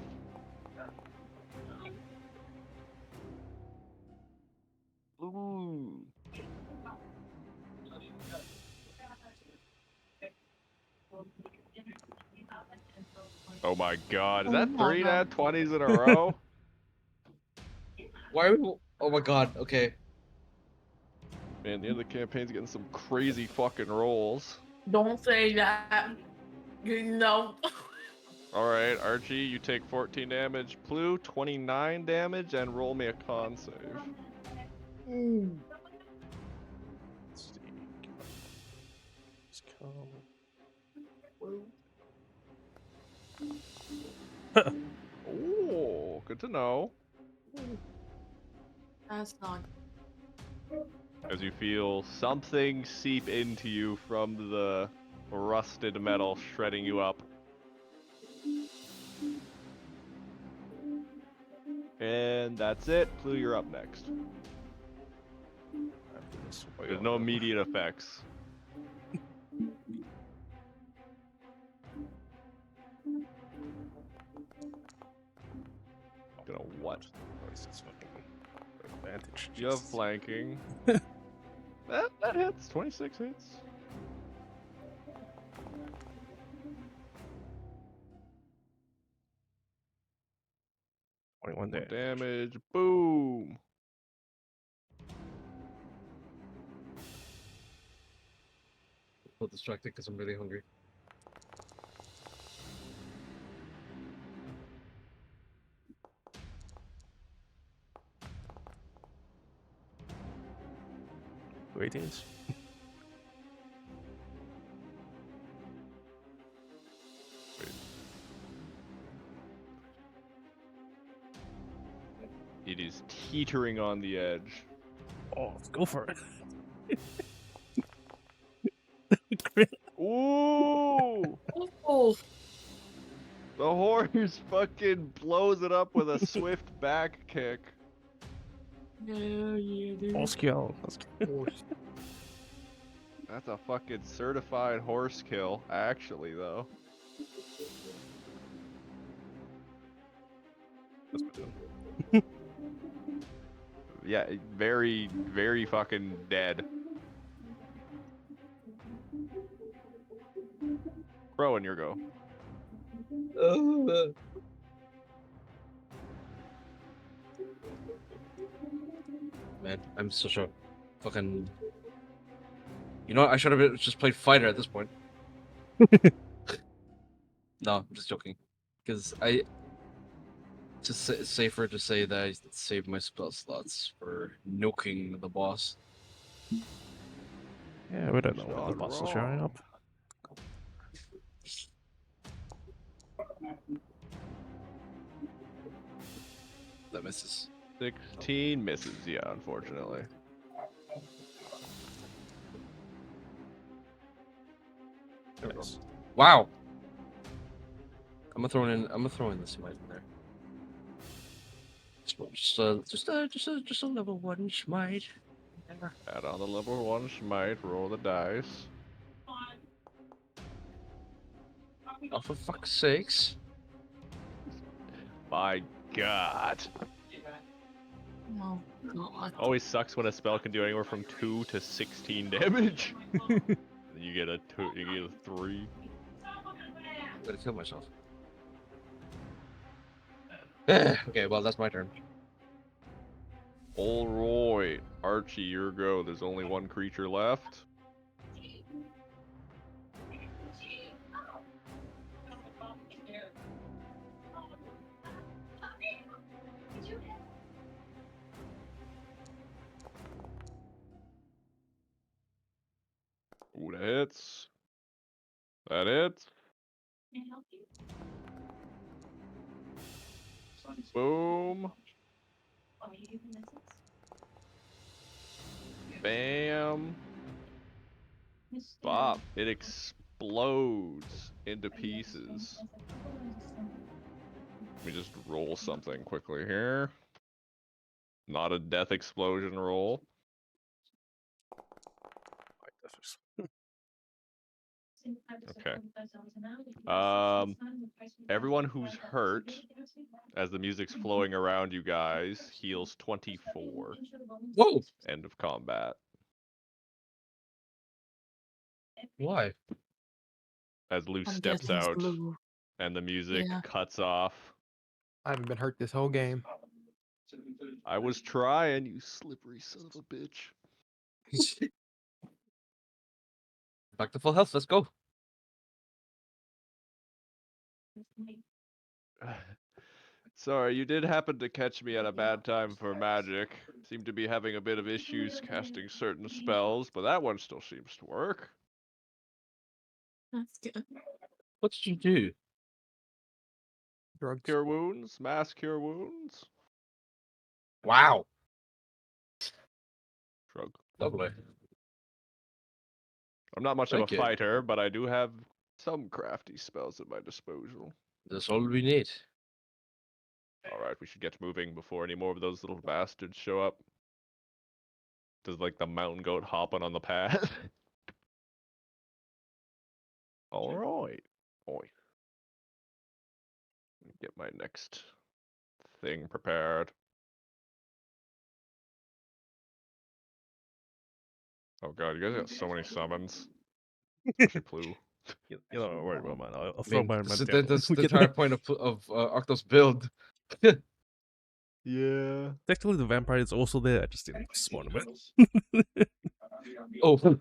Ooh. Oh my god, is that Oh, 3 no. nat 20s in a row? Why are we? Oh my god. Okay. Man, the end of the campaign's getting some crazy fucking rolls. Don't say that. You know. Alright, Archie, you take 14 damage. Blue, 29 damage, and roll me a con save. Let's see. Let's come. Oh, good to know. That's not. As you feel something seep into you from the rusted metal shredding you up. And that's it. Blue, you're up next. After this, There's no immediate effects. Gonna what? Oh, this is fucking advantage. You have Jesus. flanking. That hits. 26 hits. One damage. Damage. Boom. I'm distracted because I'm really hungry. Greetings. It is teetering on the edge. Oh, let's go for it. Ooh! Oh, The horse fucking blows it up with a swift back kick. yeah, dude. All skill. That's a fucking certified horse kill, actually, though. That's what we're doing. Yeah, very, very fucking dead. Rowan, your go. Man, I'm such a fucking. You know what? I should have just played fighter at this point. No, I'm just joking. Because it's safer to say that I saved my spell slots for nuking the boss. Yeah, we don't know Not when the boss is showing wrong. up. That misses. 16 misses, yeah, unfortunately. Nice. Wow. I'm gonna throw in the smite in there. Just a level 1 smite. Add on the level 1 smite, roll the dice. Oh, for fuck's sakes. My god. Oh god. Always sucks when a spell can do anywhere from 2 to 16 damage. You get a 2, you get a 3. I'm gonna kill myself. Okay, well, that's my turn. Alright, Archie, your go. There's only one creature left. Ooh, that hits. That hits. Boom. Bam. Bop. It explodes into pieces. Let me just roll something quickly here. Not a death explosion roll. Okay. Everyone who's hurt, as the music's flowing around you guys, heals 24. Whoa! End of combat. Why? As Lou I'm steps guessing it's out blue. and the music Yeah. cuts off. I haven't been hurt this whole game. I was trying, you slippery son of a bitch. Back to full health. Let's go. Sorry, you did happen to catch me at a bad time for magic. Seem to be having a bit of issues casting certain spells, but that one still seems to work. That's good. What did you do? Drugs. Cure wounds, mass cure wounds. Wow. Shrug. Lovely. I'm not much of a Thank you. fighter, but I do have some crafty spells at my disposal. That's all we need. Alright, we should get moving before any more of those little bastards show up. Does like the mountain goat hopping on the path? Alright. Oi. Get my next thing prepared. Oh god, you guys got so many summons. Especially Plu. You don't worry about mine. I'll I throw mean, mine that's down. that's We the can- entire point of Octo's build. Yeah. Technically, the vampire is also there. I just didn't spawn him. Oh,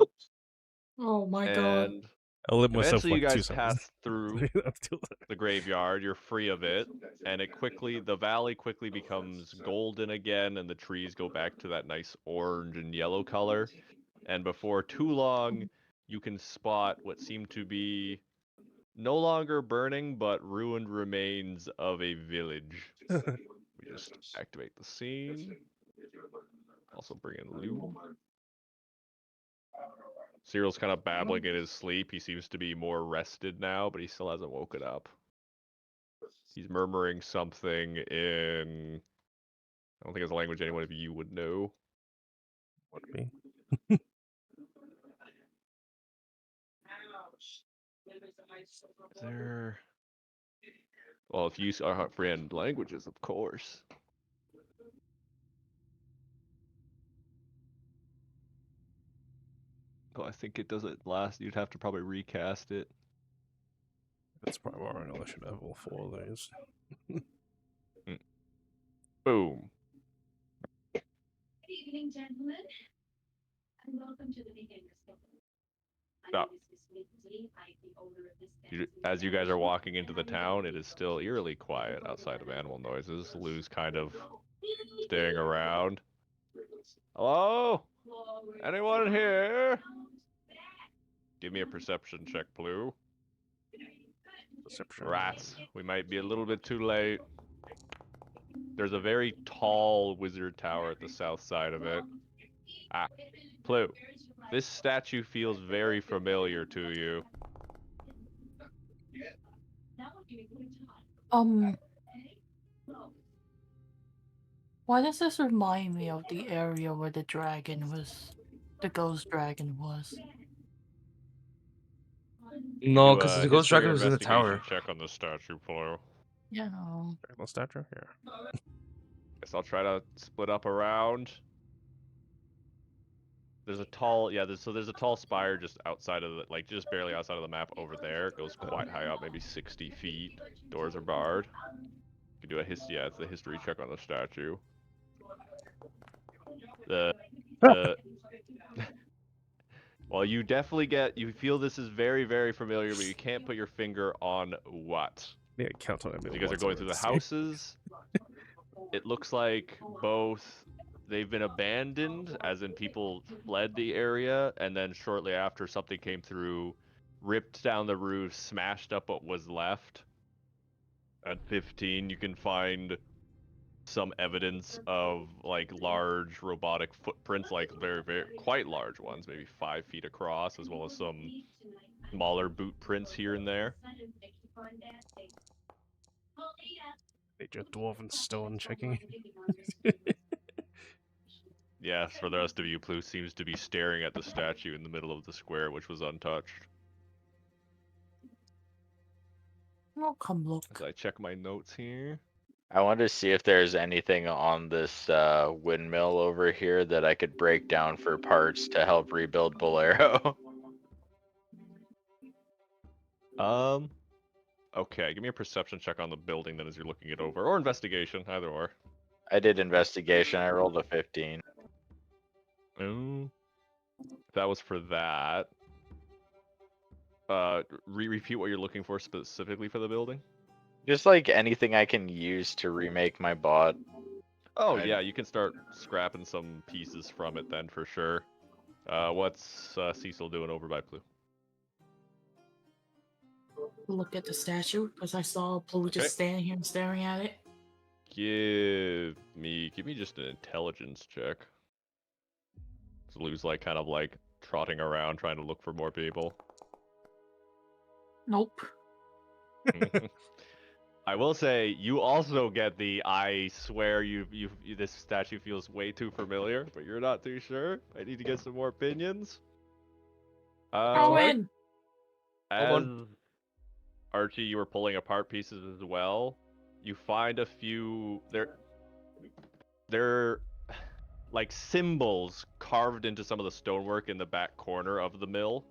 Oh my god. And I'll let myself eventually you like 2 guys seconds. pass through Until the graveyard, you're free of it, and the valley quickly becomes golden again, and the trees go back to that nice orange and yellow color. And before too long, you can spot what seem to be no longer burning, but ruined remains of a village. We just activate the scene. Also bring in Lou. Cyril's kind of babbling in his sleep. He seems to be more rested now, but he still hasn't woken up. He's murmuring something in... I don't think it's a language anyone of you would know. what me? Is there... Well, if you are friend languages, of course. Oh, I think it doesn't last. You'd have to probably recast it. That's primordial. I should have all 4 of those. Boom. Good evening, gentlemen, and welcome to the Beginner's Club. Stop. As you guys are walking into the town, it is still eerily quiet outside of animal noises. Lou's kind of staring around. Hello? Anyone here? Give me a perception check, Blue. Perception. Rats. We might be a little bit too late. There's a very tall wizard tower at the south side of it. Ah, Blue. This statue feels very familiar to you. Why does this remind me of the area where the dragon was, the ghost dragon was? no, Do because a the ghost history or dragon was in the investigation tower. check on the statue, Blue. Yeah. Dragon statue? Here. Guess I'll try to split up around. There's a tall, there's a tall spire just outside of the, like, just barely outside of the map over there. It goes quite high up, maybe 60 feet. Doors are barred. You can do a it's a history check on the statue. Well, you definitely you feel this is very, very familiar, but you can't put your finger on what. Yeah, count on it. You guys are going through the houses. It looks like both they've been abandoned, as in people fled the area, and then shortly after something came through, ripped down the roof, smashed up what was left. At 15, you can find some evidence of like large robotic footprints, like very, very quite large ones, maybe 5 feet across, as well as some smaller boot prints here and there. Major dwarven stone checking. Yes, for the rest of you, Plu seems to be staring at the statue in the middle of the square, which was untouched. Oh, come look. As I check my notes here. I want to see if there's anything on this windmill over here that I could break down for parts to help rebuild Bolero. Okay, give me a perception check on the building then as you're looking it over, or investigation, either or. I did investigation. I rolled a 15. That was for that. Repeat what you're looking for specifically for the building. Just like anything I can use to remake my bot. Oh I- yeah, you can start scrapping some pieces from it then for sure. What's Cecil doing over by Blue? Look at the statue, because I saw Blue Okay. just standing here and staring at it. Give me just an intelligence check. So Blue's like kind of like trotting around trying to look for more people. Nope. I will say you also get the I swear this statue feels way too familiar, but you're not too sure. I need to get some more opinions. Throw in. As Archie, you were pulling apart pieces as well. You find a few they're like symbols carved into some of the stonework in the back corner of the mill.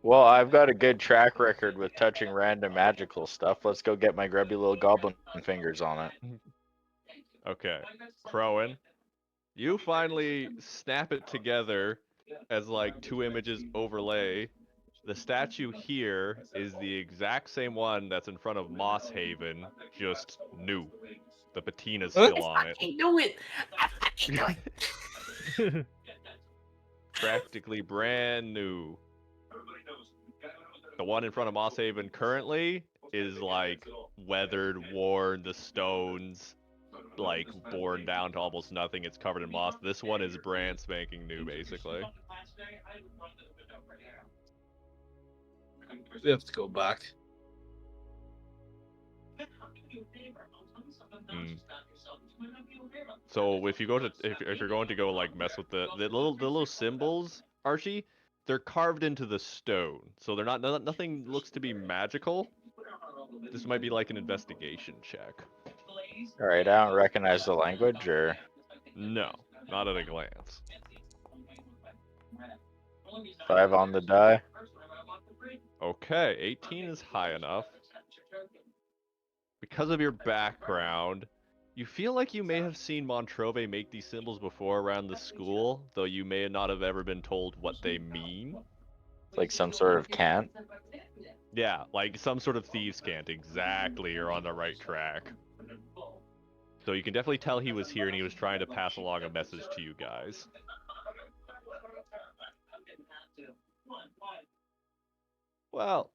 Well, I've got a good track record with touching random magical stuff. Let's go get my grubby little goblin fingers on it. Okay, Crowan, you finally snap it together as like two images overlay. The statue here is the exact same one that's in front of Moss Haven, just new. The patina's still on it. I knew it. I fucking knew it. Practically brand new. The one in front of Moss Haven currently is like weathered, worn, the stones like worn down to almost nothing. It's covered in moss. This one is brand spanking new, basically. We have to go back. So if you go to if you're going to go like mess with the little symbols, Archie, they're carved into the stone, so they're nothing looks to be magical. This might be like an investigation check. All right, I don't recognize the language, or No, not at a glance. 5 on the die. Okay, 18 is high enough. Because of your background, you feel like you may have seen Montrove make these symbols before around the school, though you may not have ever been told what they mean. Like some sort of cant. Yeah, like some sort of thieves' cant. Exactly, you're on the right track. So you can definitely tell he was here and he was trying to pass along a message to you guys. Well,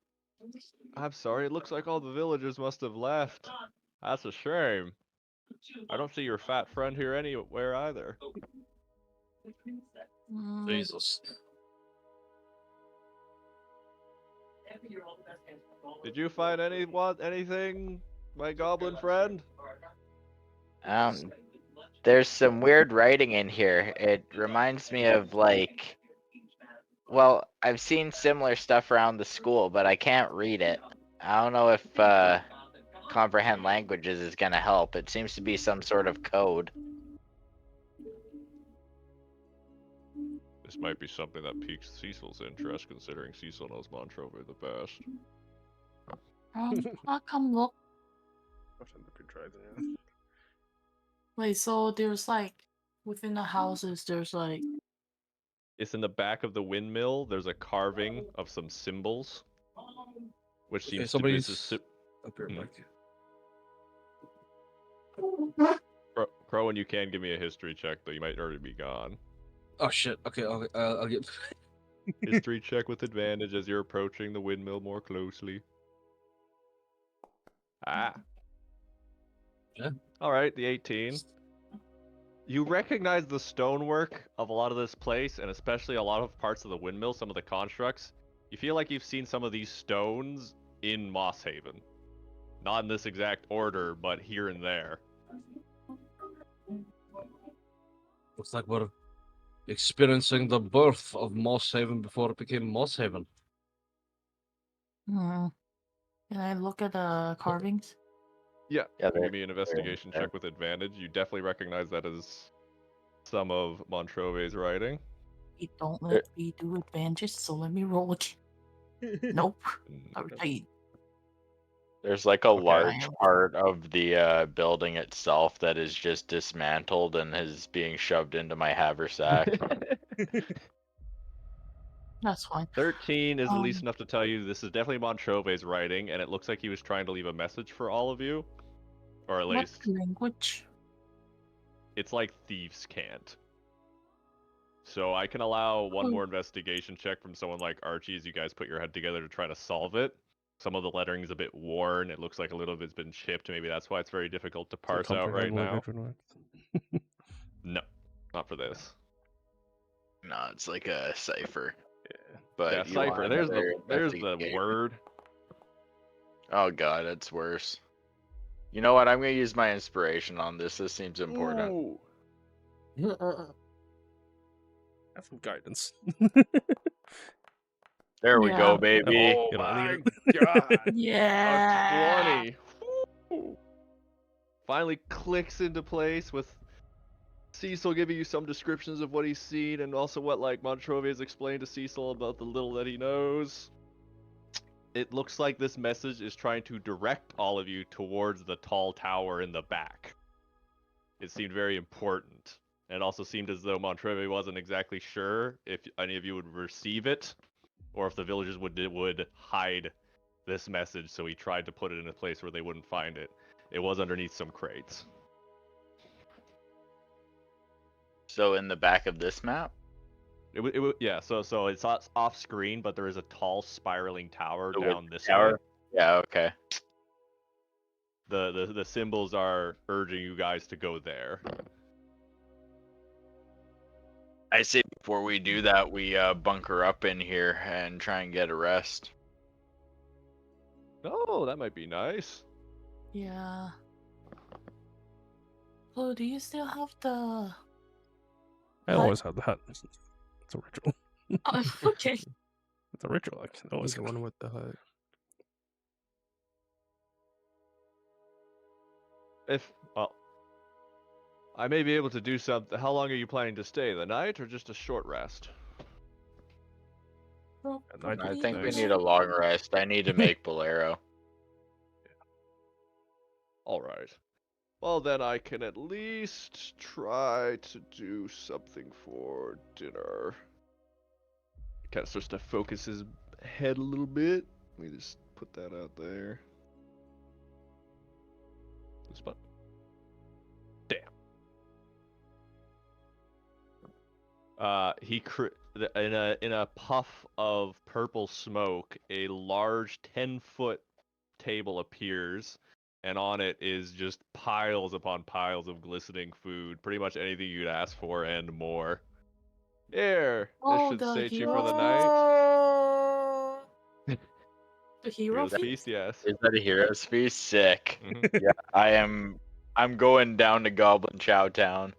I'm sorry, it looks like all the villagers must have left. That's a shame. I don't see your fat friend here anywhere either. Jesus. Did you find anything, my goblin friend? There's some weird writing in here. It reminds me of like, well, I've seen similar stuff around the school, but I can't read it. I don't know if comprehend languages is gonna help. It seems to be some sort of code. This might be something that piques Cecil's interest, considering Cecil knows Montrove the best. I'll come look. Yeah. Wait, so there's like within the houses, there's like It's in the back of the windmill. There's a carving of some symbols, which Okay, seems to be somebody's up here back. Crowan, you can give me a history check, though you might already be gone. Oh shit. Okay, I'll get. History check with advantage as you're approaching the windmill more closely. Ah. Yeah. All right, the 18. You recognize the stonework of a lot of this place, and especially a lot of parts of the windmill, some of the constructs. You feel like you've seen some of these stones in Moss Haven. Not in this exact order, but here and there. Looks like we're experiencing the birth of Moss Haven before it became Moss Haven. Hmm. Can I look at the carvings? Yeah, Yeah, give me an investigation there. check with advantage. You definitely recognize that as some of Montrove's writing. You don't Uh, let me do advantage, so let me roll again. Nope. Mm, Alright. There's like a Okay. large part of the building itself that is just dismantled and is being shoved into my haversack. That's fine. 13 is at least Um, enough to tell you this is definitely Montrove's writing, and it looks like he was trying to leave a message for all of you. Or at what least, language? it's like thieves can't. So I can allow one Oh. more investigation check from someone like Archie as you guys put your head together to try to solve it. Some of the lettering is a bit worn. It looks like a little of it's been chipped. Maybe that's why it's very difficult to parse out right now. No, not for this. No, it's like a cipher. Yeah. But Yeah, you cipher. want There's another the investigation. word. Oh god, it's worse. You know what? I'm gonna use my inspiration on this. This seems important. Ooh. Have some guidance. There we go, Yeah. baby. Oh You don't my need it. god. Yeah. A 20. Woo. Finally clicks into place with Cecil giving you some descriptions of what he's seen and also what like Montrove has explained to Cecil about the little that he knows. It looks like this message is trying to direct all of you towards the tall tower in the back. It seemed very important. And it also seemed as though Montreve wasn't exactly sure if any of you would receive it, or if the villagers would hide this message, so he tried to put it in a place where they wouldn't find it. It was underneath some crates. So in the back of this map, Yeah, so it's off screen, but there is a tall spiraling tower the down this tower. way. Yeah, okay. The symbols are urging you guys to go there. I say before we do that, we bunker up in here and try and get a rest. Oh, that might be nice. Yeah. So, do you still have the? I always have that. It's a ritual. Oh, okay. It's a ritual. I can always He's the one with the hut. Well, I may be able to do something. How long are you planning to stay? The night or just a short rest? I I do think we nice. need a long rest. I need to make Bolero. All right. Well, then I can at least try to do something for dinner. Kind of starts to focus his head a little bit. Let me just put that out there. This button. Damn. In a puff of purple smoke, a large 10-foot table appears, and on it is just piles upon piles of glistening food. Pretty much anything you'd ask for and more. Here, this Oh, should the sate you hero for the night. The hero Hero's feast? feast, yes. Is that a hero's feast? Sick. Mhm. Yeah, I'm going down to Goblin Chow Town.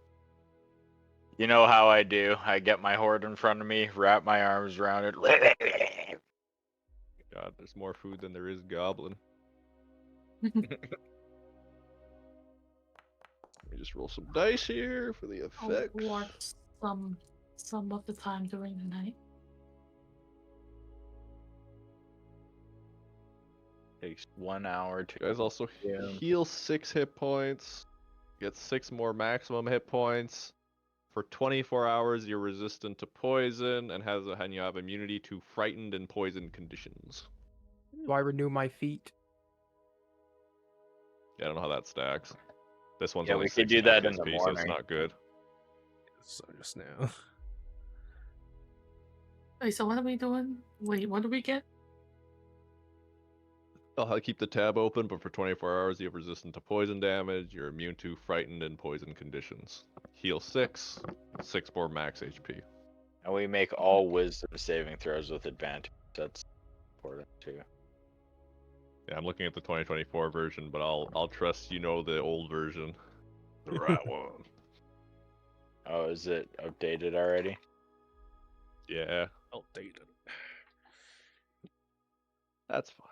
You know how I do. I get my horde in front of me, wrap my arms around it. God, there's more food than there is goblin. Let me just roll some dice here for the I'll effects. watch some of the time during the night. Takes 1 hour to. You guys also Yeah. heal 6 hit points. Get 6 more maximum hit points. For 24 hours, you're resistant to poison and you have immunity to frightened and poisoned conditions. Do I renew my feet? Yeah, I don't know how that stacks. This one's Yeah, only we could 6 do that in the XP, so it's morning. not good. So just now. Wait, so what are we doing? Wait, what do we get? I'll keep the tab open, but for 24 hours, you have resistant to poison damage. You're immune to frightened and poison conditions. Heal 6, 6 more max HP. And we make all wisdom saving throws with advantage. That's important too. Yeah, I'm looking at the 2024 version, but I'll trust you know the old version, the right one. Oh, is it updated already? Yeah. Outdated. That's fine.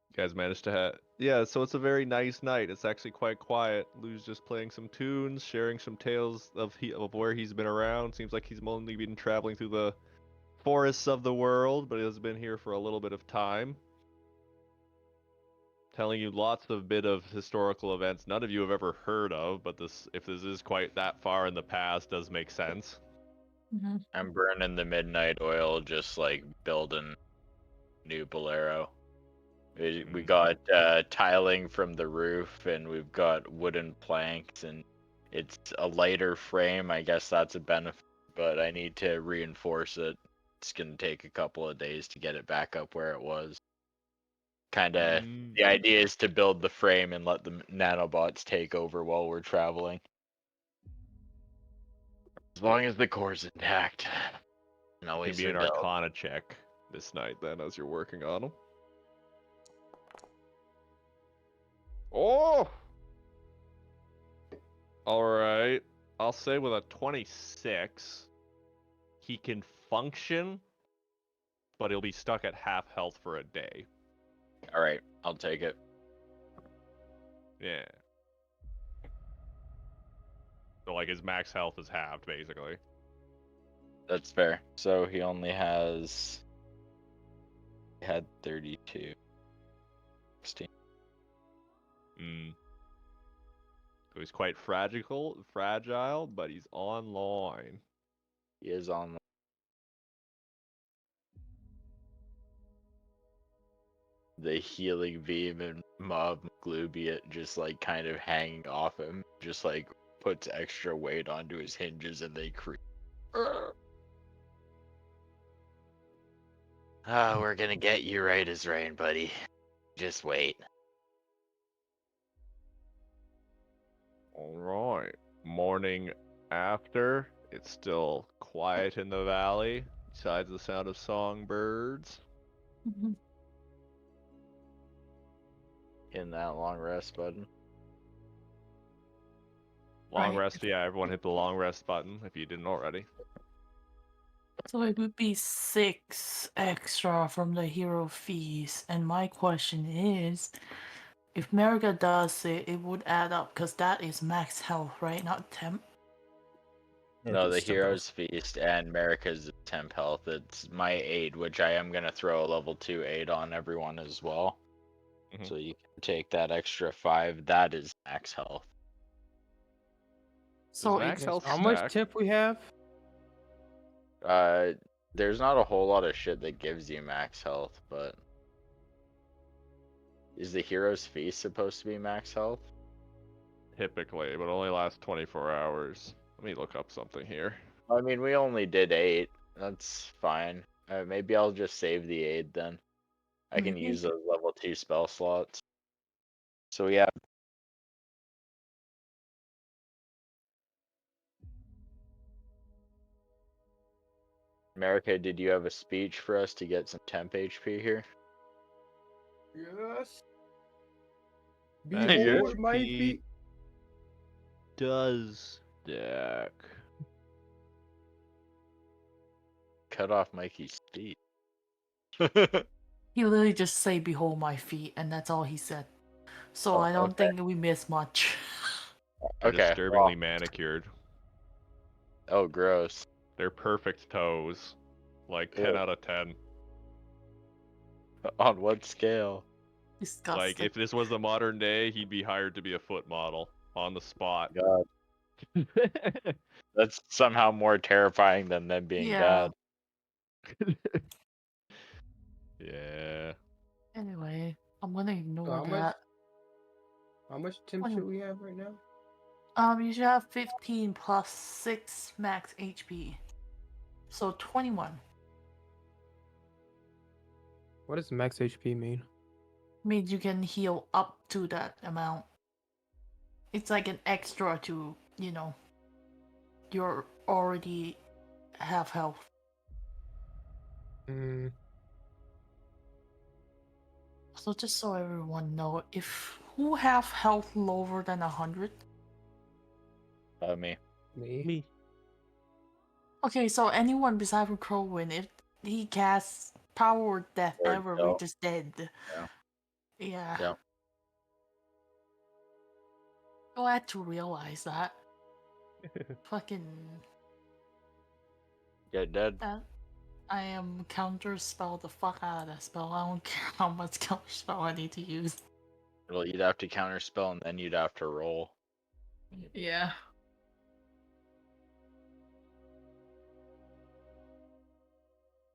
You guys managed to have. Yeah, so it's a very nice night. It's actually quite quiet. Lou's just playing some tunes, sharing some tales of where he's been around. Seems like he's only been traveling through the forests of the world, but he has been here for a little bit of time. Telling you lots of bit of historical events none of you have ever heard of, but if this is quite that far in the past, does make sense. Mm-hmm. I'm burning the midnight oil, just like building new bolero. We got tiling from the roof, and we've got wooden planks, and it's a lighter frame. I guess that's a benefit, but I need to reinforce it. It's gonna take a couple of days to get it back up where it was. Kinda, the idea is to build the frame and let the nanobots take over while we're traveling. As long as the core's intact. And Can always be an rebuild. Arcana check this night then, as you're working on them. Oh! Alright. I'll say with a 26, he can function, but he'll be stuck at half health for a day. Alright, I'll take it. Yeah. So, like, his max health is halved, basically. That's fair. So he only has. He had 32. 16. So he's quite fragile, but he's online. He is on. The healing beam and Mob Glubiot just like kind of hanging off him, just like puts extra weight onto his hinges and they creak. Ah, we're gonna get you right as rain, buddy. Just wait. Alright. Morning after, it's still quiet in the valley, besides the sound of songbirds. Mm-hmm. In that long rest button. Long Right. rest, yeah, everyone hit the long rest button if you didn't already. So it would be 6 extra from the hero fees. And my question is, if America does it, it would add up because that is max health, right? Not temp. No, the It's temp Hero's Feast and America's temp health. It's my aid, which I am gonna throw a level 2 aid on everyone as well. Mhm. So you can take that extra 5. That is max health. So max it's health How much stack? tip we have? There's not a whole lot of shit that gives you max health, but is the Hero's Feast supposed to be max health? Typically, but only lasts 24 hours. Let me look up something here. I mean, we only did 8. That's fine. Maybe I'll just save the aid then. I can use those level 2 spell slots. So yeah. America, did you have a speech for us to get some temp HP here? Yes. Max Behold my HP feet. does stack. Cut off Mikey's speech. he literally just say, "Behold my feet," and that's all he said. So Oh, I don't okay. think we missed much. They're Okay. disturbingly Well, manicured. oh, gross. They're perfect toes. Like 10 Ew. out of 10. On what scale? Disgusting. Like, if this was the modern day, he'd be hired to be a foot model on the spot. God, that's somehow more terrifying than them being Yeah. bad. Yeah. Anyway, I'm gonna ignore how much? that. How much temp should we have right now? You should have 15 plus 6 max HP. So 21. What does max HP mean? Means you can heal up to that amount. It's like an extra to, you're already half health. Mm, So just so everyone know, if who have health lower than 100? Me. me. Me. Okay, so anyone besides from Crowwind, if he casts power or death Or ever. no. We just did. Yeah. Yeah. Yeah. Glad to realize that. Fucking. Get dead. I am counterspell the fuck out of that spell. I don't care how much counterspell I need to use. Well, you'd have to counterspell and then you'd have to roll. Yeah.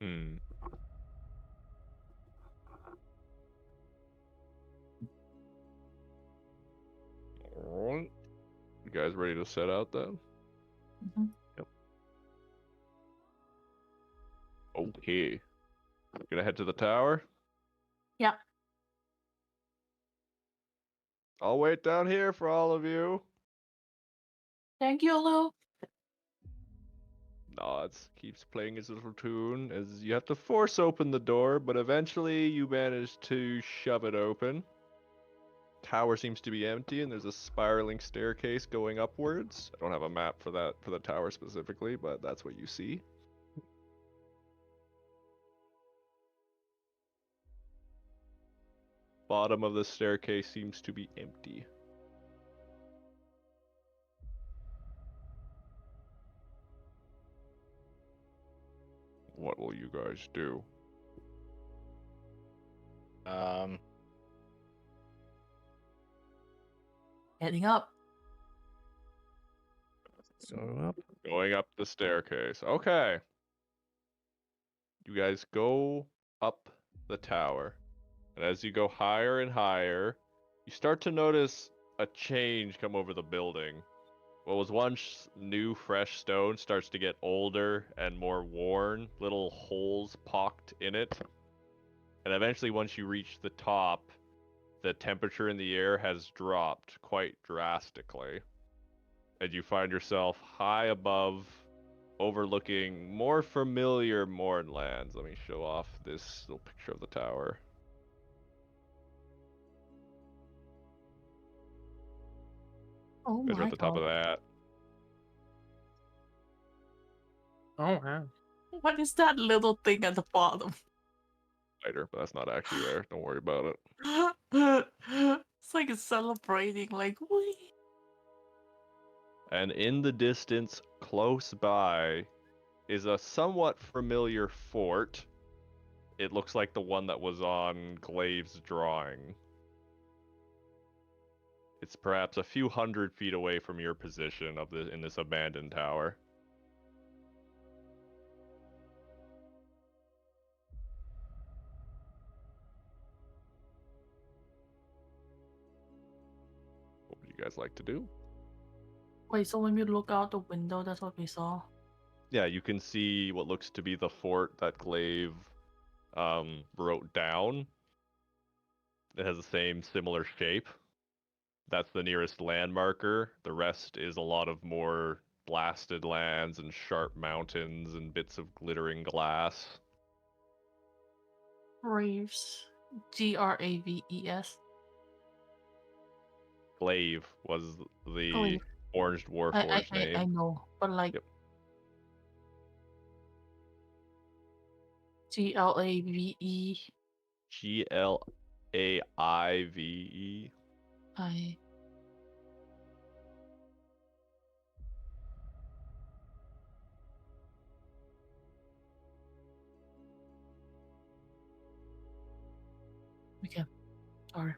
Hmm. Alright. You guys ready to set out then? Mhm. Okay. Gonna head to the tower? Yeah. I'll wait down here for all of you. Thank you, Lou. Nods, keeps playing his little tune as you have to force open the door, but eventually you manage to shove it open. Tower seems to be empty and there's a spiraling staircase going upwards. I don't have a map for that for the tower specifically, but that's what you see. Bottom of the staircase seems to be empty. What will you guys do? Heading up. So up. Going up the staircase. Okay. You guys go up the tower. And as you go higher and higher, you start to notice a change come over the building. What was once new, fresh stone starts to get older and more worn, little holes pocked in it. And eventually, once you reach the top, the temperature in the air has dropped quite drastically. And you find yourself high above, overlooking more familiar moorlands. Let me show off this little picture of the tower. Oh You guys are my at the top of god. that. Oh wow. What is that little thing at the bottom? Later, but that's not actually there. Don't worry about it. It's like it's celebrating, like, wee. And in the distance, close by, is a somewhat familiar fort. It looks like the one that was on Glaive's drawing. It's perhaps a few hundred feet away from your position in this abandoned tower. What would you guys like to do? Wait, so when we look out the window, that's what we saw? Yeah, you can see what looks to be the fort that Glaive wrote down. It has the same similar shape. That's the nearest landmarker. The rest is a lot of more blasted lands and sharp mountains and bits of glittering glass. Graves. Graves. Glaive was the Glaive. Orange Dwarf Lord's I name. know, but like. Yep. Glave. Glaive. I. Okay. Sorry.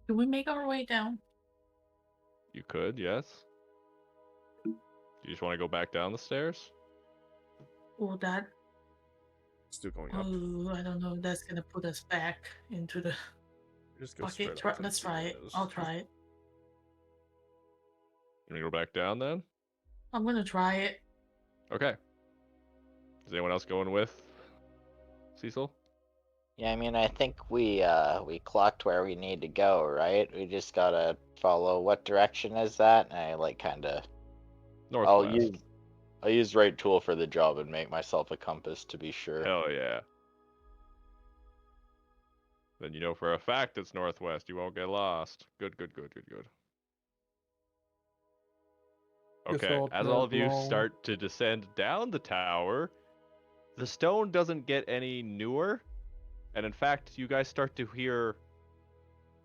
Do we make our way down? You could, yes. Do you just want to go back down the stairs? Or that? Still going up. Oh, I don't know. That's gonna put us back into the. Just go Okay, straight up and let's see try what it. it is. I'll try it. You want to go back down then? I'm gonna try it. Okay. Is anyone else going with Cecil? Yeah, I mean, I think we clocked where we need to go, right? We just gotta follow. What direction is that? And I like kind of. Northwest. I'll use right tool for the job and make myself a compass to be sure. Hell yeah. Then you know for a fact it's northwest. You won't get lost. Good, good, good, good, good. Guess Okay, I'll as tag all of you along. start to descend down the tower, the stone doesn't get any newer. And in fact, you guys start to hear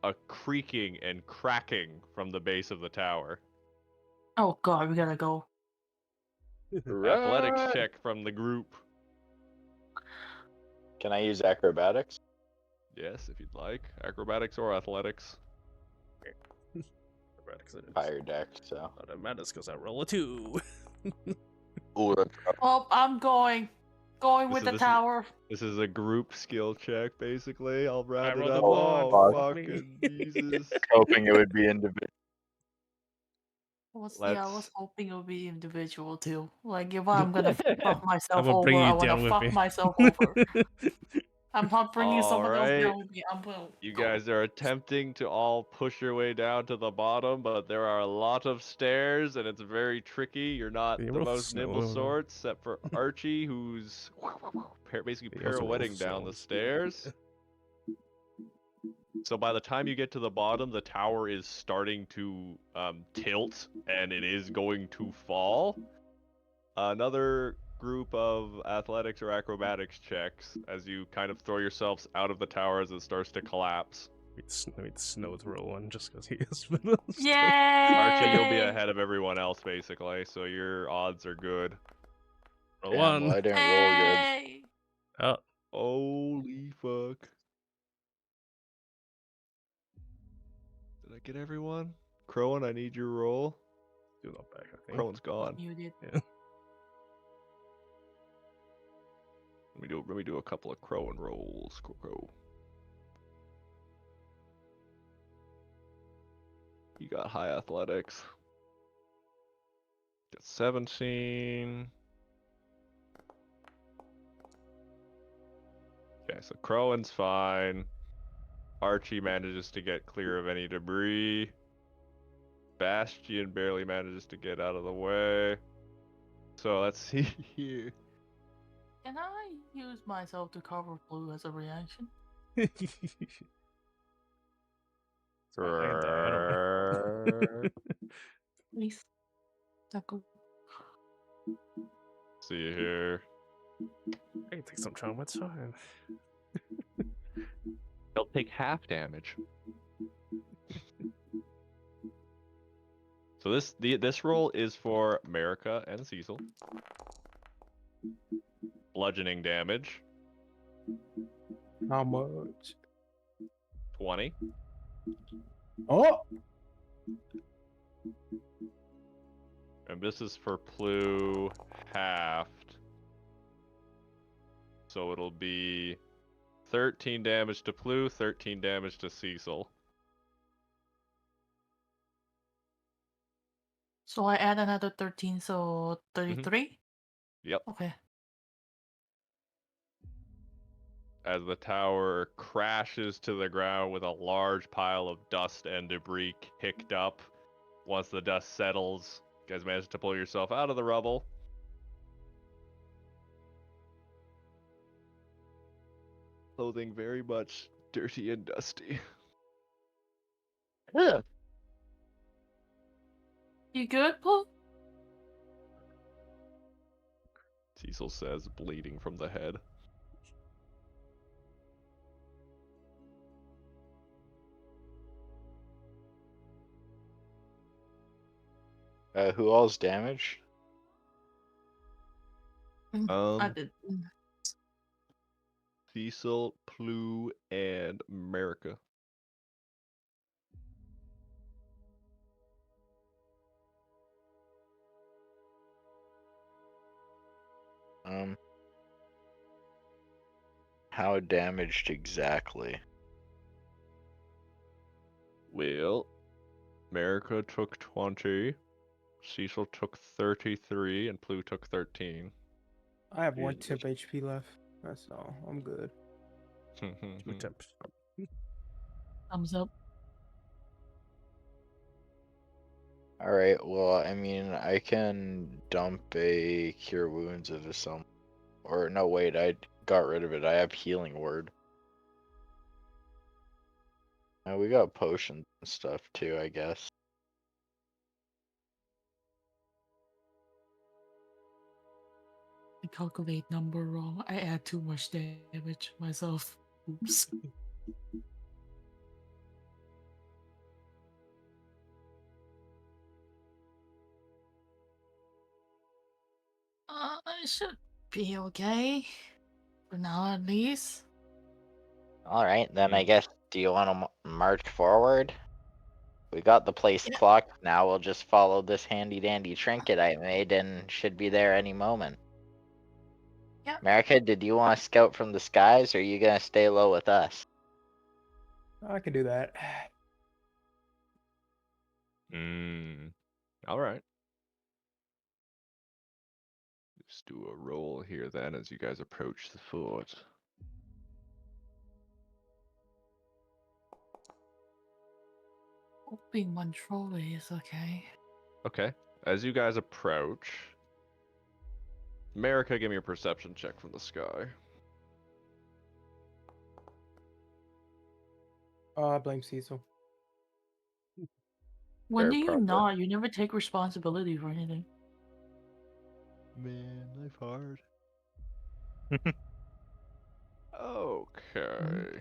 a creaking and cracking from the base of the tower. Oh god, we gotta go. Athletics Run! check from the group. Can I use acrobatics? Yes, if you'd like. Acrobatics or athletics. Acrobatics it is. Fire deck, so. Automatics goes out roll a 2. Ooh, that's rough. Oh, I'm going with the tower. This is a group skill check, basically. I'll round it rolled a up. one, Oh, fuck me. fucking Jesus. Hoping it would be individual. Yeah, I was Let's. hoping it would be individual too. Like if I'm gonna fuck myself I'm gonna bring over, I you wanna down with fuck me. myself over. I'm not bringing All someone else right. down with me. I'm gonna You go. guys are attempting to all push your way down to the bottom, but there are a lot of stairs and it's very tricky. You're not Yeah, the roll most snow, nimble no, no. sort, except for Archie, who's basically He also rolls pirouetting down the stones. stairs. So by the time you get to the bottom, the tower is starting to tilt and it is going to fall. Another group of athletics or acrobatics checks as you kind of throw yourselves out of the tower as it starts to collapse. Wait, Snow to roll one just because he is. Yay! Archie, you'll be ahead of everyone else basically, so your odds are good. Roll Damn, one. well, I didn't roll good. Hey! Oh, Holy fuck. Did I get everyone? Crowan, I need your roll. do that back, I think. Crowan's gone. Muted. Yeah. Let me do a couple of Crowan rolls. Crow. You got high athletics. Got 17. Okay, so Crowan's fine. Archie manages to get clear of any debris. Bastion barely manages to get out of the way. So let's see here. Can I use myself to cover blue as a reaction? I don't know. Please. Taco. See you here. I can take some trauma, it's fine. They'll take half damage. So this roll is for America and Cecil. Bludgeoning damage, How much? 20. Oh! And this is for Plu halved. So it'll be 13 damage to Plu, 13 damage to Cecil. So I add another 13, so 33? Yep. Okay. As the tower crashes to the ground with a large pile of dust and debris kicked up. Once the dust settles, you guys manage to pull yourself out of the rubble. Clothing very much dirty and dusty. Yeah. You good, Blue? Cecil says, bleeding from the head. Who all's damaged? I did. Cecil, Plu, and America. How damaged exactly? Well, America took 20, Cecil took 33, and Plu took 13. I have one Jesus. temp HP left. That's all. I'm good. 2 temps. Thumbs up. Alright, well, I mean, I can dump a Cure Wounds into some. Or, no, wait, I got rid of it. I have Healing Word. We got potions and stuff too, I guess. I calculate number wrong. I add too much damage myself. Oops. I should be okay. For now, at least. All right, then I Mm. guess. Do you want to march forward? We got the place Yeah. clocked. Now we'll just follow this handy dandy trinket I made, and should be there any moment. Yeah. America, did you want to scout from the skies, or are you gonna stay low with us? I can do that. All right. Let's do a roll here then as you guys approach the fort. Hoping Montrole is okay. Okay. As you guys approach, America, give me a perception check from the sky. I blame Cecil. When Fair do you probably. not? You never take responsibility for anything. Man, life hard. Okay.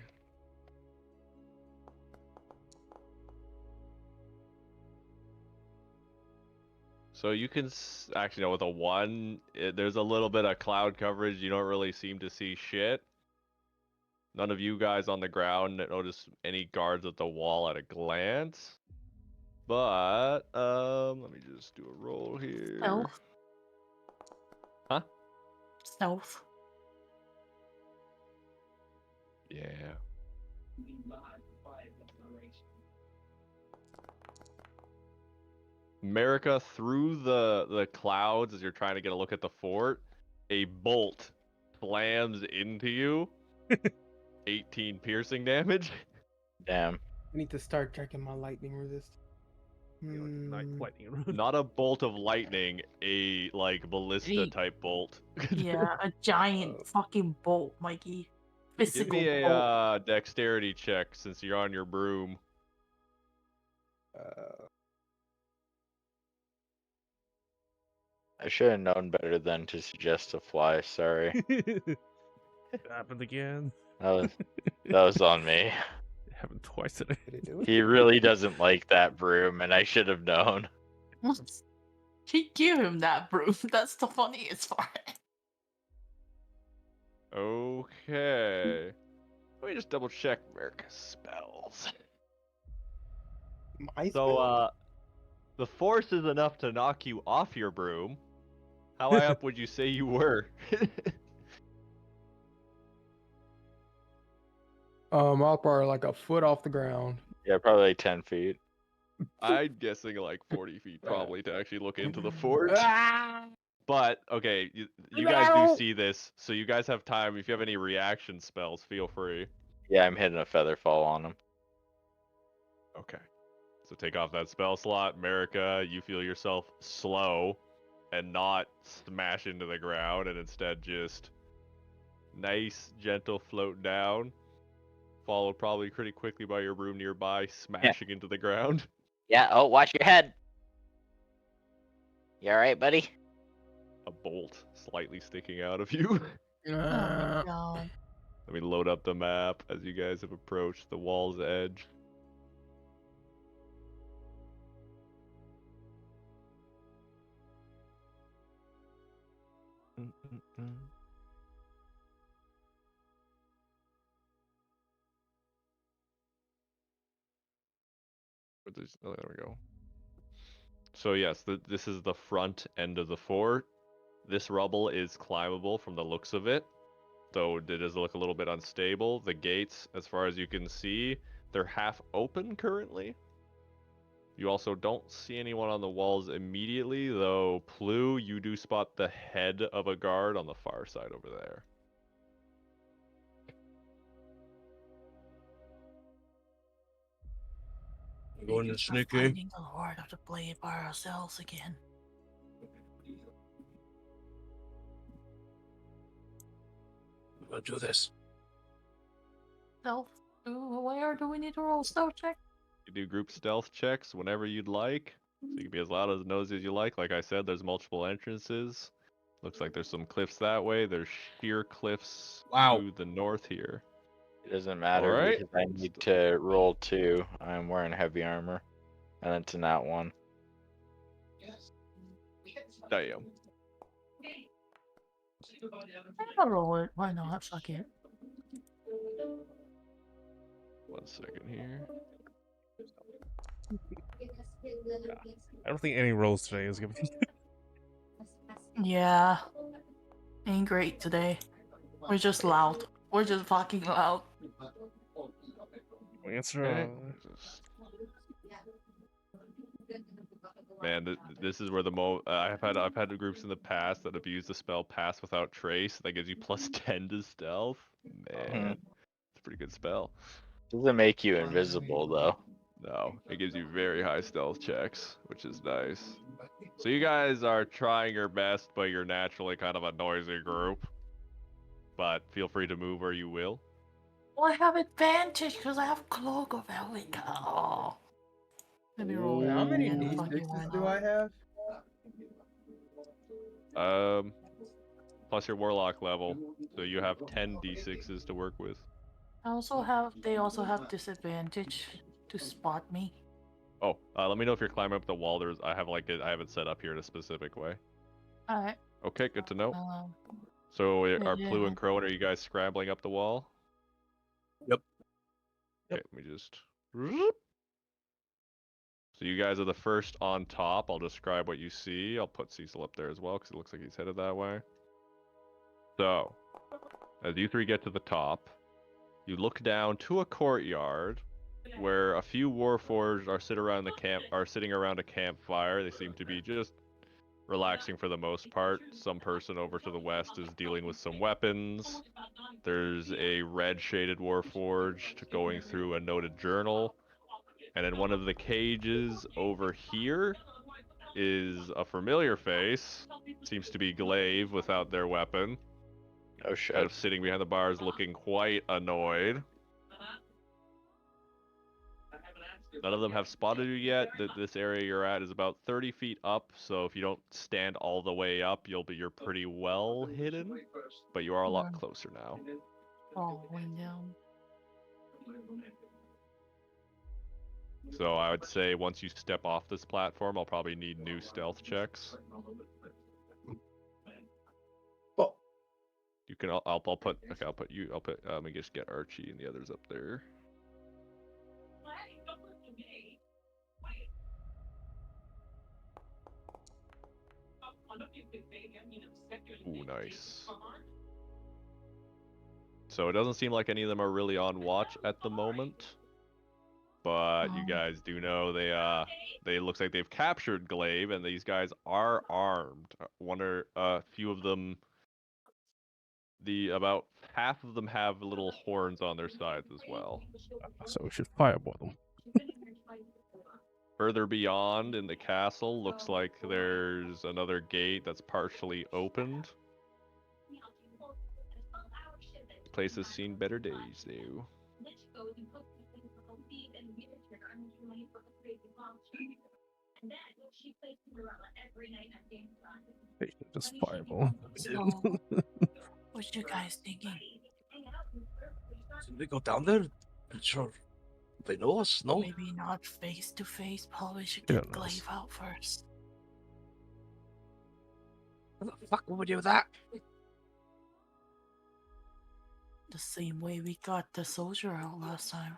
So you can actually know with a 1, there's a little bit of cloud coverage. You don't really seem to see shit. None of you guys on the ground notice any guards at the wall at a glance. But let me just do a roll here. Stealth. Huh? Stealth. Yeah. America, through the clouds as you're trying to get a look at the fort, a bolt slams into you. 18 piercing damage. Damn. I need to start checking my lightning resist. Lightning. Not a bolt of lightning, a like ballista Eight. type bolt. Yeah, a giant fucking bolt, Mikey. Give Physical me bolt. a dexterity check since you're on your broom. I should have known better than to suggest a fly. Sorry, It happened again. that was on me. It happened twice today. Did it do it? He really doesn't like that broom, and I should have known. He give him that broom. That's the funniest part. Okay. Let me just double check America's spells. My So, spell? the force is enough to knock you off your broom. How high up would you say you were? I'll probably like a foot off the ground. Yeah, probably like 10 feet. I'm guessing like 40 feet probably to actually look into the fort. Ah! But, okay, you guys do see this, so you guys have time. If you have any reaction spells, feel free. Yeah, I'm hitting a feather fall on him. Okay. So take off that spell slot. America, you feel yourself slow and not smash into the ground, and instead just nice, gentle float down. Followed probably pretty quickly by your broom nearby, smashing into the ground. Yeah, oh, watch your head. You alright, buddy? A bolt slightly sticking out of you. Oh my god. Let me load up the map as you guys have approached the wall's edge. Oh, there we go. So yes, this is the front end of the fort. This rubble is climbable from the looks of it, though it does look a little bit unstable. The gates, as far as you can see, they're half open currently. You also don't see anyone on the walls immediately, though Plu, you do spot the head of a guard on the far side over there. Going to We're sneaky. finding the Lord of the Blade by ourselves again. We'll do this. Stealth. Where do we need to roll stealth check? You do group stealth checks whenever you'd like. So you can be as loud as nosy as you like. Like I said, there's multiple entrances. Looks like there's some cliffs that way. There's sheer cliffs Wow. to the north here. It doesn't matter Alright. because I need to roll 2. I'm wearing heavy armor. And it's in that one. Damn. I'll roll it. Why not? Fuck it. 1 second here. I don't think any rolls today is gonna be. Yeah. Ain't great today. We're just loud. We're just fucking loud. Answer. Okay. Man, this is where the I've had groups in the past that have used the spell Pass Without Trace. That gives you plus 10 to stealth. Man, it's a pretty good spell. Doesn't make you invisible though. No, it gives you very high stealth checks, which is nice. So you guys are trying your best, but you're naturally kind of a noisy group. But feel free to move where you will. Well, I have advantage because I have Cloak of Elric. Oh. Let me roll it. How many again. Fuck it, why D6s do not? I have? Plus your warlock level, so you have 10 d6s to work with. They also have disadvantage to spot me. Oh, let me know if you're climbing up the wall. I have it set up here in a specific way. Alright. Okay, good to know. Um, So are yeah. Plu and Crone, are you guys scrambling up the wall? Yep. Okay, let me just. So you guys are the first on top. I'll describe what you see. I'll put Cecil up there as well because it looks like he's headed that way. So, as you 3 get to the top, you look down to a courtyard where a few warforged are sitting around a campfire. They seem to be just relaxing for the most part. Some person over to the west is dealing with some weapons. There's a red shaded warforged going through a noted journal. And in one of the cages over here is a familiar face. Seems to be Glaive without their weapon. Oh shit. Kind of sitting behind the bars looking quite annoyed. None of them have spotted you yet. This area you're at is about 30 feet up, so if you don't stand all the way up, you're pretty well hidden. But you are a lot closer now. falling down. So I would say once you step off this platform, I'll probably need new stealth checks. Oh. You can. Let me just get Archie and the others up there. Ooh, nice. So it doesn't seem like any of them are really on watch at the moment. But you guys do know they looks like they've captured Glaive, and these guys are armed. A few of them, about half of them have little horns on their sides as well. So we should fireball them. Further beyond in the castle, looks like there's another gate that's partially opened. This place has seen better days, though. They should just fireball. So, what you guys thinking? Should we go down there? I'm sure they know us, no? Maybe not face to face. Probably should Yeah, get no, Glaive out first. What the fuck would we do with that? The same way we got the soldier out last time.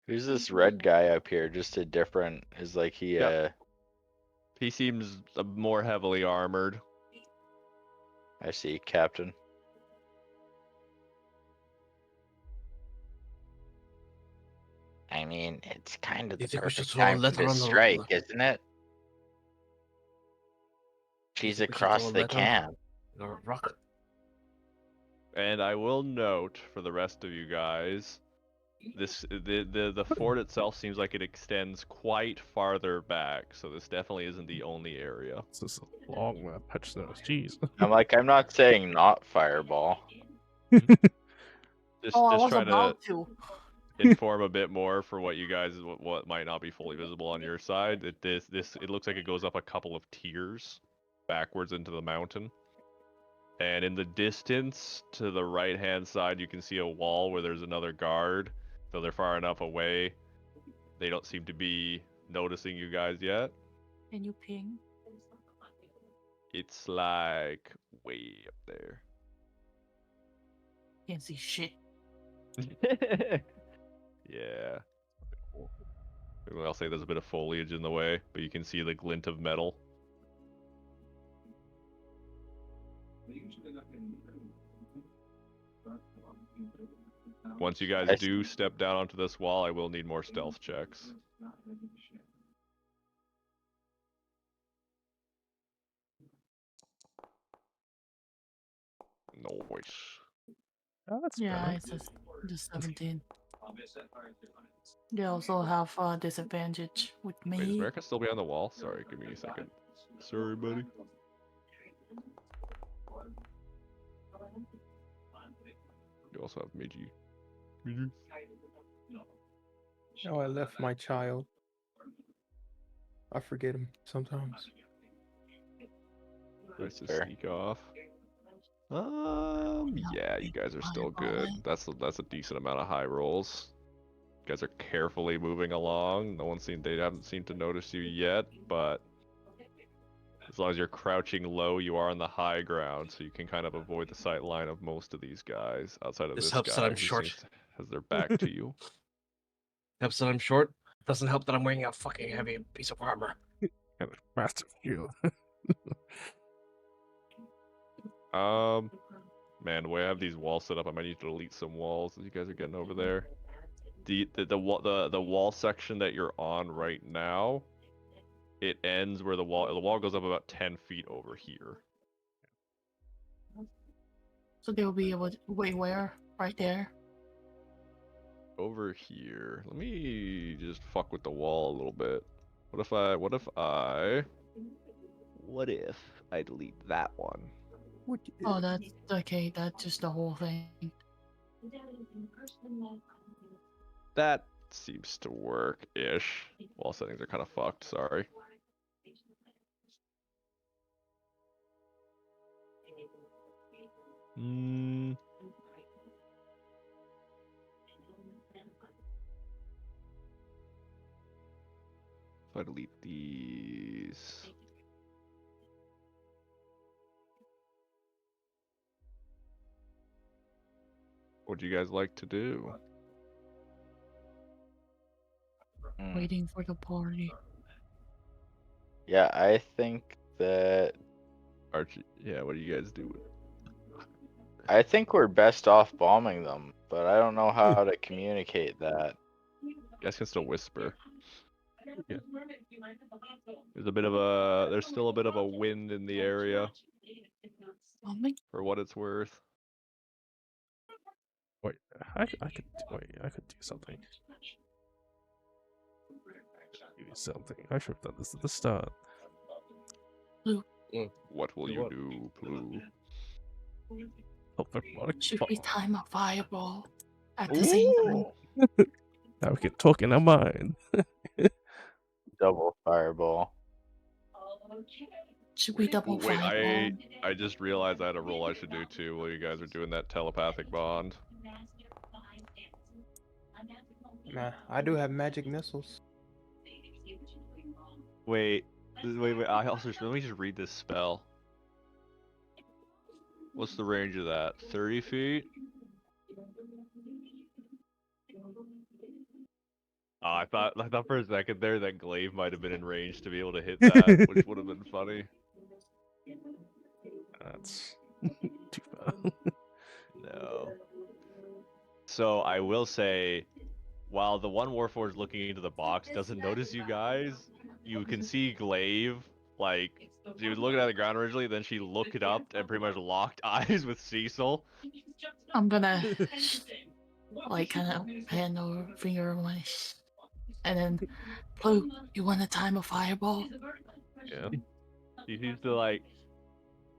Who's this red guy up here? Just a different. Is like he Yep. He seems more heavily armored. I see, Captain. I mean, it's kind of You the think we should perfect throw a time letter to on the- strike, isn't it? She's think we should across throw a the letter? camp. Or rocket? And I will note for the rest of you guys, the fort itself seems like it extends quite farther back, so this definitely isn't the only area. This is a long map. Patch those. Jeez. I'm not saying not fireball. Oh, I just was trying to about to. inform a bit more for what you guys what might not be fully visible on your side. It looks like it goes up a couple of tiers backwards into the mountain. And in the distance to the right hand side you can see a wall where there's another guard. Though they're far enough away, they don't seem to be noticing you guys yet. Can you ping? It's like way up there. Can't see shit. Yeah. I'll say there's a bit of foliage in the way, but you can see the glint of metal. Once you guys do step down onto this wall, I will need more stealth checks. Nice. Oh, that's Yeah, better. it's just 17. They also have disadvantage with Wait, is me. America still behind the wall? Sorry, give me a second. Sorry, buddy. You also have Migi. Oh, I left my child. I forget him sometimes. Nice to Fair. sneak off. Yeah, you guys are still good. That's a decent amount of high rolls. You guys are carefully moving along. They haven't seemed to notice you yet, but as long as you're crouching low, you are on the high ground, so you can kind of avoid the sight line of most of these guys outside of This this helps that guy I'm who short. seems to has their back to you. Helps that I'm short. Doesn't help that I'm wearing a fucking heavy piece of armor. Kind of massive shield. Man, the way I have these walls set up, I might need to delete some walls as you guys are getting over there. The wall section that you're on right now, it ends where the wall goes up about 10 feet over here. So they'll be able to wait where? Right there. Over here. Let me just fuck with the wall a little bit. What if I delete that one? Oh, that's okay. That's just the whole thing. That seems to work-ish. Wall settings are kind of fucked, sorry. If I delete these... What do you guys like to do? Waiting for the party. Yeah, I think that Archie, yeah, what do you guys do? we're best off bombing them, but I don't know how to communicate that. You guys can still whisper. Yeah. There's still a bit of a wind in the area, for what it's worth. Wait, I could do something. Do something. I should have done this at the start. What will Do you what? do, Blue? Help everybody. Should we time a fireball at the same time? Now we can talk in our mind. Double fireball. Should we double Wait, fireball? I just realized I had a role I should do too while you guys are doing that telepathic bond. Nah, I do have magic missiles. Wait. Let me just read this spell. What's the range of that? 30 feet? Oh, I thought for a second there that Glaive might have been in range to be able to hit that, which would have been funny. That's too far. No. So I will say, while the one Warforged looking into the box doesn't notice you guys, you can see Glaive, like, she was looking at the ground originally, then she looked up and pretty much locked eyes with Cecil. I'm gonna like kind of hand over finger over my and then Blue, you want to time a fireball? Yeah. He seems to like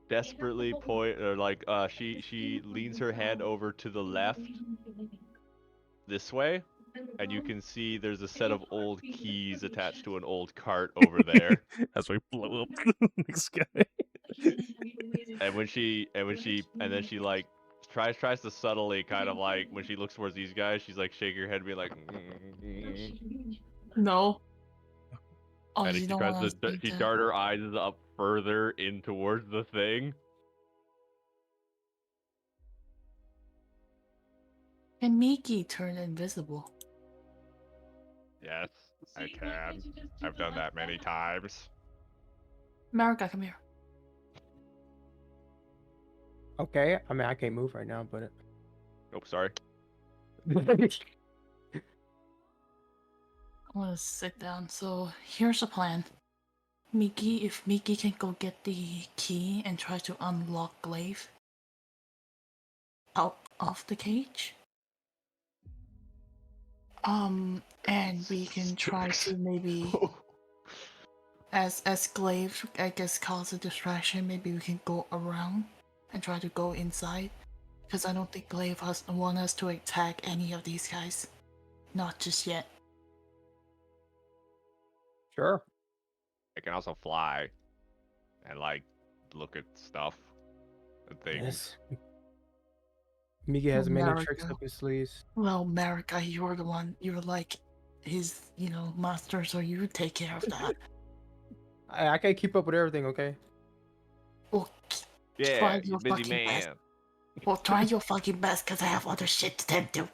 desperately point or like she leans her hand over to the left this way, and you can see there's a set of old keys attached to an old cart over there. As we blow up the next guy. And then she like tries to subtly kind of like when she looks towards these guys, she's like shaking her head and be like No. Oh, and you she don't tries want to to she dart her eyes up further in towards the thing. Can Miki turn invisible? Yes, I can. I've done that many times. America, come here. Okay, I mean I can't move right now, but Nope, sorry. I want to sit down. So here's the plan. If Miki can go get the key and try to unlock Glaive out of the cage. And we can try to maybe, as Glaive, I guess, cause a distraction, maybe we can go around and try to go inside. Because I don't think Glaive want us to attack any of these guys. Not just yet. sure. I can also fly and like look at stuff and things. Yes. Mika has many tricks America. up his sleeves. Well, America, you're the one. You're like his, master, so you take care of that. I can't keep up with everything, okay? Well, Yeah, try you your busy fucking best. man. Well, try your fucking best, because I have other shit to tend to.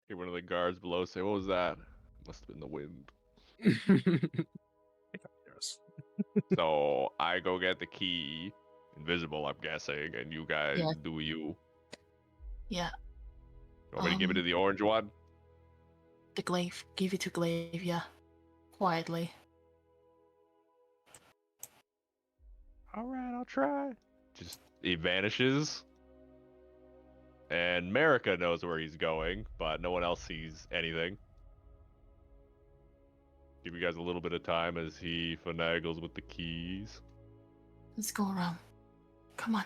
Hear one of the guards below say, "What was that?" Must have been the wind. Yes. So I go get the key, invisible, I'm guessing, and you guys Yeah. do you. Yeah, You want me to give it to the orange one? the Glaive. Give it to Glaive, yeah. Quietly. All right, I'll try. Just he vanishes, and America knows where he's going, but no one else sees anything. Give you guys a little bit of time as he finagles with the keys. Let's go around. Come on.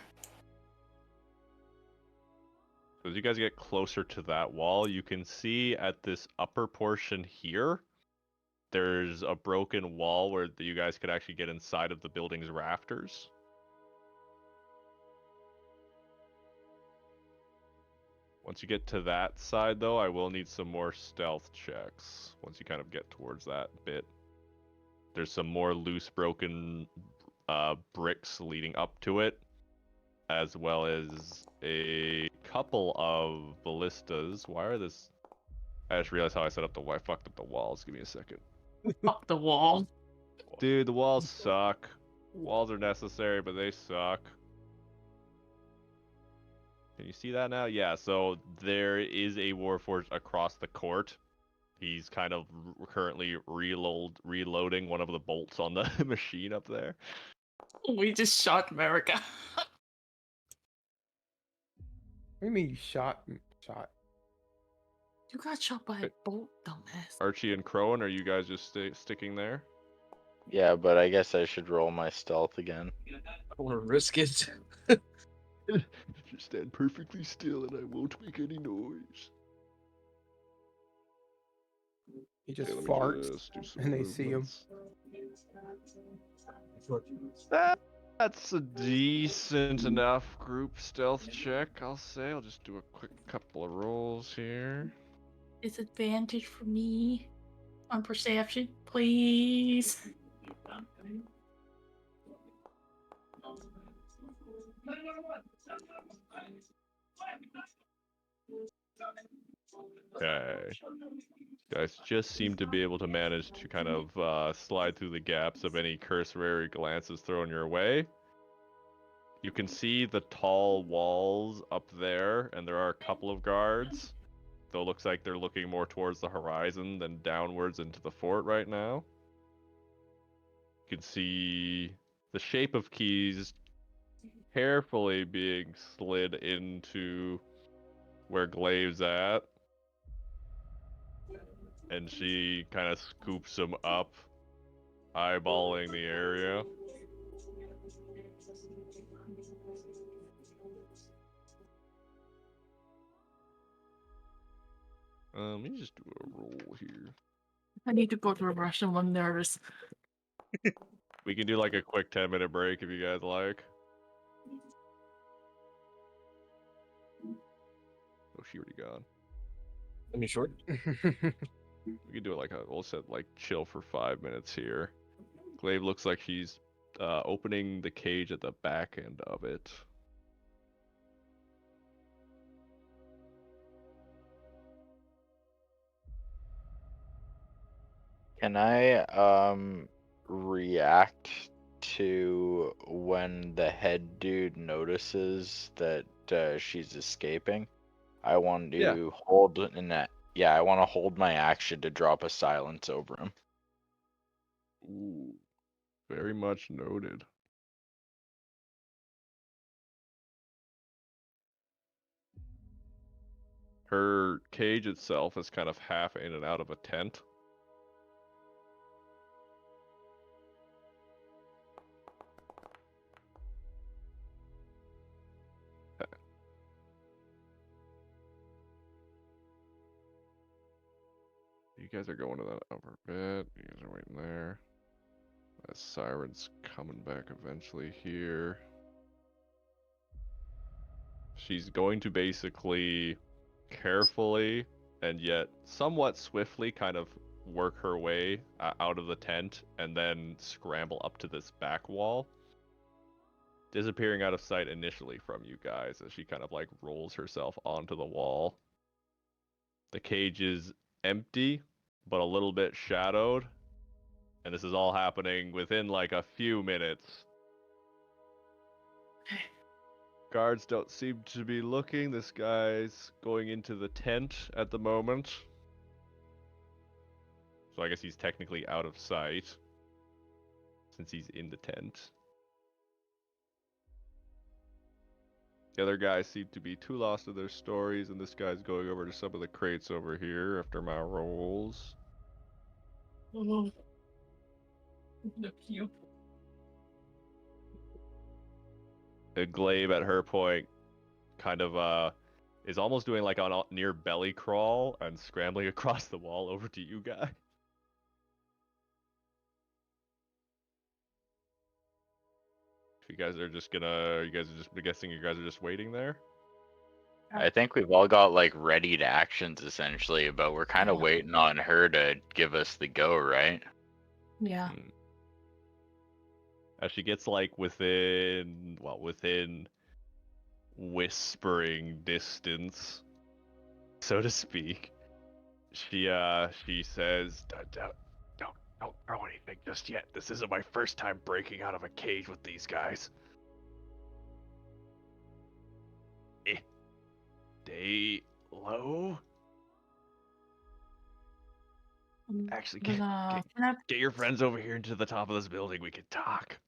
So as you guys get closer to that wall, you can see at this upper portion here, there's a broken wall where you guys could actually get inside of the building's rafters. Once you get to that side, though, I will need some more stealth checks once you kind of get towards that bit. There's some more loose, broken bricks leading up to it, as well as a couple of ballistas. Why are this? I just realized how I set up I fucked up the walls. Give me a second. Fuck the wall. Dude, the walls suck. Walls are necessary, but they suck. Can you see that now? Yeah, so there is a Warforged across the court. He's kind of currently reloading one of the bolts on the machine up there. We just shot America. What do you mean you shot? You got shot by a bolt, dumbass. Archie and Crone, are you guys just sticking there? Yeah, but I guess I should roll my stealth again. I want to risk it. Just stand perfectly still and I won't make any noise. He just Okay, let me farts just do some and they see him. movements. That's a decent enough group stealth check, I'll say. I'll just do a quick couple of rolls here. Disadvantage for me on perception, please. Okay. Guys just seem to be able to manage to kind of slide through the gaps of any cursory glances thrown your way. You can see the tall walls up there, and there are a couple of guards. Though it looks like they're looking more towards the horizon than downwards into the fort right now. You can see the shape of keys carefully being slid into where Glaive's at. And she kind of scoops them up eyeballing the area. Let me just do a roll here. I need to go to the restroom. I'm nervous. We can do like a quick 10-minute break if you guys like. Oh, she already gone. I mean, sure. We can do it like we'll set like chill for 5 minutes here. Glaive looks like he's opening the cage at the back end of it. Can I react to when the head dude notices that she's escaping? I want to Yeah. hold in that. Yeah, I want to hold my action to drop a silence over him. Ooh, very much noted. Her cage itself is kind of half in and out of a tent. You guys are going to that upper bit. You guys are waiting there. That siren's coming back eventually here. She's going to basically carefully and yet somewhat swiftly kind of work her way out of the tent and then scramble up to this back wall, disappearing out of sight initially from you guys as she kind of like rolls herself onto the wall. The cage is empty, but a little bit shadowed, and this is all happening within like a few minutes. Guards don't seem to be looking. This guy's going into the tent at the moment. So I guess he's technically out of sight since he's in the tent. The other guys seem to be too lost in their stories, and this guy's going over to some of the crates over here after my rolls. Oh, look you. The Glaive at her point kind of is almost doing like a near belly crawl and scrambling across the wall over to you guys. You guys are just guessing you guys are just waiting there? I think we've all got like readied actions essentially, but we're kind of Yeah. waiting on her to give us the go, right? Yeah. As she gets like within whispering distance, so to speak, she says, don't throw anything just yet. This isn't my first time breaking out of a cage with these guys. Stay low. Actually, But, get your friends over here into the top of this building. We can talk.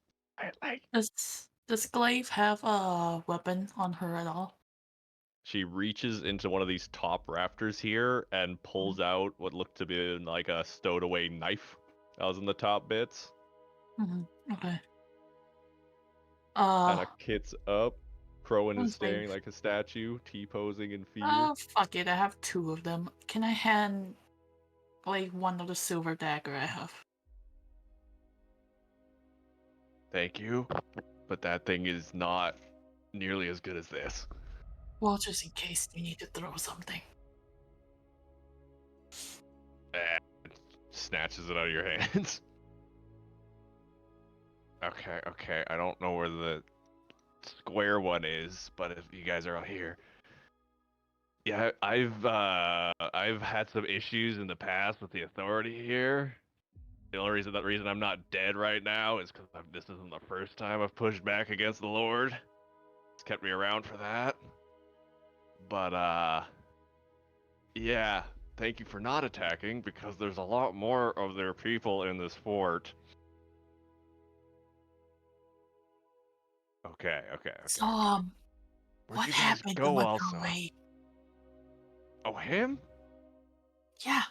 does Glaive have a weapon on her at all? She reaches into one of these top rafters here and pulls out what looked to be like a stowed away knife that was in the top bits. Okay. Kind of kits up. Crowan is Glaive. staring like a statue, T-posing in fear. Oh, fuck it. I have two of them. Can I hand Glaive one of the silver dagger I have? Thank you, but that thing is not nearly as good as this. Well, just in case you need to throw something. Snatches it out of your hands. Okay. I don't know where the square one is, but if you guys are out here. Yeah, I've had some issues in the past with the authority here. The only reason I'm not dead right now is because this isn't the first time I've pushed back against the Lord. It's kept me around for that. But yeah, thank you for not attacking, because there's a lot more of their people in this fort. Okay. So, Where'd what you guys happened to go my also? parade? Oh, him? Yeah.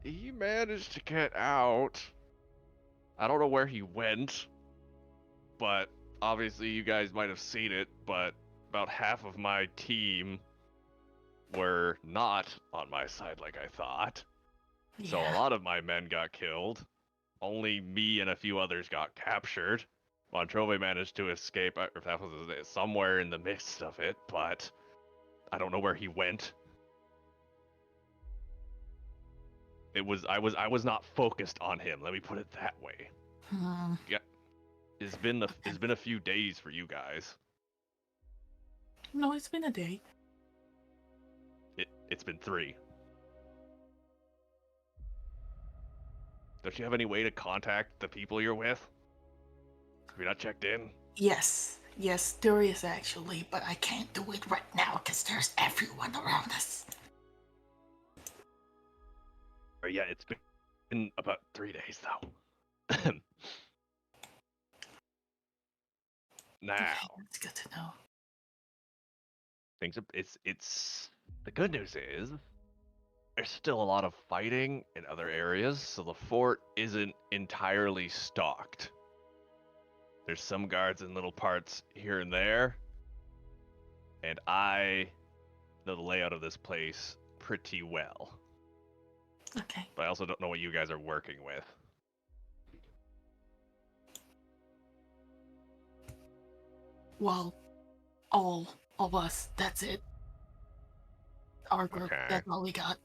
He managed to get out. I don't know where he went, but obviously you guys might have seen it, but about half of my team were not on my side like I thought. So a Yeah. lot of my men got killed. Only me and a few others got captured. Montrove managed to escape, or that was somewhere in the midst of it, but I don't know where he went. I was not focused on him. Let me put it that way. Hmm. It's been a few days for you guys. No, it's been a day. It's been 3. Don't you have any way to contact the people you're with? Have you not checked in? Yes. Yes, there is actually, but I can't do it right now because there's everyone around us. Or yeah, it's been about 3 days though. Now, Okay, that's good to know. things are, it's the good news is there's still a lot of fighting in other areas, so the fort isn't entirely stocked. There's some guards in little parts here and there, and I know the layout of this place pretty well. Okay. But I also don't know what you guys are working with. Well, all of us, that's it. Our group, Okay. that's all we got.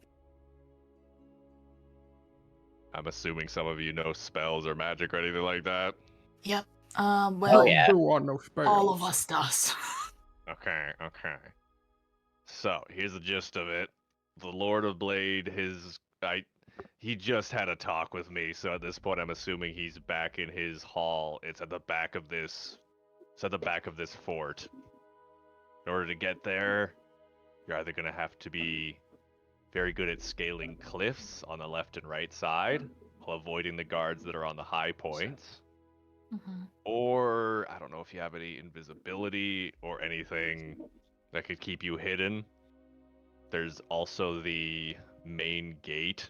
I'm assuming some of you know spells or magic or anything like that. Yep. Oh, Well, yeah. Who are no spells? all of us does. Okay. So here's the gist of it. The Lord of Blade, he just had a talk with me, so at this point I'm assuming he's back in his hall. It's at the back of this fort. In order to get there, you're either gonna have to be very good at scaling cliffs on the left and right side, while avoiding the guards that are on the high points. Mhm. Or I don't know if you have any invisibility or anything that could keep you hidden. There's also the main gate,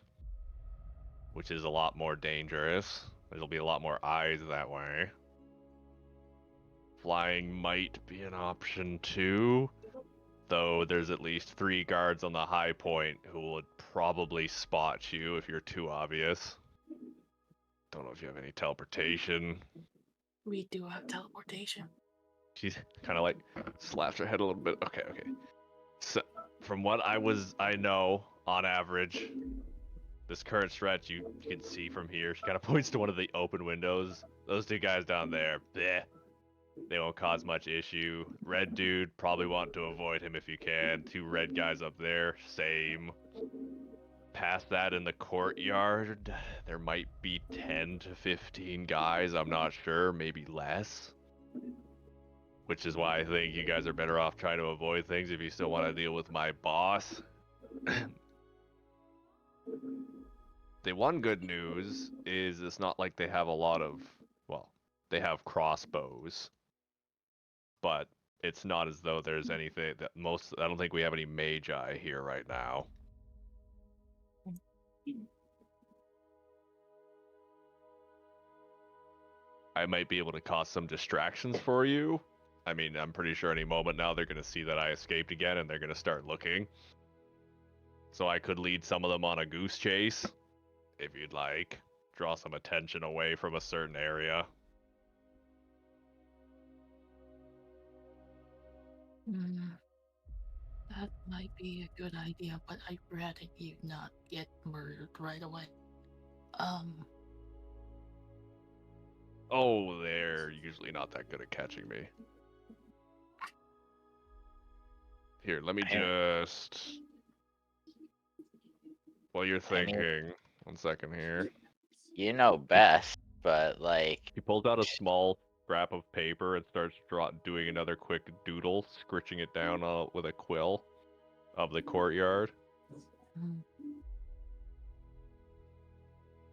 which is a lot more dangerous. There'll be a lot more eyes that way. Flying might be an option too, though there's at least 3 guards on the high point who would probably spot you if you're too obvious. Don't know if you have any teleportation. We do have teleportation. She's kind of like slaps her head a little bit. Okay. So, from what I know, on average, this current stretch you can see from here. She kind of points to one of the open windows. Those 2 guys down there, bleh, they won't cause much issue. Red dude, probably want to avoid him if you can. 2 red guys up there, same. Past that in the courtyard, there might be 10 to 15 guys. I'm not sure, maybe less. Which is why I think you guys are better off trying to avoid things if you still want to deal with my boss. The one good news is it's not like they have a lot of, well, they have crossbows, but it's not as though there's anything that I don't think we have any magi here right now. I might be able to cause some distractions for you. I mean, I'm pretty sure any moment now they're going to see that I escaped again and they're going to start looking. So I could lead some of them on a goose chase, if you'd like. Draw some attention away from a certain area. That might be a good idea, but I'd rather you not get murdered right away. Oh, they're usually not that good at catching me. Here, let me just... While you're thinking, 1 second here. You know best, but like, He pulls out a small scrap of paper and starts doing another quick doodle, scritching it down with a quill of the courtyard. Mm.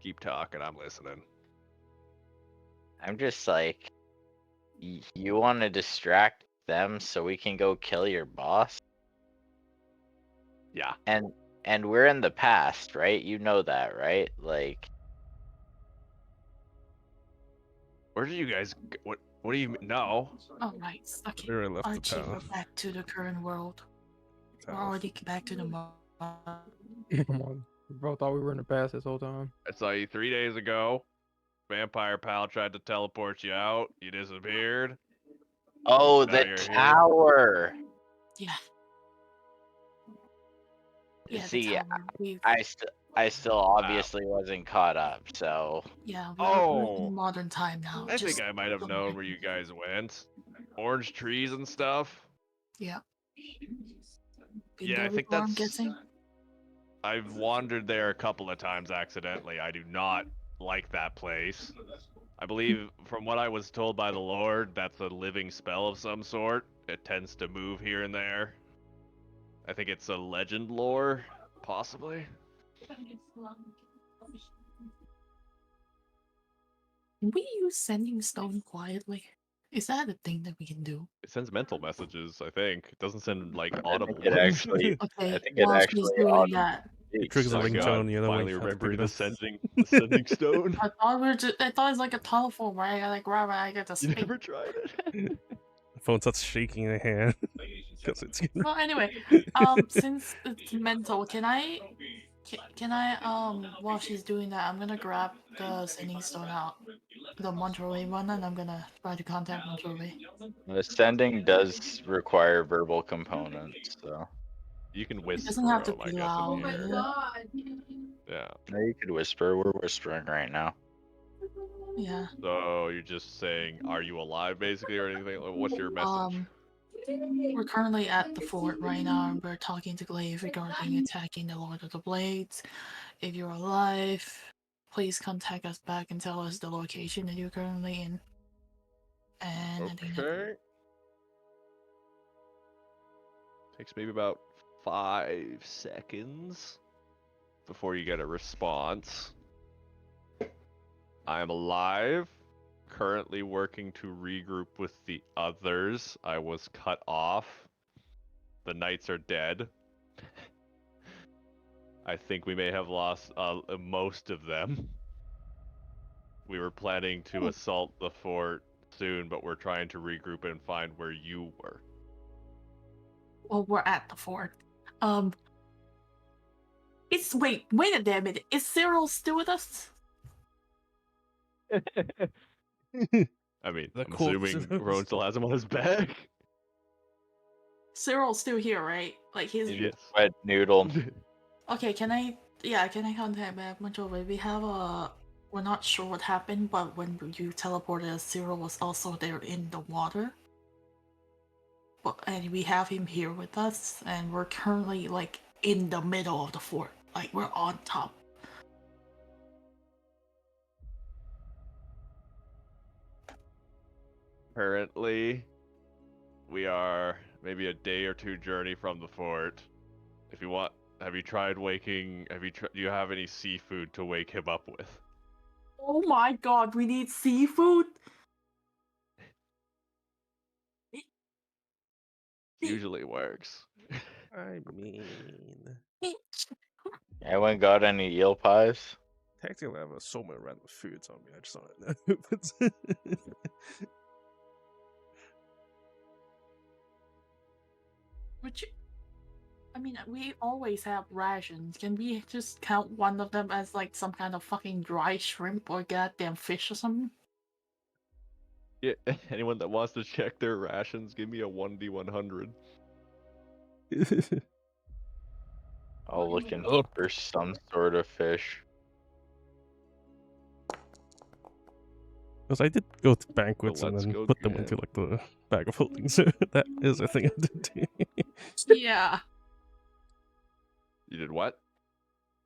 Keep talking, I'm listening. I'm just like, you want to distract them so we can go kill your boss? Yeah. And we're in the past, right? You know that, right? Like, Where did you guys? What do you mean? No. All right. Okay. We already left the Archie, we're town. back to the current world. We're Town. already back to the mo- Come on. Bro thought we were in the past this whole time. I saw you 3 days ago. Vampire pal tried to teleport you out. You disappeared. Oh, Now the you're here. tower. Yeah. Yeah, the See, tower. We've, I still obviously wasn't caught up, so yeah, we're Oh. in modern time now. I Just think I might have don't known worry. where you guys went. Orange trees and stuff. Yeah. Been Yeah, there I think before, I'm that's. guessing. I've wandered there a couple of times accidentally. I do not like that place. I believe, from what I was told by the Lord, that's a living spell of some sort. It tends to move here and there. I think it's a legend lore, possibly. Can we use sending stone quietly? Is that a thing that we can do? It sends mental messages, I think. It doesn't send, like, I audible think it ones. actually, Okay, I think it while she's actually doing that, It triggers a Oh my god, ringtone, you know, when finally you have to pick remembering it the up. sending stone. I thought I thought it's like a telephone, right? I gotta grab it, I get to You speak. never tried it? The phone starts shaking in your hand. Because it's Well, anyway, since it's mental, can I, while she's doing that, I'm gonna grab the sending stone out, the Monterey one, and I'm gonna try to contact Monterey. the sending does require verbal components, so You can It whisper doesn't have to 'em, I be guess, loud. in the air. God. Yeah. no, you could whisper. We're whispering right now. Yeah. So you're just saying, "Are you alive?" basically, or anything? Like, what's your message? We're currently at the fort right now, and we're talking to Glaive regarding attacking the Lord of the Blades. If you're alive, please contact us back and tell us the location that you're currently in. And I think that, Okay. Takes maybe about 5 seconds before you get a response. I am alive. Currently working to regroup with the others. I was cut off. The knights are dead. I think we may have lost most of them. We were planning to assault the fort soon, but we're trying to regroup and find where you were. well, we're at the fort. Wait a damn minute. Is Cyril still with us? I mean, The I'm corpse assuming is- Rowan still has him on his back. Cyril's still here, right? Like he's Yes. Wet noodle. okay. Can I contact back Monterey? We have a. We're not sure what happened, but when you teleported us, Cyril was also there in the water. But and we have him here with us, and we're currently like in the middle of the fort. Like we're on top. Currently, we are maybe a day or two journey from the fort. If you want, have you tried waking? Do you have any seafood to wake him up with? Oh my god, we need seafood. Usually works. I mean, Anyone got any eel pies? technically I have so many random foods on me, I just don't know. Would you? I mean, we always have rations. Can we just count one of them as like some kind of fucking dry shrimp or goddamn fish or something? Yeah. Anyone that wants to check their rations, give me a 1d100. I'll look in Oh. for some sort of fish. Because I did go to banquets and let's then go put them get- into like the bag of holding, so that is a thing I did do. Yeah. You did what?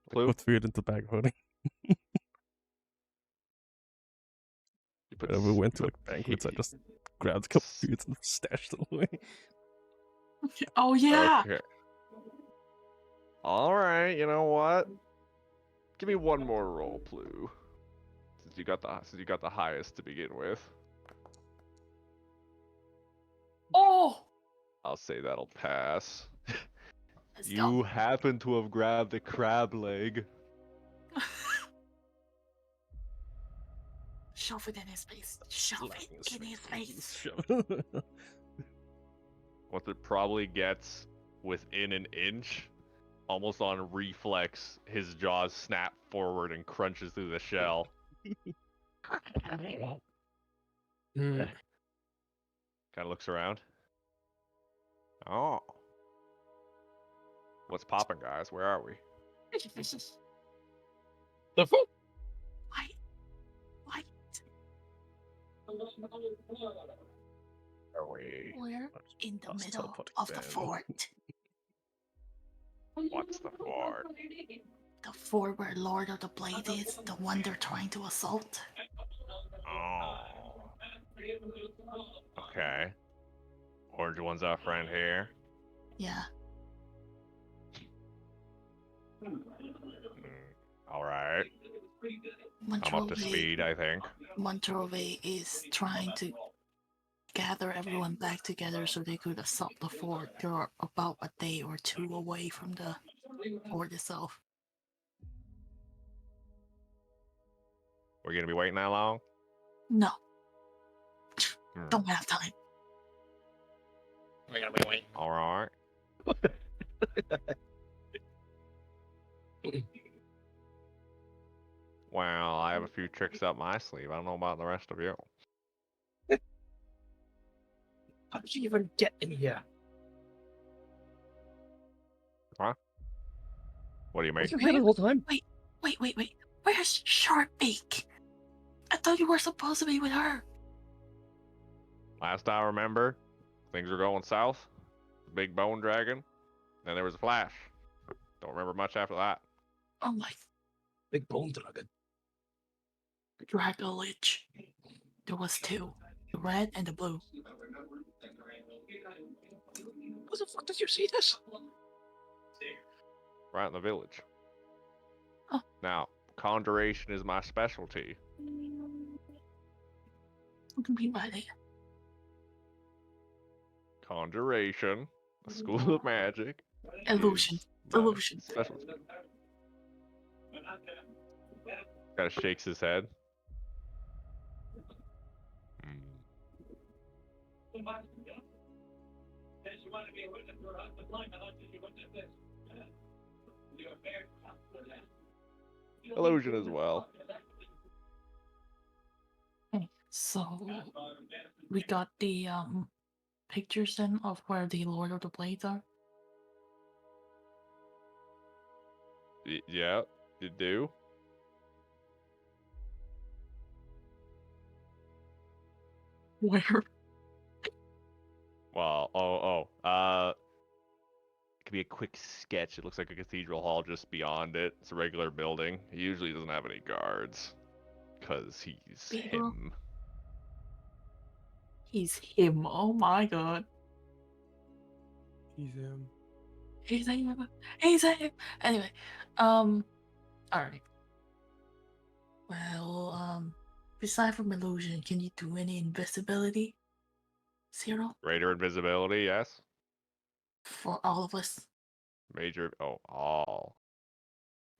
I Clue? put food into the bag of holding. You put Whenever we went to you like put banquets, I pig- just grabbed a couple foods and stashed them away. Oh yeah. Okay. All right. You know what? Give me one more roll, Blue. Since you got the highest to begin with, Oh. I'll say that'll pass. Let's You happen to have grabbed a crab leg. go. shove it in his face. Shove Slap it in his face. Shove- Once it probably gets within an inch, almost on reflex, his jaws snap forward and crunches through the shell. Hmm. Kind of looks around. Oh. What's poppin', guys? Where are we? The fuck? Why? Why? Are we? We're in the That's middle teleporting of the down. fort. What's the fort? The fort where Lord of the Blade is, the one they're trying to assault. Oh. Okay. Orange one's our friend here. Yeah. All right. I'm up to Montrove, speed, I think. Montrove is trying to gather everyone back together so they could assault the fort. They're about a day or two away from the fort itself. We're gonna be waiting that long? No, Hmm. don't have time. We're gonna be waiting. All right. Well, I have a few tricks up my sleeve. I don't know about the rest of you. How did you even get in here? What do you Were make? you here the whole time? Wait. Where's Sharpbeak? I thought you were supposed to be with her. Last I remember, things were going south. Big bone dragon. Then there was a flash. Don't remember much after that. Oh my Big bone dragon. Dragolich. There was two. The red and the blue. What the fuck did you see this? Right in the village. Oh. Now, conjuration is my specialty. What do you mean by that? Conjuration, the school of magic. Illusion. is my Illusion. Specialty. Kind of shakes his head. Illusion as well. Okay, so we got the pictures then of where the Lord of the Blades are. Yeah, you do. Where? Well, it could be a quick sketch. It looks like a cathedral hall just beyond it. It's a regular building. He usually doesn't have any guards. Because he's Cathedral? him. He's him. Oh my god. He's him. He's him. He's him. Anyway, alright. Well, aside from illusion, can you do any invisibility? 0 Greater invisibility, yes. for all of us. Major. Oh, all.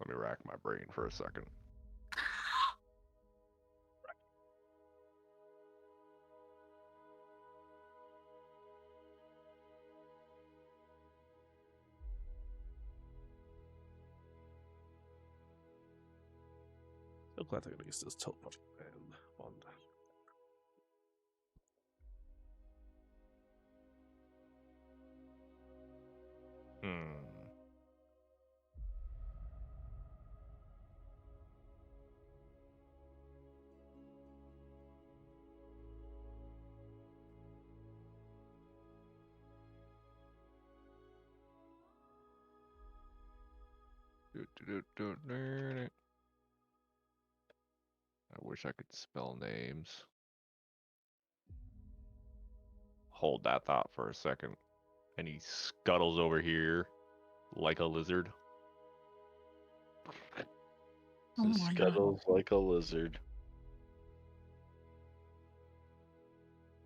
Let me rack my brain for a second. So glad I use this teleporting and wand. Hmm. I wish I could spell names. Hold that thought for a second. And he scuttles over here like a lizard. Oh It my god. scuttles like a lizard.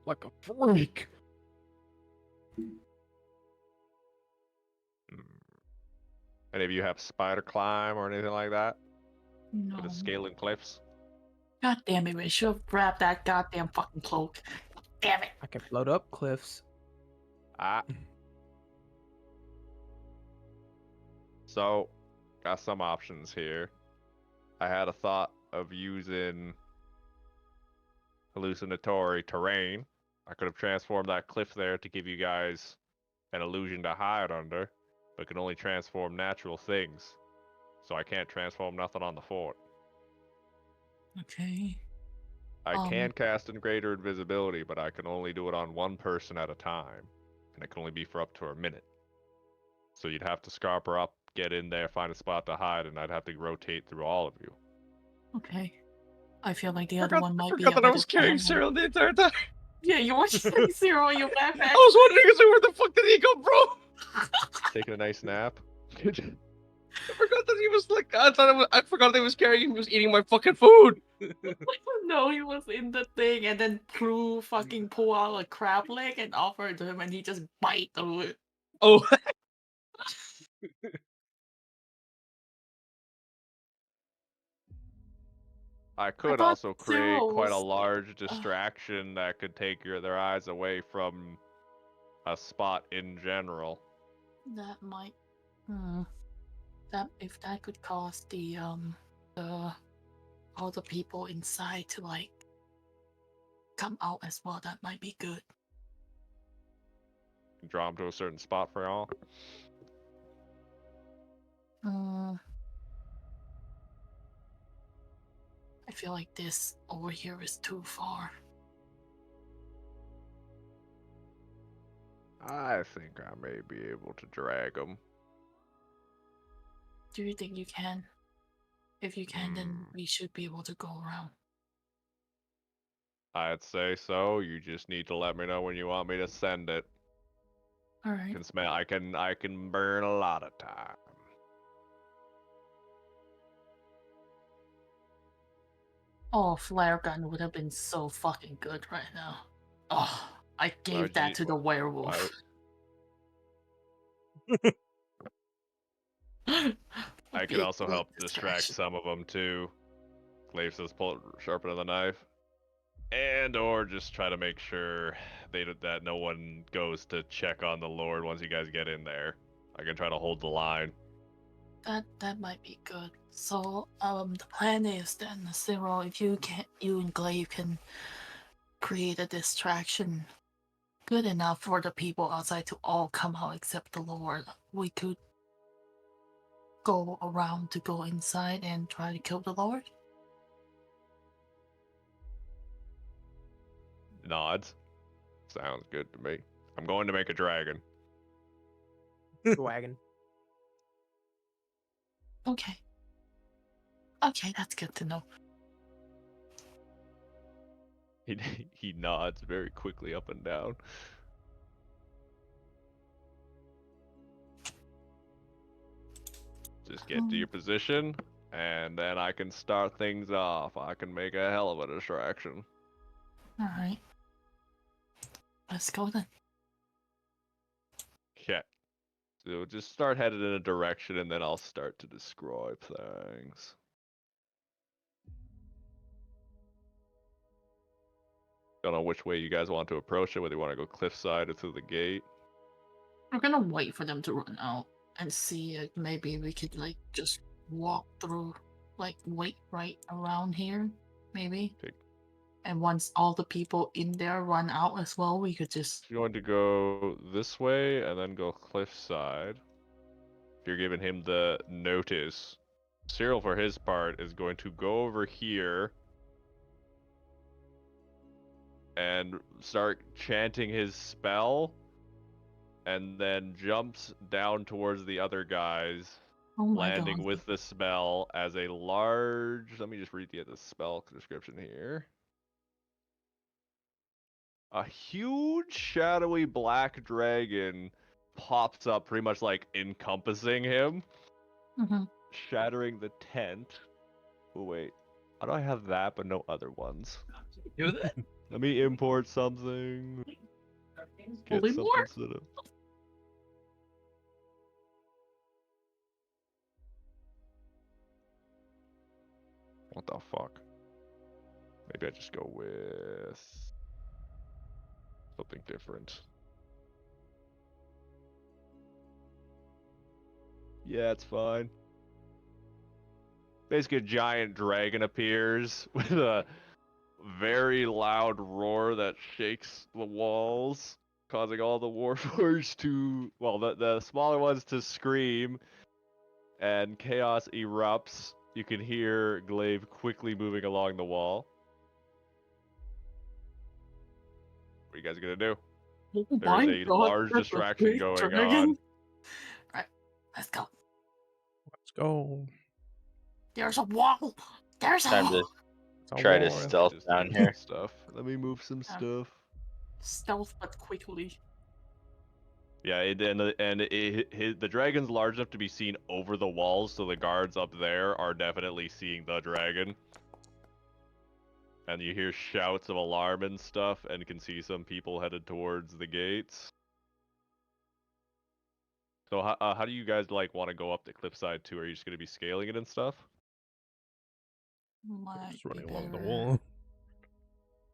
Like a freak. Any of you have spider climb or anything like that? For No. the scaling cliffs? God damn it, we should have grabbed that goddamn fucking cloak. Damn it. I can float up cliffs. Ah. So, got some options here. I had a thought of using hallucinatory terrain. I could have transformed that cliff there to give you guys an illusion to hide under, but can only transform natural things. So I can't transform nothing on the fort. Okay. I can cast in greater invisibility, but I can only do it on one person at a time, and it can only be for up to a minute. So you'd have to scarper up, get in there, find a spot to hide, and I'd have to rotate through all of you. Okay. I feel like the other one might be forgot a that I better was carrying plan. cereal the entire time. Yeah, you were just carrying cereal in your backpack. I was wondering where the fuck did he go, bro? Taking a nice nap. I forgot that he was like. I forgot that he was carrying. He was eating my fucking food. No, he was in the thing, and then Prue fucking pull out a crab leg and offer it to him, and he just bite through it. Oh. I could thought also create Cyril quite a was- large distraction that could take their eyes away from a spot in general. That might, that if that could cause the all the people inside to like come out as well, that might be good. Draw them to a certain spot for y'all. I feel like this over here is too far. I think I may be able to drag them. Do you think you can? If you can, then we should be able to go around. I'd say so. You just need to let me know when you want me to send it. All right. Can smell. I can burn a lot of time. Oh, flare gun would have been so fucking good right now. Oh, I gave Why'd that you- to the werewolf. I could also help distract some of them too. Glaive says, "Pull sharpen the knife," and or just try to make sure that no one goes to check on the Lord once you guys get in there. I can try to hold the line. That might be good. So the plan is then, Cyril, if you and Glaive can create a distraction good enough for the people outside to all come out except the Lord, we could go around to go inside and try to kill the Lord. Nods. Sounds good to me. I'm going to make a dragon. Wagon. Okay. Okay, that's good to know. He nods very quickly up and down. Just get to your position, and then I can start things off. I can make a hell of a distraction. Alright. Let's go then. Okay. So just start headed in a direction, and then I'll start to describe things. Don't know which way you guys want to approach it, whether you want to go cliffside or through the gate. We're gonna wait for them to run out and see if maybe we could like just walk through, like wait right around here, maybe. Okay. And once all the people in there run out as well, we could just. You're going to go this way and then go cliffside. If you're giving him the notice, Cyril, for his part, is going to go over here and start chanting his spell, and then jumps down towards the other guys, Oh my landing god. with the spell as a large. Let me just read the spell description here. A huge shadowy black dragon pops up, pretty much like encompassing him, shattering the tent. Oh wait, how do I have that but no other ones? Do that. Let me import something. Get Holy something war? set up. What the fuck? Maybe I just go with something different. Yeah, it's fine. Basically, a giant dragon appears with a very loud roar that shakes the walls, causing all the warforged to, well, the smaller ones to scream, and chaos erupts. You can hear Glaive quickly moving along the wall. What are you guys gonna do? Oh There my is a god, large that's a distraction big going dragon. on. Right, let's go. Let's go. There's a wall. There's a Time to wall. It's a try to war. stealth Just down move here. some stuff. Let me move some stuff. Stealth, but quickly. Yeah, the dragon's large enough to be seen over the walls, so the guards up there are definitely seeing the dragon. And you hear shouts of alarm and stuff, and can see some people headed towards the gates. So how do you guys want to go up the cliffside too? Are you just gonna be scaling it and stuff? Might Just be running along the better. wall.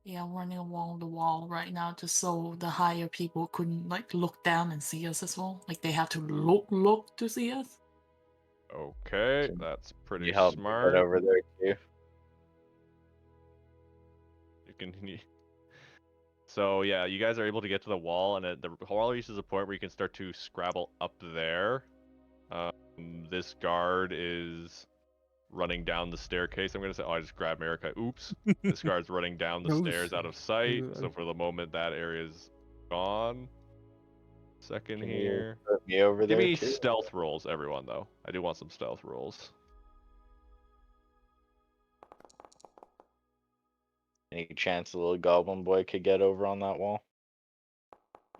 Yeah, I'm running along the wall right now, just so the higher people couldn't look down and see us as well. Like they have to look to see us. Okay, Can that's Can pretty you help me smart. get over there too? You can. So yeah, you guys are able to get to the wall, and the wall reaches a point where you can start to scrabble up there. This guard is running down the staircase. I'm gonna say, oh, I just grabbed America. Oops. This guard's running down the No stairs out shit. of sight. So for the moment, that area's gone. Second Can you here. put me over Give there me too? stealth rolls, everyone, though. I do want some stealth rolls. Any chance the little goblin boy could get over on that wall?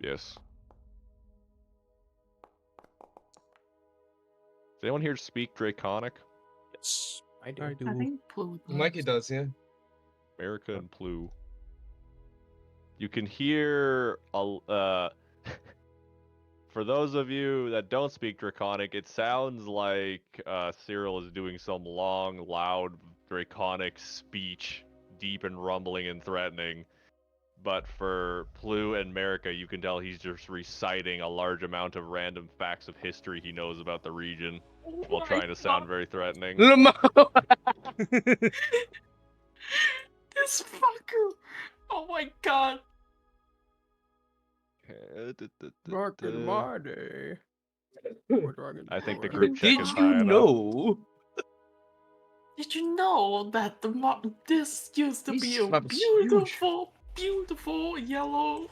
Yes. Does anyone here speak Draconic? Yes, I do. I I do. think Blue Mikey does, yeah. America and Plu. You can hear for those of you that don't speak Draconic, it sounds like Cyril is doing some long, loud Draconic speech, deep and rumbling and threatening. But for Plu and America, you can tell he's just reciting a large amount of random facts of history he knows about the region, while trying to sound very threatening. This fucker! Oh my god! Mark and Marty. I think the You group can check tell. is high enough. Did you know that this used to be Jesus, a that was huge. beautiful, beautiful yellow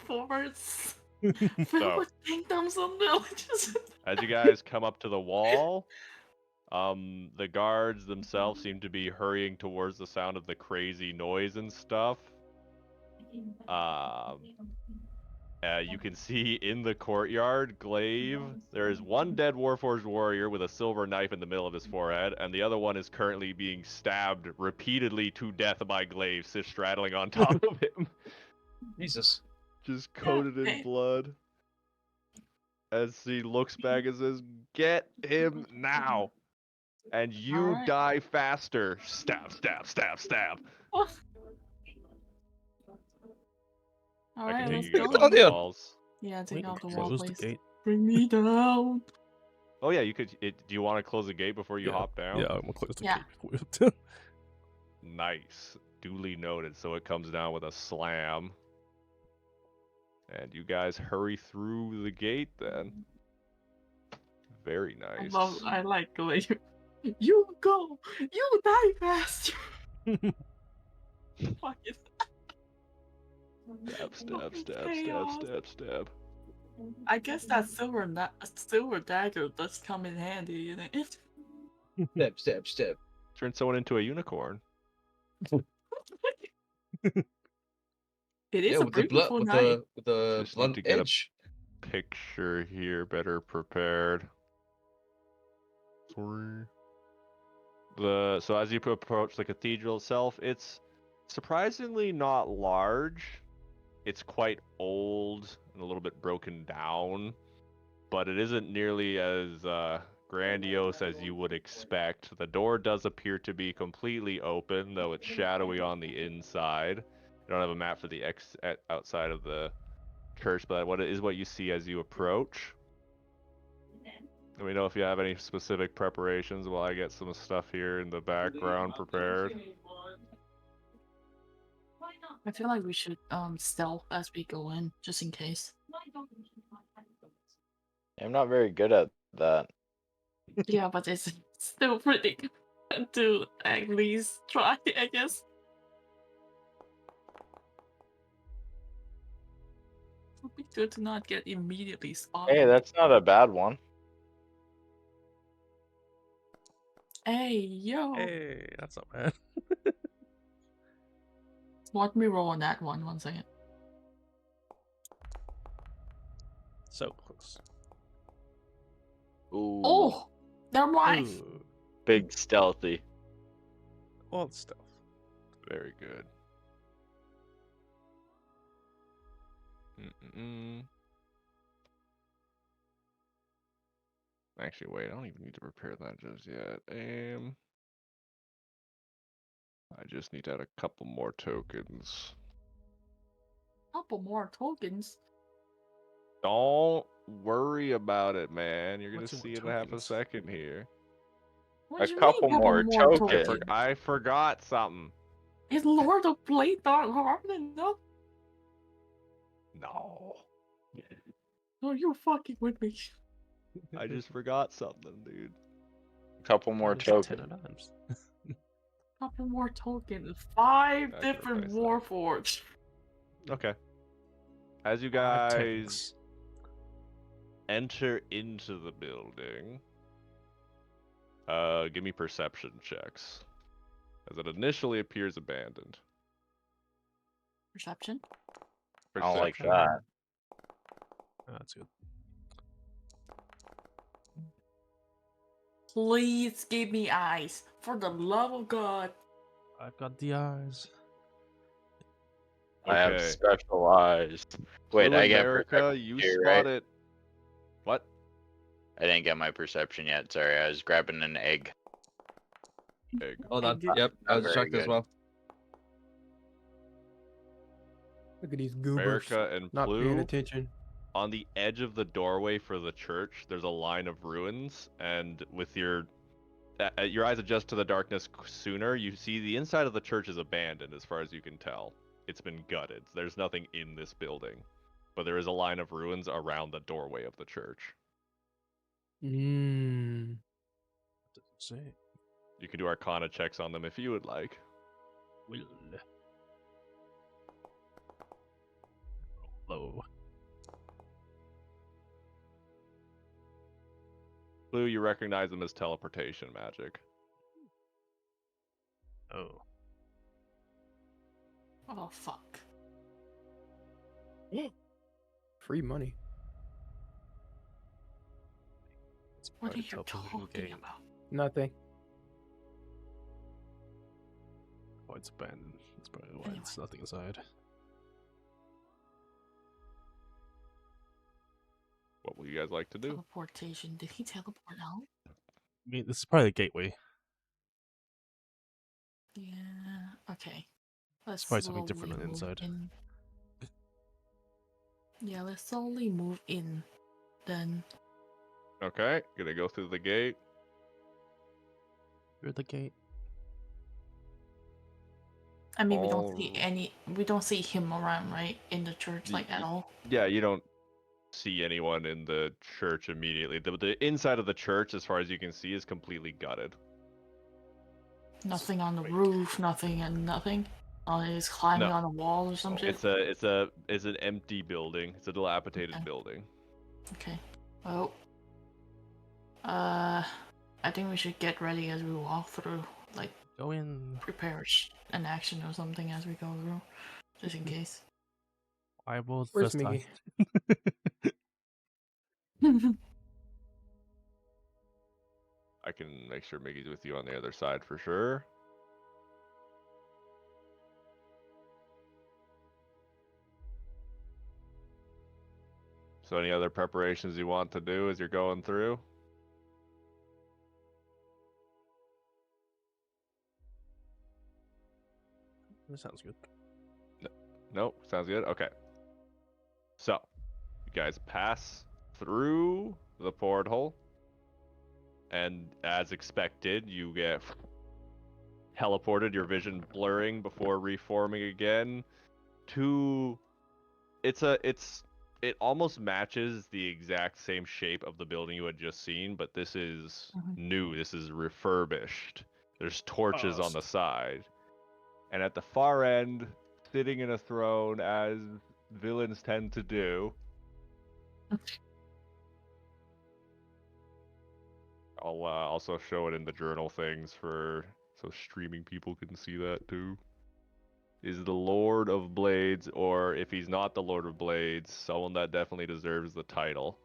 forest filled So- with kingdoms and villages? As you guys come up to the wall, the guards themselves seem to be hurrying towards the sound of the crazy noise and stuff. You can see in the courtyard, Glaive, there is one dead Warforged warrior with a silver knife in the middle of his forehead, and the other one is currently being stabbed repeatedly to death by Glaive, straddling on top of him. Jesus. Just coated in okay. blood. As he looks back and says, "Get him now! And you Alright. die faster!" Stab, stab, stab, stab. I Alright, can let's take you guys go. off the Down. walls. Yeah, We take can out the wall, close the please. gate. Bring me down. Oh yeah, you could. Do you want to close the gate before you hop down? Yeah, I'm gonna close the Yeah. gate before we hop down. Nice. Duly noted. So it comes down with a slam. And you guys hurry through the gate then. Very nice. I like the way you go. You die fast. Fuck it. Stab, stab, Fucking stab, stab, chaos. stab, stab. I guess that silver dagger does come in handy, you know. Step, step, step. Turn someone into a unicorn. It is Yeah, a with the beautiful with night. the Just need blunt to get a- edge. Picture here, better prepared. Sorry. So as you approach the cathedral itself, it's surprisingly not large. It's quite old and a little bit broken down, but it isn't nearly as grandiose as you would expect. The door does appear to be completely open, though it's shadowy on the inside. I don't have a map for the outside of the church, but what is what you see as you approach. Let me know if you have any specific preparations while I get some stuff here in the background prepared. Why not? I feel like we should stealth as we go in, just in case. Why don't we keep my hands? I'm not very good at that. Yeah, but it's still pretty good to at least try, I guess. It would be good to not get immediately spotted. Hey, that's not a bad one. Hey, yo! Hey, that's not bad. Watch me roll on that one. 1 second. So close. Ooh, Oh! Never mind! Ooh, big stealthy. all the stuff. Very good. Actually, wait, I don't even need to prepare that just yet. I just need to add a couple more tokens. Couple more tokens. Don't worry about it, man. You're gonna What's in see the it in half a tokens? second here. What A do you couple mean, more tokens. I forgot something. Is Lord of Blade not hard enough? No. No, you're fucking with me. I just forgot something, dude. Couple more It's tokens. 10 times. Couple more tokens. 5 I can different replace that. Warforged. Okay. As you 5 guys tanks. enter into the building, give me perception checks, as it initially appears abandoned. Perception. I don't like Perception. that. Oh, that's good. Please give me eyes. For the love of God. I've got the eyes. I have Okay. special eyes. Wait, Blue I get America, perception you too, right? spotted. What? I didn't get my perception yet. Sorry, I was grabbing an egg. Egg. Hold on. Egg. Yep, I Not was very checked as good. well. Look at these goobers. America and Not paying Blue. attention. On the edge of the doorway for the church, there's a line of ruins, and with your eyes adjust to the darkness sooner, you see the inside of the church is abandoned as far as you can tell. It's been gutted. There's nothing in this building, but there is a line of ruins around the doorway of the church. Mmm. Doesn't say. You can do Arcana checks on them if you would like. Will. Low. Blue, you recognize them as teleportation magic. Oh. Oh, fuck. Free money. It's What are probably you teleportation talking gate. about? Nothing. Oh, it's abandoned. That's probably why Anyway. it's nothing inside. What will you guys like to do? Teleportation. Did he teleport out? I mean, this is probably the gateway. Yeah. Okay. Let's probably something different slowly on the move inside. in. Yeah, let's slowly move in. Then. Okay, gonna go through the gate. Through the gate. I mean, we don't see All- any. We don't see him around, right? In the church, like at all. Yeah, you don't see anyone in the church immediately. The inside of the church, as far as you can see, is completely gutted. Nothing on the Wait. roof. Nothing and nothing. He's climbing No. on a wall or some shit. It's an empty building. It's a dilapidated Okay. building. Okay. Well. I think we should get ready as we walk through. Like, Go in. prepare an action or something as we go through, just in case. I will Where's first time. Miggy? I can make sure Miggy's with you on the other side for sure. So any other preparations you want to do as you're going through? That sounds good. Nope. Sounds good. Okay. So, you guys pass through the porthole, and as expected, you get teleported, your vision blurring before reforming again to it almost matches the exact same shape of the building you had just seen, but this is new. This is refurbished. There's torches on the side. And at the far end, sitting in a throne as villains tend to do. I'll also show it in the journal things so streaming people can see that too. Is the Lord of Blades, or if he's not the Lord of Blades, someone that definitely deserves the title.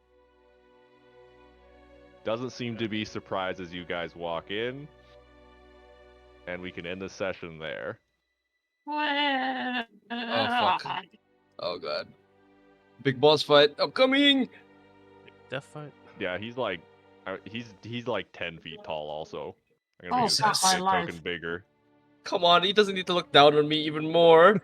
Doesn't seem to be surprised as you guys walk in, and we can end the session there. Oh fuck. Oh god. Big boss fight. I'm coming. Death fight. Yeah, he's like 10 feet tall also. I'm Oh, gonna make his fuck my hit life. token bigger. Come on, he doesn't need to look down on me even more.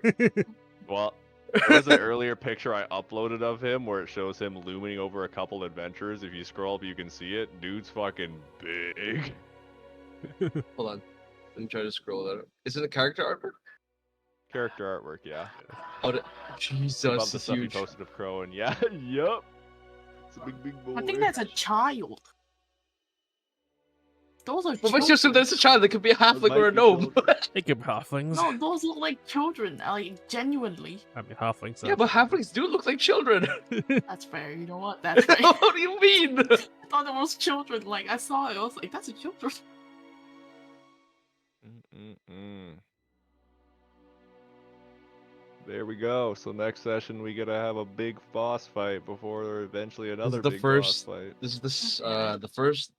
Well, there was an earlier picture I uploaded of him where it shows him looming over a couple adventures. If you scroll up, you can see it. Dude's fucking big. Hold on. Let me try to scroll that up. Is it a character artwork? Character artwork, yeah. Oh, Jesus, Above the it's stuff huge. he posted of Crow, and yeah, yup. It's a big boy. I think that's a child. Those are What children. makes you assume that's a child? That could be a halfling or a gnome. They could be halflings. No, those look like children. Like, genuinely. I mean, halflings. Yeah, but halflings do look like children. That's fair. You know what? That's fair. What do you mean? I thought it was children. Like, I saw it. I was like, that's a children. There we go. So next session we gotta have a big boss fight before eventually another the big first- boss fight. This is the first.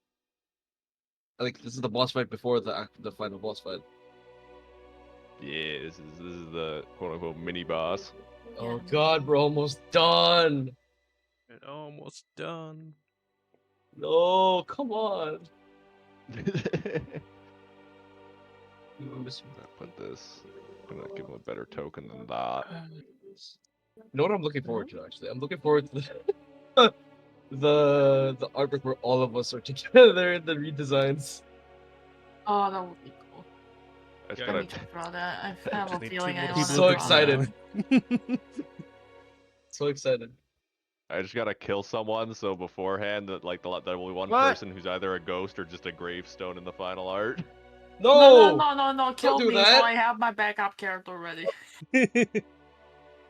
Like this is the boss fight before the final boss fight. Yeah, this is the quote unquote mini boss. Oh god, we're almost done. And almost done. No, come on. Put this. I'm gonna give him a better token than that. You know what I'm looking forward to actually? I'm looking forward to the artwork where all of us are together in the redesigns. Oh, that would be cool. I just I gotta need to draw that. I have a Need feeling two I more want I'm to so draw excited. that. So excited. I just gotta kill someone so beforehand that like there will be one What? person who's either a ghost or just a gravestone in the final art. No! No, kill do me that. so I have my backup character ready.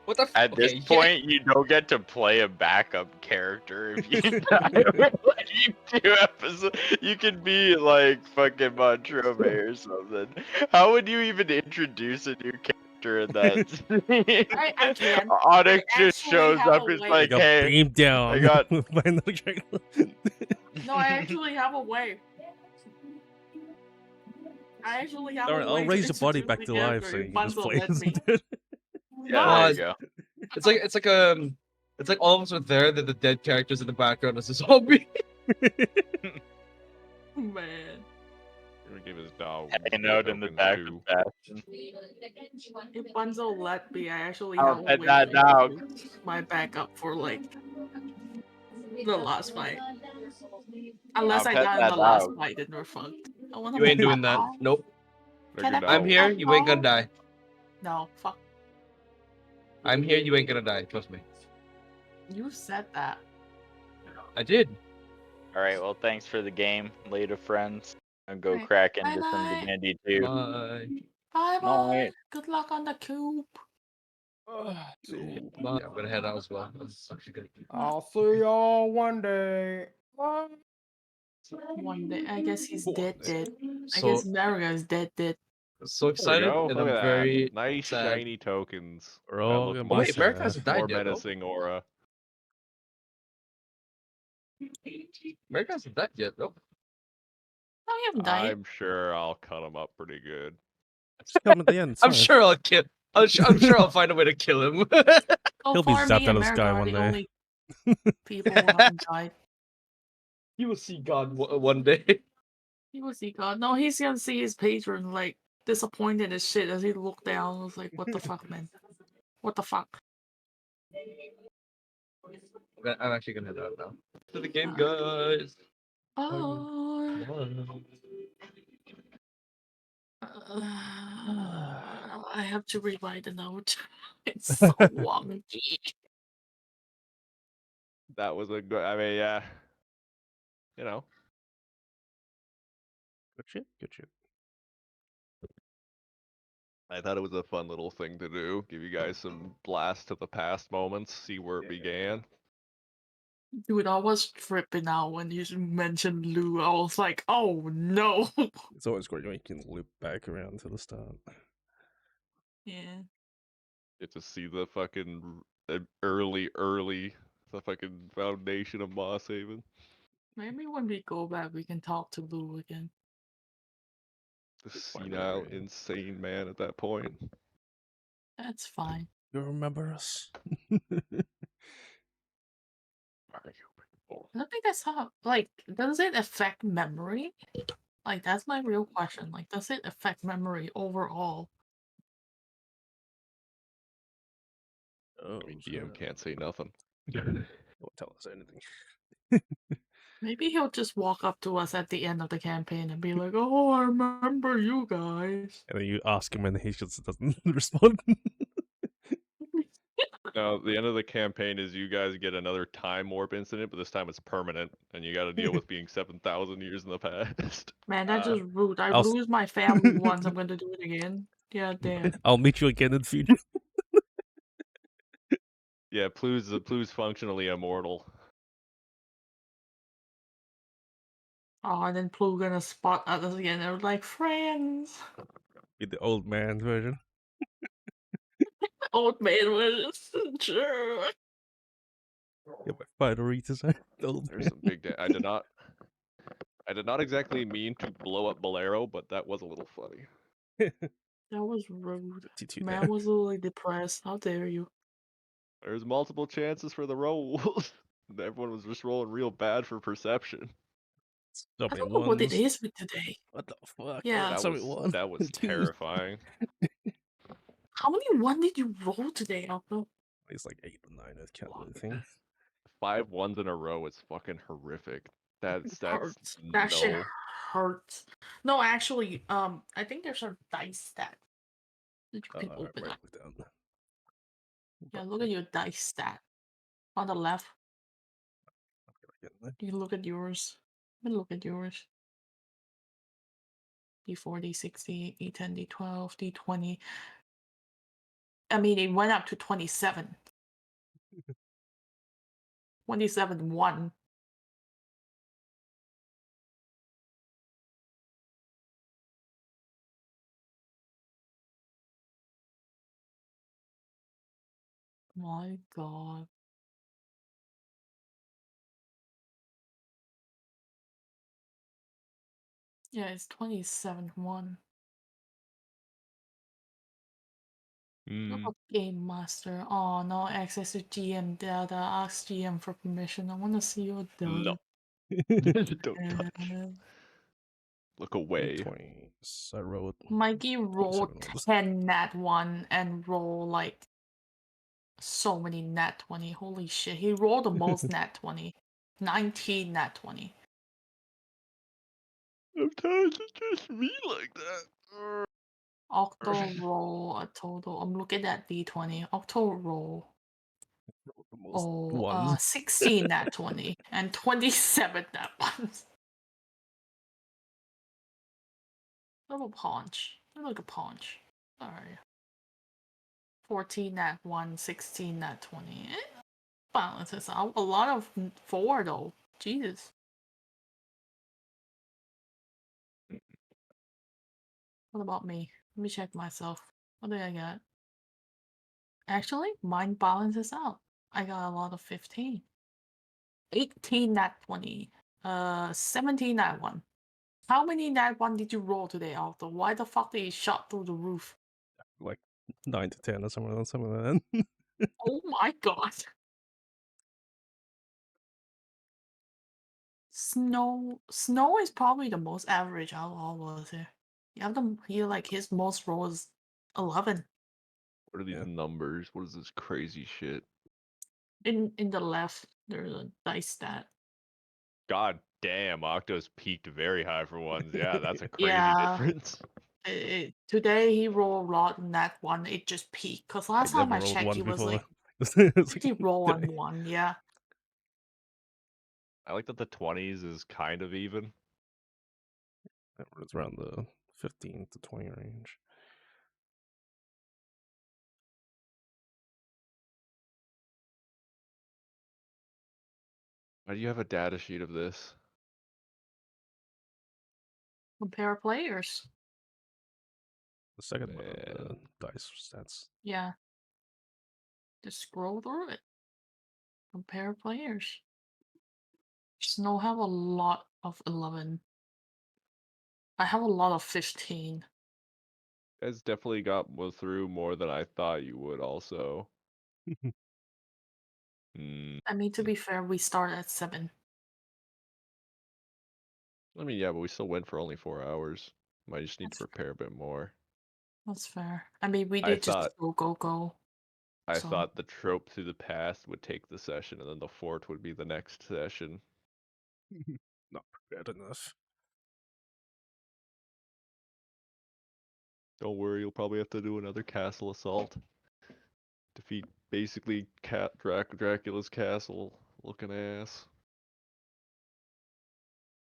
What the? At this Okay, yeah. point, you don't get to play a backup character if you die within 2 episodes. You could be like fucking Montrome or something. How would you even introduce a new character in that? I can. Onyx I just actually shows have up. a It's way. I like, got hey, beamed down. I got- by another character. No, I actually have a way. I actually have Alright, a way I'll raise to your body introduce back the to life character so you if can just Bunzo play lets as me. dude. yeah, there you go. It's like all of us are there, then the dead characters in the background as a zombie. Man. I'm gonna give his dog. Hanging out in the tokens, back too. of Bastion. If Bunzo let me, I actually I'll have a pet way that to dog. introduce my backup for like the last fight. Unless I'll I pet die in that the last dog. fight, then we're fucked. I wanna You ain't pet doing that. dog. Nope. They're Can good I dog. I'm here. You ain't gonna die. No, fuck. I'm here. You ain't gonna die. Trust me. You said that. I did. All right, well, thanks for the game, later, friends. I'll go Alright, crack into some bye-bye. Divinity 2. Bye. Bye No, bye. wait. Good luck on the cube. Bye. I'm gonna head out as well. That's actually good. I'll see y'all one day. Bye. One day. I guess he's dead. I So guess Mario is dead. so There we excited, go. and Look I'm at that. very Nice sad. shiny tokens. We're That all look gonna Oh much wait, America hasn't more died yet. though. menacing aura. America hasn't died yet, though. Oh, you haven't died. I'm sure I'll cut him up pretty good. Come at the end. I'm it's sure I'll kill. I'm sure I'll find a way to kill him. So He'll be far, zapped me out and of the sky America are one the day. only people who haven't died. You will see God one day. He will see God. No, he's gonna see his patron like disappointed as shit as he looked down. I was like, what the fuck, man? What the fuck? I'm actually gonna head out now. To the game, guys. Oh. Come on. I have to rewrite the note. It's so wonky. That was a good. I mean, yeah. You know, Good shit. Good shit. I thought it was a fun little thing to do. Give you guys some blast to the past moments, see where it began. Dude, I was tripping out when you mentioned Lou. I was like, oh no. It's always great when you can loop back around to the start. Yeah. Get to see the fucking early, the fucking foundation of Moss Haven. Maybe when we go back, we can talk to Lou again. The Find senile, out, yeah. insane man at that point. That's fine. You remember us? I don't think that's how. Like, does it affect memory? Like, that's my real question. Like, does it affect memory overall? Oh, I mean, shit. DM can't say nothing. Don't tell us anything. Maybe he'll just walk up to us at the end of the campaign and be like, "Oh, I remember you guys." And then you ask him and he just doesn't respond. No, the end of the campaign is you guys get another time warp incident, but this time it's permanent, and you got to deal with being 7,000 years in the past. Man, that's just rude. I I'll s- lose my family once. I'm going to do it again. Yeah, damn. I'll meet you again in the future. Yeah, Plu's functionally immortal. Oh, and then Plu gonna spot us again. They're like friends. Be the old man version. Old man was sure. Yeah, my fighter eaters. The old There's some big. I did not exactly mean to blow up Bolero, but that was a little funny. man. That was rude. Attitude Man there. was literally depressed. How dare you? There's multiple chances for the rolls. Everyone was just rolling real bad for perception. So I many don't know what it ones. is with today. What the fuck? Yeah. So many ones. That was Two. terrifying. How many one did you roll today, Alpha? It's like 8 or 9. I can't really think. 5 ones in a row is fucking horrific. That's Hurts. That shit no. hurts. No, actually, I think there's a dice stat that you can Right, open right, up. look down. Yeah, look at your dice stat on the left. You can look at yours. Let me look at yours. D4, D60, D10, D12, D20. I mean, it went up to 27. 27, 1. My god. Yeah, it's 27, 1. Look up Game Master. Oh, no access to GM data. Ask GM for permission. I want to see your No. data. Don't touch. Look away. 20s. I wrote Mikey rolled 27 ones. 10 nat 1 and roll like so many nat 20. Holy shit. He rolled the most nat 20. 19 nat 20. Sometimes it's just me like that. Octo roll a total. I'm looking at D20. Octo roll. The most Oh, ones. 16 nat 20 and 27 nat 1s. Little paunch. Look a paunch. Alright. 14 nat 1, 16 nat 20. Balances out. A lot of 4 though. Jesus. What about me? Let me check myself. What did I get? Actually, mine balances out. I got a lot of 15. 18 nat 20. 17 nat 1. How many nat 1 did you roll today, Arthur? Why the fuck did you shot through the roof? Like 9 to 10 or something like that. Oh my god. Snow is probably the most average out of all of us here. His most roll is 11 What are these Yeah. numbers? What is this crazy shit? in the left. There's a dice stat. God damn, Octo's peaked very high for ones. Yeah, that's a crazy Yeah. difference. Today he rolled a lot in that one. It just peaked because I last time never I rolled checked, one he was before. like It's he roll on today. one. Yeah. I like that the 20s is kind of even. It's around the 15 to 20 range. Why do you have a data sheet of this? Compare players. The second one on Man. the dice stats. Yeah. Just scroll through it. Compare players. Snow have a lot of 11. I have a lot of 15. You guys definitely got through more than I thought you would also. Hmm. I mean, to be fair, we start at 7. I mean, yeah, but we still went for only 4 hours. Might just need to That's, prepare a bit more. that's fair. I mean, we I did just thought go. I So thought the trope through the past would take the session, and then the fort would be the next session. Not prepared enough. Don't worry, you'll probably have to do another castle assault. Defeat basically Dracula's castle looking ass.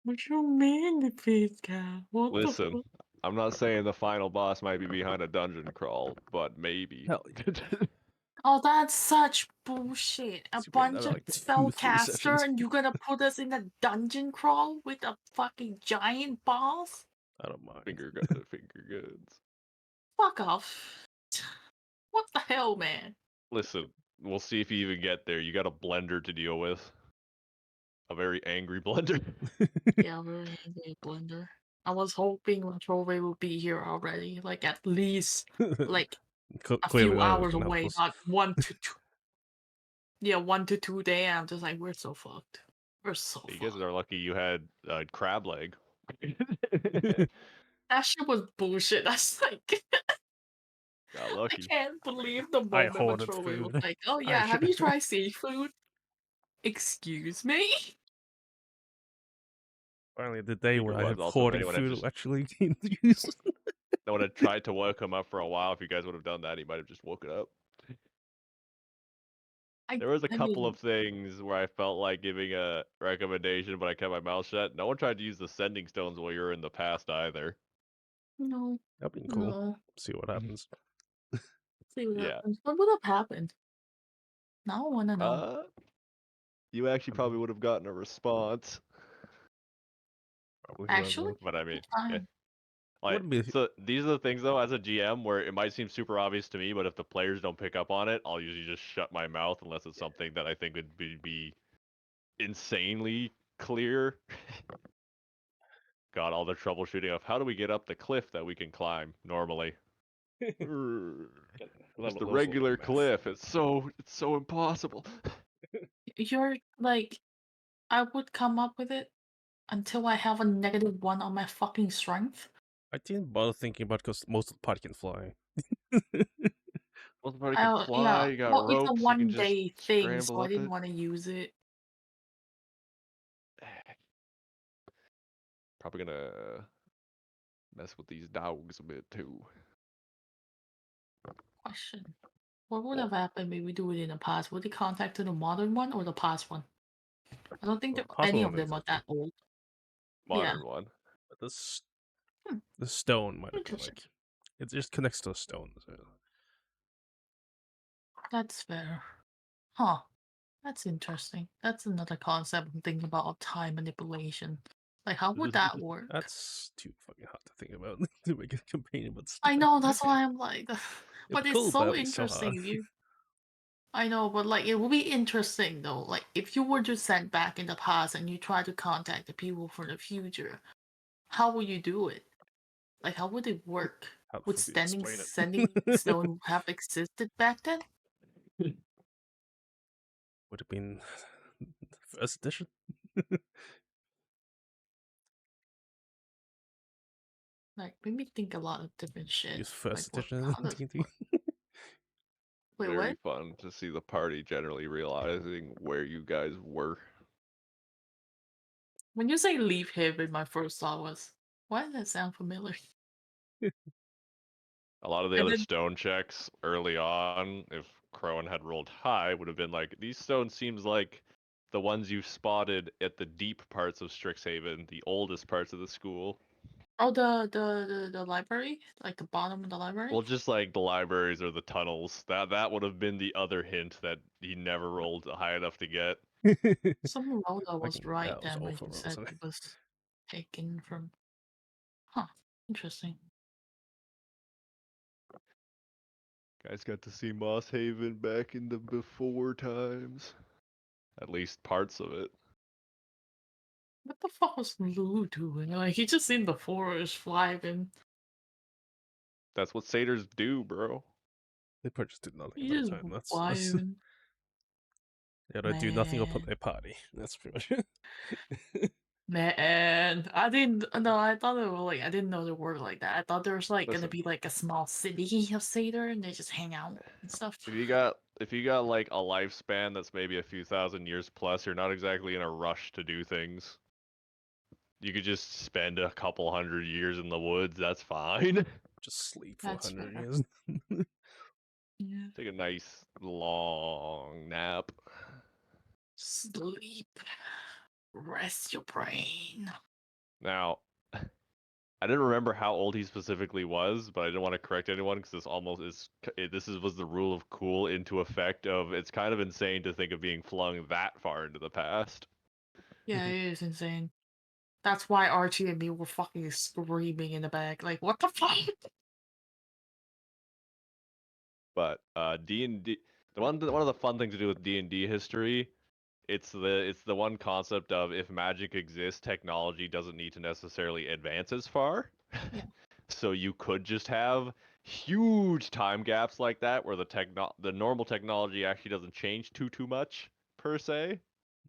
what you mean defeat cat? What the Listen, fuck? I'm not saying the final boss might be behind a dungeon crawl, but maybe. Hell Oh, that's such bullshit. A It's been bunch of like 2-3 spellcaster sessions. and you're gonna put us in a dungeon crawl with a fucking giant boss? I don't mind. Finger guns. Fuck off. What the hell, man? Listen, we'll see if you even get there. You got a blender to deal with. A very angry blender. Yeah, very angry blender. I was hoping Latrove would be here already, like at least like a Clearly, few none of it hours can help away, us. not 1 to 2. Yeah, 1 to 2 days. I'm just like, we're so fucked. We're so You guys fucked. are lucky you had crab leg. That shit was bullshit. That's like, Got I lucky. can't believe the I moment when hoarded Trove was food. like, oh I yeah, have you should- tried seafood? Excuse me? Finally, the day Figure where I was have also if hoarding anyone had food just actually came to use. no one had tried to woke him up for a while. If you guys would have done that, he might have just woken up. There was a I couple mean, of things where I felt like giving a recommendation, but I kept my mouth shut. No one tried to use the sending stones while you were in the past either. no, That'd been cool. no. See what happens. See what Yeah. happens. What would have happened? Now I wanna know. You actually probably would have gotten a response. Probably Actually, whoever. But I mean, what yeah. time? Like, Wouldn't be. so these are the things though, as a GM, where it might seem super obvious to me, but if the players don't pick up on it, I'll usually just shut my mouth unless it's something that I think would be insanely clear. Got all the troubleshooting of how do we get up the cliff that we can climb normally. Just the regular cliff. It's so impossible. You're like, I would come up with it until I have a -1 on my fucking strength. I didn't bother thinking about because most of the party can fly. Most of the party can Yeah, fly. You got well, it's a ropes. You can just 1-day thing, scramble so I up didn't it. want to use it. Probably gonna mess with these dogs a bit too. Question. What would Well, have happened if we do it in the past? Would they contact the modern one or the past one? I don't think Well, that the past any one of them are exactly. that old. modern one. But this, Hmm. the stone might have been Interesting. like. It just connects to a stone. So. That's fair. Huh. That's interesting. That's another concept I'm thinking about time manipulation. Like, how would that work? That's too fucking hard to think about to make a campaign about. I know, that's why I'm like, but It'd be it's cool, so but it'd be so interesting hard. if you. I know, but like, it would be interesting though. Like, if you were to send back in the past and you try to contact the people for the future, how would you do it? Like, how would it work? How the Would fuck do you explain sending it? stone have existed back then? Would have been first edition. Like, made me think a lot of different shit. Use first Like, edition how does D&D. work? Wait, Very what? fun to see the party generally realizing where you guys were. When you say leave Haven, my first thought was, why does that sound familiar? A lot of the And other then, stone checks early on, if Crowan had rolled high, would have been like, these stones seems like the ones you spotted at the deep parts of Strixhaven, the oldest parts of the school. oh, the library? Like the bottom of the library? Well, just like the libraries or the tunnels. That would have been the other hint that he never rolled high enough to get. Some Lola was Fucking right hell, it's then when awful, he said wasn't it? it was taken from. Huh. Interesting. Guys got to see Moss Haven back in the before times. At least parts of it. What the fuck was Lou doing? Like, he just in the forest flying. That's what satyrs do, bro. They probably just did nothing He at that just time. That's flying. yeah, they do nothing or put Man. a party. That's pretty much it. Man, I didn't. No, I thought it was like I didn't know they were like that. I thought there was like gonna Listen, be like a small city of satyr and they just hang out and stuff. if you got like a lifespan that's maybe a few thousand years plus, you're not exactly in a rush to do things. You could just spend a couple hundred years in the woods, that's fine. Just sleep for That's 100 fair. years. Yeah. Take a nice long nap. Sleep. Rest your brain. Now, I didn't remember how old he specifically was, but I didn't want to correct anyone because this almost is was the rule of cool into effect of it's kind of insane to think of being flung that far into the past. Yeah, it is insane. That's why Archie and me were fucking screaming in the back, like, what the fuck? But D&D, one of the fun things to do with D&D history, it's the one concept of if magic exists, technology doesn't need to necessarily advance as far. Yeah. So you could just have huge time gaps like that where the normal technology actually doesn't change too much per se.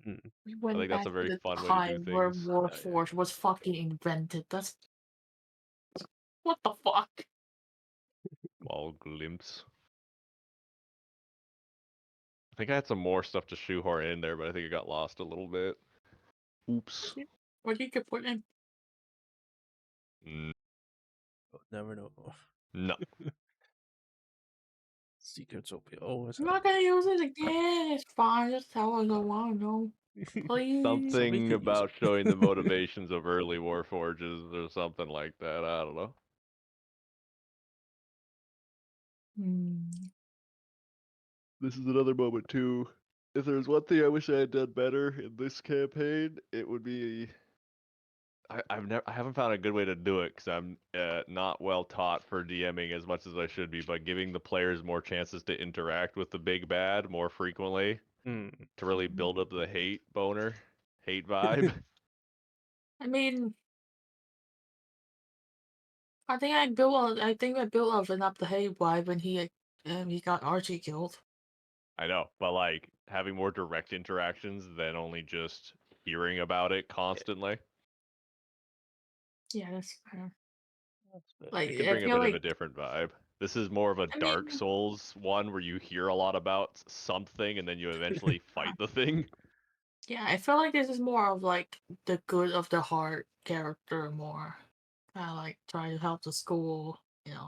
Mm. We I went think that's a back to very the fun way to do time where things. Warforged was fucking invented. That's what the fuck? Small glimpse. I think I had some more stuff to shoehorn in there, but I think it got lost a little bit. Oops. What you could put in? Never know. No. Secrets will be always I'm not gonna use it again. It's fine. Just tell us I want to know. Please. Somebody Something could use about it. showing the motivations of early Warforges or something like that. I don't know. Hmm. This is another moment too. If there's one thing I wish I had done better in this campaign, it would be I haven't found a good way to do it because I'm not well taught for DMing as much as I should be, but giving the players more chances to interact with the big bad more frequently Mm. to really build up the hate vibe. I mean, I think I built enough the hate vibe when he got Archie killed. I know, but like having more direct interactions than only just hearing about it constantly. Yeah, that's fair. That's fair. Like It could I bring a feel bit of like a different vibe. This is more of a I Dark mean, Souls one where you hear a lot about something and then you eventually fight the thing. yeah, I feel like this is more of like the good of the heart character more. Kind of like trying to help the school,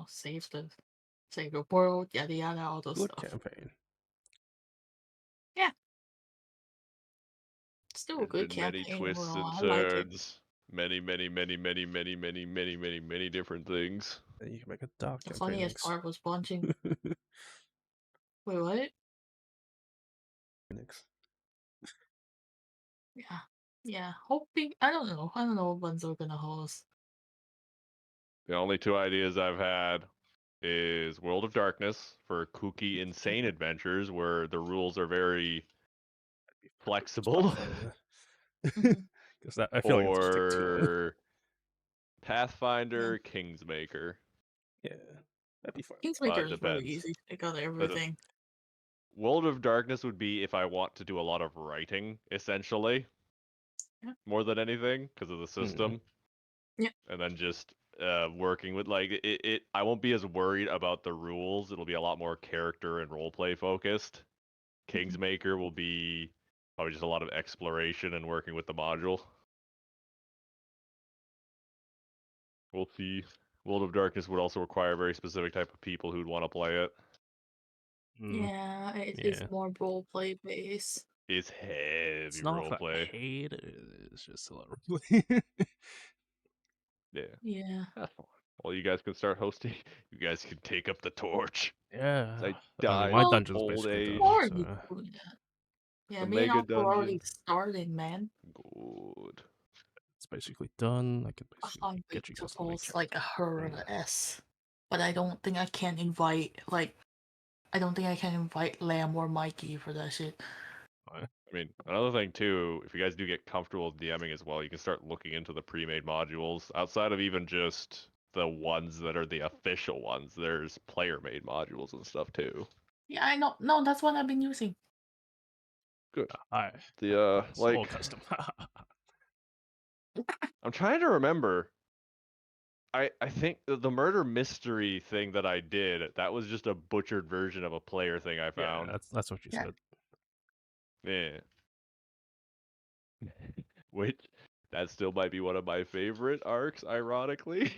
save the world, yada yada, all those Good stuff. campaign. Yeah, still a There's good been many campaign twists overall. and I like it. turns. Many different things. And you can make a dark The campaign funniest next. part was punching. Wait, what? Next. Yeah, yeah. Hoping I don't know. I don't know what ones are gonna host. The only two ideas I've had is World of Darkness for kooky, insane adventures where the rules are very flexible, Mhm. Because I feel like it's just stick to or Yeah. Pathfinder, Kingsmaker. yeah, that'd be fun. Kingsmaker It is very depends. easy. They got The everything. World of Darkness would be if I want to do a lot of writing, essentially, Yeah. more than anything, because of the Mm. system. Yeah. And then just working with like it. I won't be as worried about the rules. It'll be a lot more character and roleplay focused. Kingsmaker will be probably just a lot of exploration and working with the module. We'll see. World of Darkness would also require a very specific type of people who'd want to play it. Mm, Yeah, it yeah. is more roleplay based. It's heavy It's not that I roleplay. hate it. It's just a lot of roleplay. Yeah. Yeah. That's fine. Well, you guys can start hosting. You guys can take up the torch. Yeah. I I mean, died my Well, dungeon's old basically age. done. already So doing that. Yeah, The me and mega Uncle are already dungeon. started, man. Good. it's basically done. I can I basically can't wait get you to guys on my host like a channel. her S. But I don't think I can invite I don't think I can invite Lamb or Mikey for that shit. I mean, another thing too, if you guys do get comfortable with DMing as well, you can start looking into the pre-made modules outside of even just the ones that are the official ones. There's player-made modules and stuff too. Yeah, I know. No, that's what I've been using. Good. Hi. The It's all like custom. I'm trying to remember. I think the murder mystery thing that I did, that was just a butchered version of a player thing I yeah, found. that's what you Yeah. said. Yeah. Which that still might be one of my favorite arcs, ironically.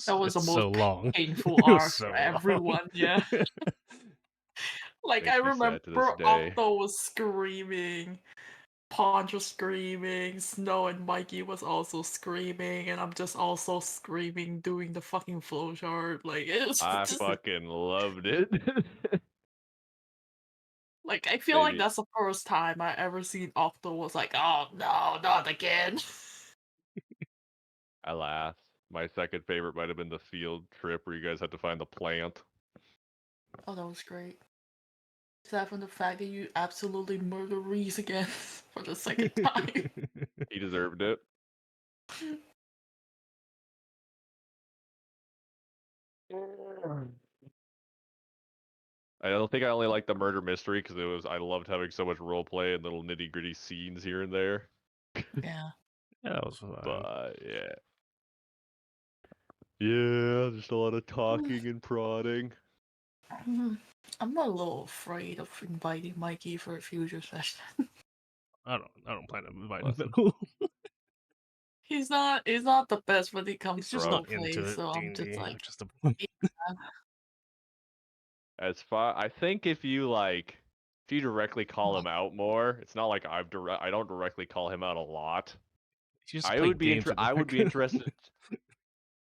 That was the It's most so long. painful It was arc so for long. everyone. Yeah. Like I Makes me sad to this remember day. Octo was screaming, Poncho screaming, Snow and Mikey was also screaming, and I'm just also screaming doing the fucking flowchart. Like it's I just fucking loved it. like I feel like Maybe, that's the first time I ever seen Octo was like, oh no, not again. alas, my second favorite might have been the field trip where you guys had to find the plant. Oh, that was great. Aside from the fact that you absolutely murder Reese again for the second time. He deserved it. I don't think I only liked the murder mystery because I loved having so much role play and little nitty gritty scenes here and there. Yeah. Yeah, that was fine. But yeah. Yeah, just a lot of talking and prodding. I'm a little afraid of inviting Mikey for a future session. I don't plan on inviting Listen. him at all. He's not the best when it comes He's to just not roleplay, into it. so I'm D&D, just like, which is the point. As far, I think if you directly call him out more, it's not like I don't directly call him out a lot. He's just I playing would be games in the I would be background. interested.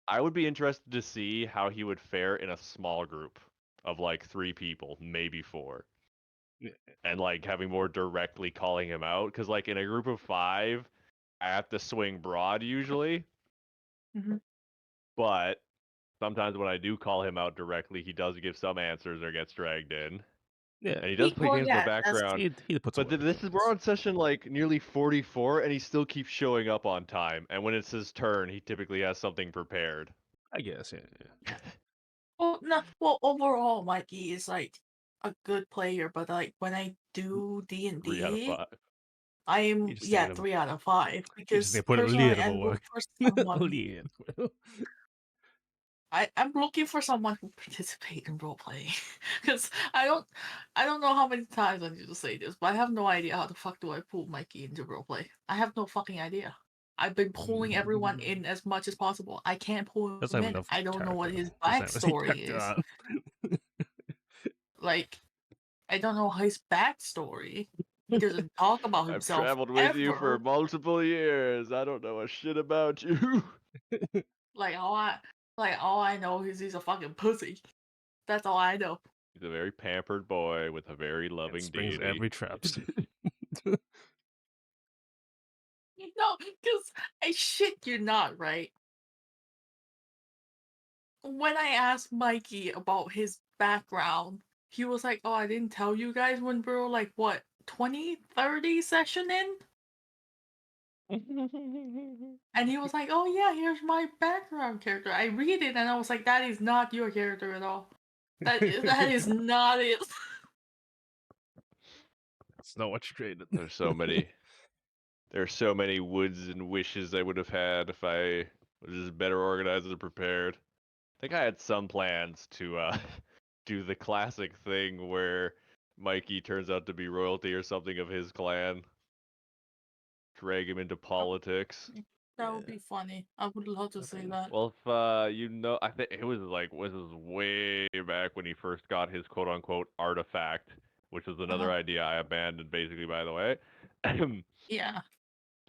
I would be interested to see how he would fare in a small group of like 3 people, maybe 4. Yeah. And like having more directly calling him out, because like in a group of 5, I have to swing broad usually. Mhm. But sometimes when I do call him out directly, he does give some answers or gets dragged in. Yeah, And he does play Well, games in the yeah, that's background. he puts But away this is we're on session like nearly 44, and he still keeps showing up on time. And when it's his turn, he typically has something prepared. I guess, yeah. well, no, well, overall, Mikey is like a good player, but like when I do 3 out of D&D, 5. I'm You just need him. 3 out of 5 You just because need to put a personally, little I more look work. for A someone. little. I'm looking for someone who participate in roleplay because I don't know how many times I need to say this, but I have no idea how the fuck do I pull Mikey into roleplay. I have no fucking idea. I've been pulling everyone in as much as possible. I can't pull Doesn't him have in. enough I don't know what character. his Doesn't have any backstory is. character. Like, I don't know his backstory. He doesn't talk about I've himself traveled with you for ever. multiple years. I don't know a shit about you. Like all I know is he's a fucking pussy. That's all I know. He's a very pampered boy with a very And loving springs deity. every traps. No, because I shit you not, right? When I asked Mikey about his background, he was like, "Oh, I didn't tell you guys when we were like, what, 20, 30 session in?" And he was like, "Oh yeah, here's my background character." I read it and I was like, "That is not your character at all. That is not it." That's not what you created. There's so many. There are so many woods and wishes I would have had if I was just better organized and prepared. I think I had some plans to do the classic thing where Mikey turns out to be royalty or something of his clan. Drag him into politics. That would be funny. I would love to see that. Well, if I think it was way back when he first got his quote unquote artifact, which was another idea I abandoned basically, by the way. Yeah.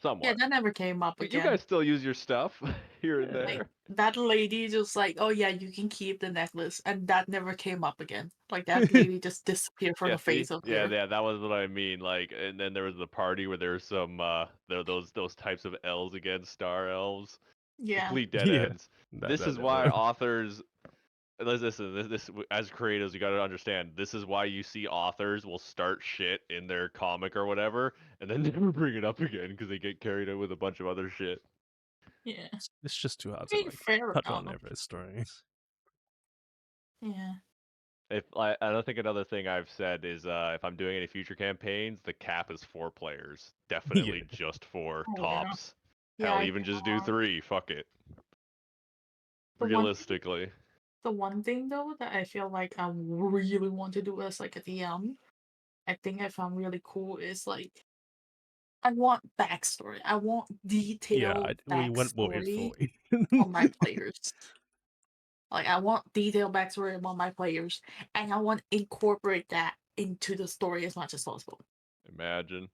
Somewhat. Yeah, that never came up But again. you guys still use your stuff here and Yeah. there. Like, that lady just like, oh yeah, you can keep the necklace, and that never came up again. Like that lady just disappeared from Yeah, the face see? of Yeah, the earth. that was what I mean. Like, and then there was the party where there's some those types of elves against star elves. Yeah. Complete dead Yeah. ends. This is why authors. Listen, this as creators, you got to understand. This is why you see authors will start shit in their comic or whatever, and then never bring it up again because they get carried away with a bunch of other shit. Yeah. It's just too hard I to mean, like fair touch on enough. every story. Yeah. I don't think another thing I've said is if I'm doing any future campaigns, the cap is 4 players. Definitely just 4 Oh, yeah. tops. Yeah, Hell, I even just do 3. Fuck it. The one- Realistically. The one thing though that I feel like I really want to do as like a DM, I think I found really cool is like I want backstory. I want detailed we went more backstory info. on my players. Like I want detailed backstory on my players, and I want to incorporate that into the story as much as possible. Imagine.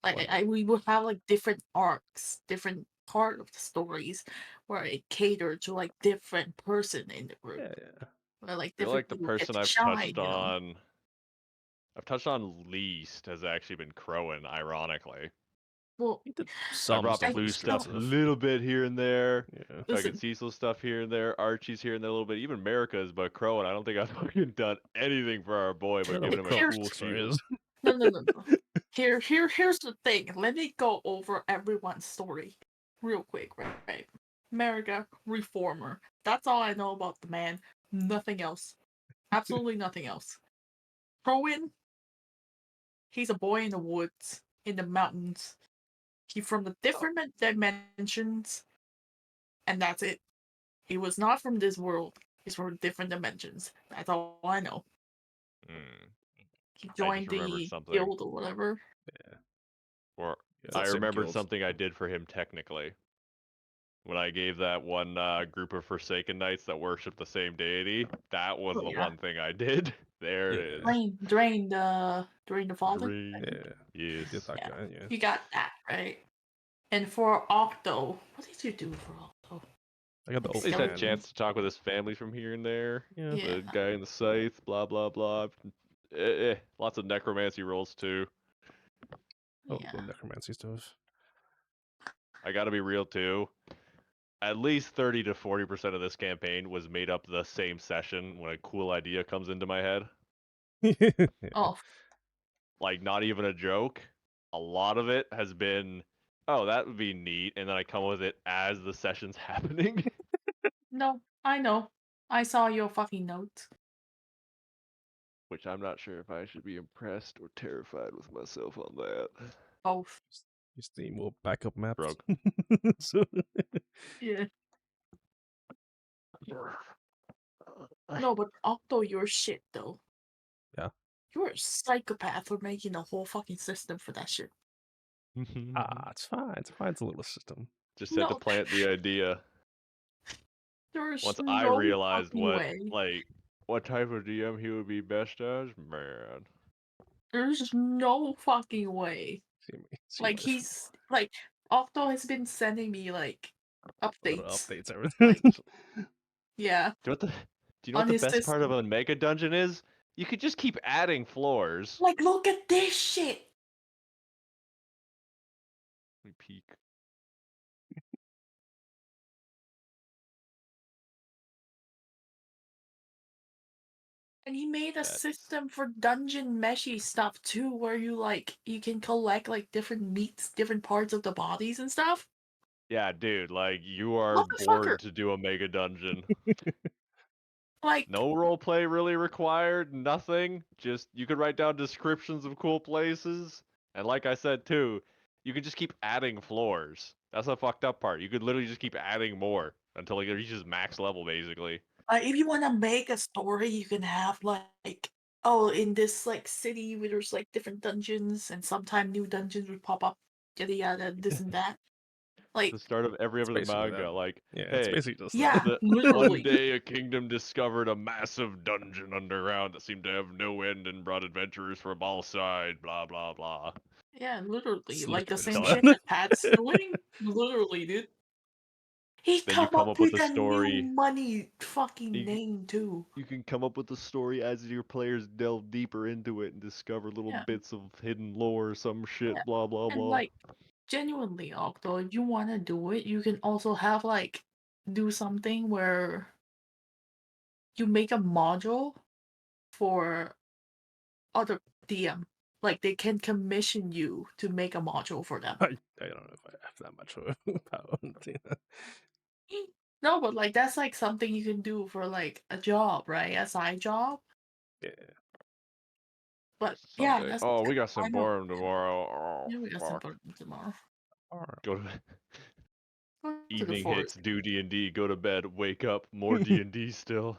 Like we would have like different arcs, different part of the stories where it catered to like different person in the group. Yeah. Where like I feel different like the people get person to I've shine, touched on least has actually been Crowan, ironically. Well, He did I some brought stuff Blue with stuff a stuff. little bit here and there. Yeah. Fucking listen, Cecil stuff here and there. Archie's here and there a little bit. Even America's, but Crowan, I don't think I've fucking done anything for our boy, but giving him a here's- cool shield. stories. no. Here's the thing. Let me go over everyone's story real quick, right? America, reformer. That's all I know about the man. Nothing else. Absolutely nothing else. Crowan, he's a boy in the woods, in the mountains. He's from the different dimensions, and that's it. He was not from this world. He's from different dimensions. That's all I know. He joined remembered the something. guild or whatever. Or Yeah, I same remembered guild. something I did for him technically. When I gave that one group of Forsaken Knights that worship the same deity, that was Oh, the yeah. one thing I did. There it is. Drain the father. Drain. Yeah. Yes. Did that Yeah. guy, yeah. You got that right. And for Octo, what did you do for Octo? I got the old He's had a man. chance to talk with his family from here and there. Yeah. Yeah. The guy in the scythe, blah blah blah. Lots of necromancy rolls too. Oh, Yeah. the necromancy stuff. I gotta be real too. At least 30 to 40% of this campaign was made up the same session when a cool idea comes into my head. Yeah. Oh, Like, not even a joke. A lot of it has been, oh, that would be neat, and then I come with it as the session's happening. no, I know. I saw your fucking notes. Which I'm not sure if I should be impressed or terrified with myself on that. Both. Just need more backup maps. Broke. So, Yeah. No, but Octo, you're shit though. Yeah. You're a psychopath for making a whole fucking system for that shit. it's fine. It's fine. It's a little system. Just had to No. plant the idea. There's Once no I realized fucking way. what type of DM he would be best as, man. There's no fucking way. See Like my he's like Octo has been sending me like little updates. updates, everything. Like, yeah. Do you know On what the his best part of system. a mega dungeon is? You could just keep adding floors. Like, look at this shit. Let me peek. And he made a That's- system for dungeon meshy stuff too, where you can collect like different meats, different parts of the bodies and stuff. Yeah, dude, like you are Motherfucker. bored to do a mega dungeon. Like, No roleplay really required, nothing. Just you could write down descriptions of cool places. And like I said too, you can just keep adding floors. That's the fucked up part. You could literally just keep adding more until it reaches max level, basically. If you want to make a story, you can have like, oh, in this like city where there's like different dungeons, and sometimes new dungeons would pop up, yada yada, this and that. Like, The start of every It's other basically manga, that. like, Yeah, it's hey, basically just yeah, that. one literally. day a kingdom discovered a massive dungeon underground that seemed to have no end and brought adventurers from all sides, blah blah blah. Yeah, literally, It's like the literally same just shit that. that Pat's doing. Literally, dude. He Then you come come up up with with a a new story. money fucking You, name too. you can come up with a story as your players delve deeper into it and discover little Yeah. bits of hidden lore, some shit, Yeah. blah blah And blah. like, genuinely, Octo, if you want to do it, you can also have like do something where you make a module for other DM. Like they can commission you to make a module for them. I don't know if I have that much power. No, but like that's like something you can do for like a job, right? A side job. Yeah. But yeah, Someday. that's Oh, we got I some know. boredom tomorrow. Oh, Yeah, we got some fuck. burden tomorrow. Alright. Go to Go to the evening forest. hits, do D&D, go to bed, wake up, more D&D still.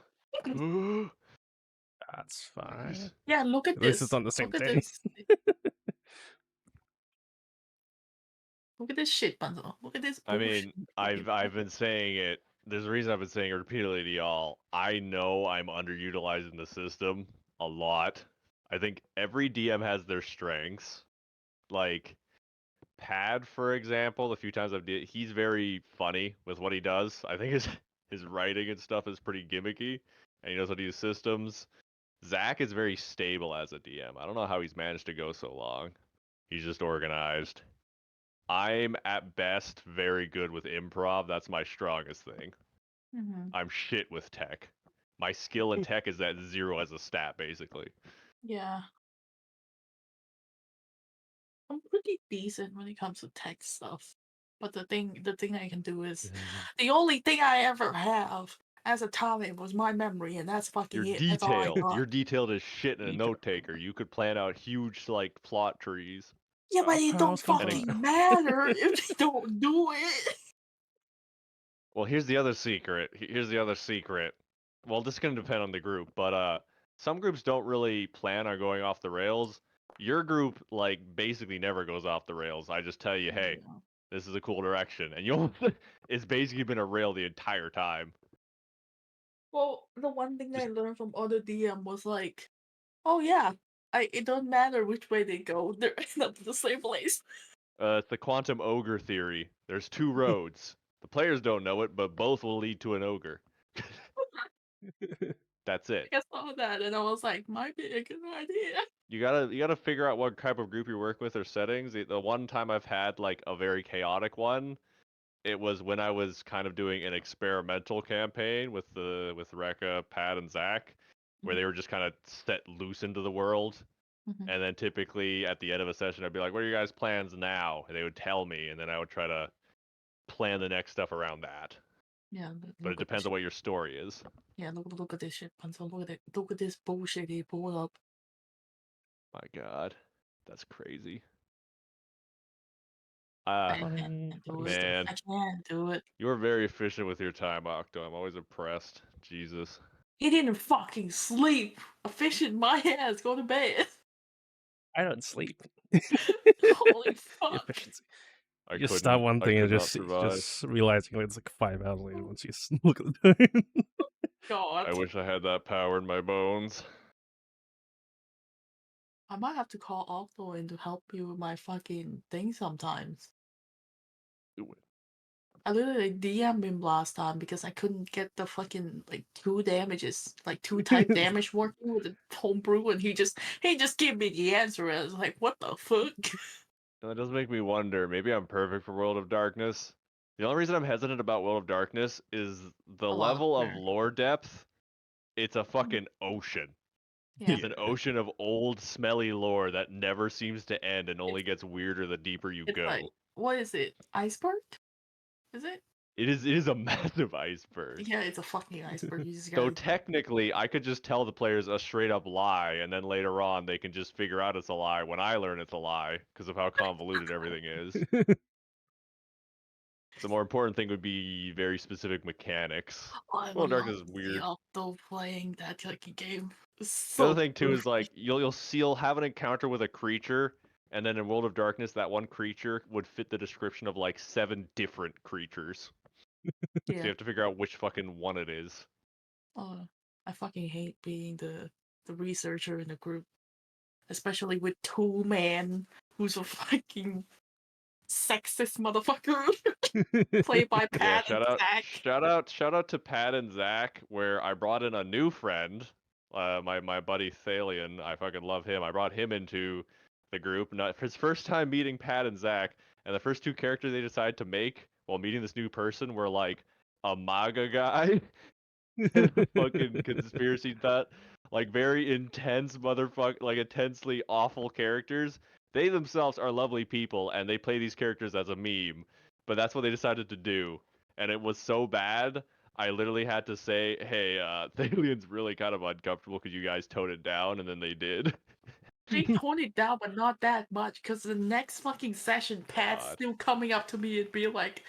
That's fine. Yeah, look at At least it's this. on the same Look at day. this. Look at this shit, Bunzo. Look at this I bullshit. mean, I've been saying it. There's a reason I've been saying it repeatedly to y'all. I know I'm underutilizing the system a lot. I think every DM has their strengths. Like Pad, for example, the few times he's very funny with what he does. I think his writing and stuff is pretty gimmicky, and he knows how to use systems. Zach is very stable as a DM. I don't know how he's managed to go so long. He's just organized. I'm at best very good with improv. That's my strongest thing. Mm-hmm. I'm shit with tech. My skill in tech is at 0 as a stat, basically. Yeah. I'm pretty decent when it comes to tech stuff. But the thing I can do is the only thing I ever have as a talent was my memory, and that's fucking You're it. That's all I detailed. got. You're detailed as shit in a Detailed. note taker. You could plan out huge like plot trees. Yeah, but it don't Powers come And fucking on. matter if they don't do it. Well, here's the other secret. Here's the other secret. Well, this is gonna depend on the group, but some groups don't really plan on going off the rails. Your group like basically never goes off the rails. I just tell you, hey, Yeah. this is a cool direction, and you'll it's basically been a rail the entire time. Well, the one thing I Just learned from other DM was like, oh yeah, it don't matter which way they go, they're end up in the same place. it's the quantum ogre theory. There's two roads. The players don't know it, but both will lead to an ogre. That's it. I saw that and I was like, might be a good idea. You gotta figure out what type of group you work with or settings. The one time I've had like a very chaotic one, it was when I was kind of doing an experimental campaign with Rekka, Pat, and Zach, where they were just kind of set loose into the world. Mhm. And then typically at the end of a session, I'd be like, "What are your guys' plans now?" And they would tell me, and then I would try to plan the next stuff around that. Yeah, But it depends on what your story is. Yeah, look at this shit, Punzo. Look at it. Look at this bullshit he pulled up. My God, that's crazy. I Ah, can't do it. man, I can't do it. you're very efficient with your time, Octo. I'm always impressed. Jesus. He didn't fucking sleep. Efficient my ass. Go to bed. I don't sleep. Holy fuck. Efficiency. I You just start one thing and could not just survive. realizing it's like 5 hours later once you look at the time. God. I wish I had that power in my bones. I might have to call Octo in to help me with my fucking thing sometimes. Do it. I literally DM'd him last time because I couldn't get the fucking like 2 damages, like 2 type damage working with the homebrew, and he just gave me the answer. And I was like, what the fuck? And that does make me wonder, maybe I'm perfect for World of Darkness. The only reason I'm hesitant about World of Darkness is the A lot of level of prayer. lore depth. It's a fucking ocean. Yeah. It's an ocean of old, smelly lore that never seems to end and only gets weirder the deeper you It's go. like, what is it? Iceberg? Is it? It is a massive iceberg. Yeah, it's a fucking iceberg. You just So gotta. technically, I could just tell the players a straight up lie, and then later on they can just figure out it's a lie when I learn it's a lie because of how convoluted everything is. The more important thing would be very specific mechanics. I World would of love Darkness is to see weird. Octo playing that like a game. It's The other so thing too is goofy. like you'll have an encounter with a creature, and then in World of Darkness, that one creature would fit the description of like 7 different creatures. So you Yeah. have to figure out which fucking one it is. I fucking hate being the researcher in the group, especially with two man who's a fucking sexist motherfucker played by Yeah, Pat and Zach. shout out to Pat and Zach, where I brought in a new friend, my buddy Thalion. I fucking love him. I brought him into the group. Not for his first time meeting Pat and Zach, and the first 2 characters they decided to make while meeting this new person were like a MAGA guy and a fucking conspiracy nut, like very intense motherfucker, like intensely awful characters. They themselves are lovely people, and they play these characters as a meme, but that's what they decided to do, and it was so bad. I literally had to say, "Hey, Thalion's really kind of uncomfortable. Could you guys tone it down?" And then they did. They toned it down, but not that much, because the next fucking session, Pat's God. still coming up to me and be like,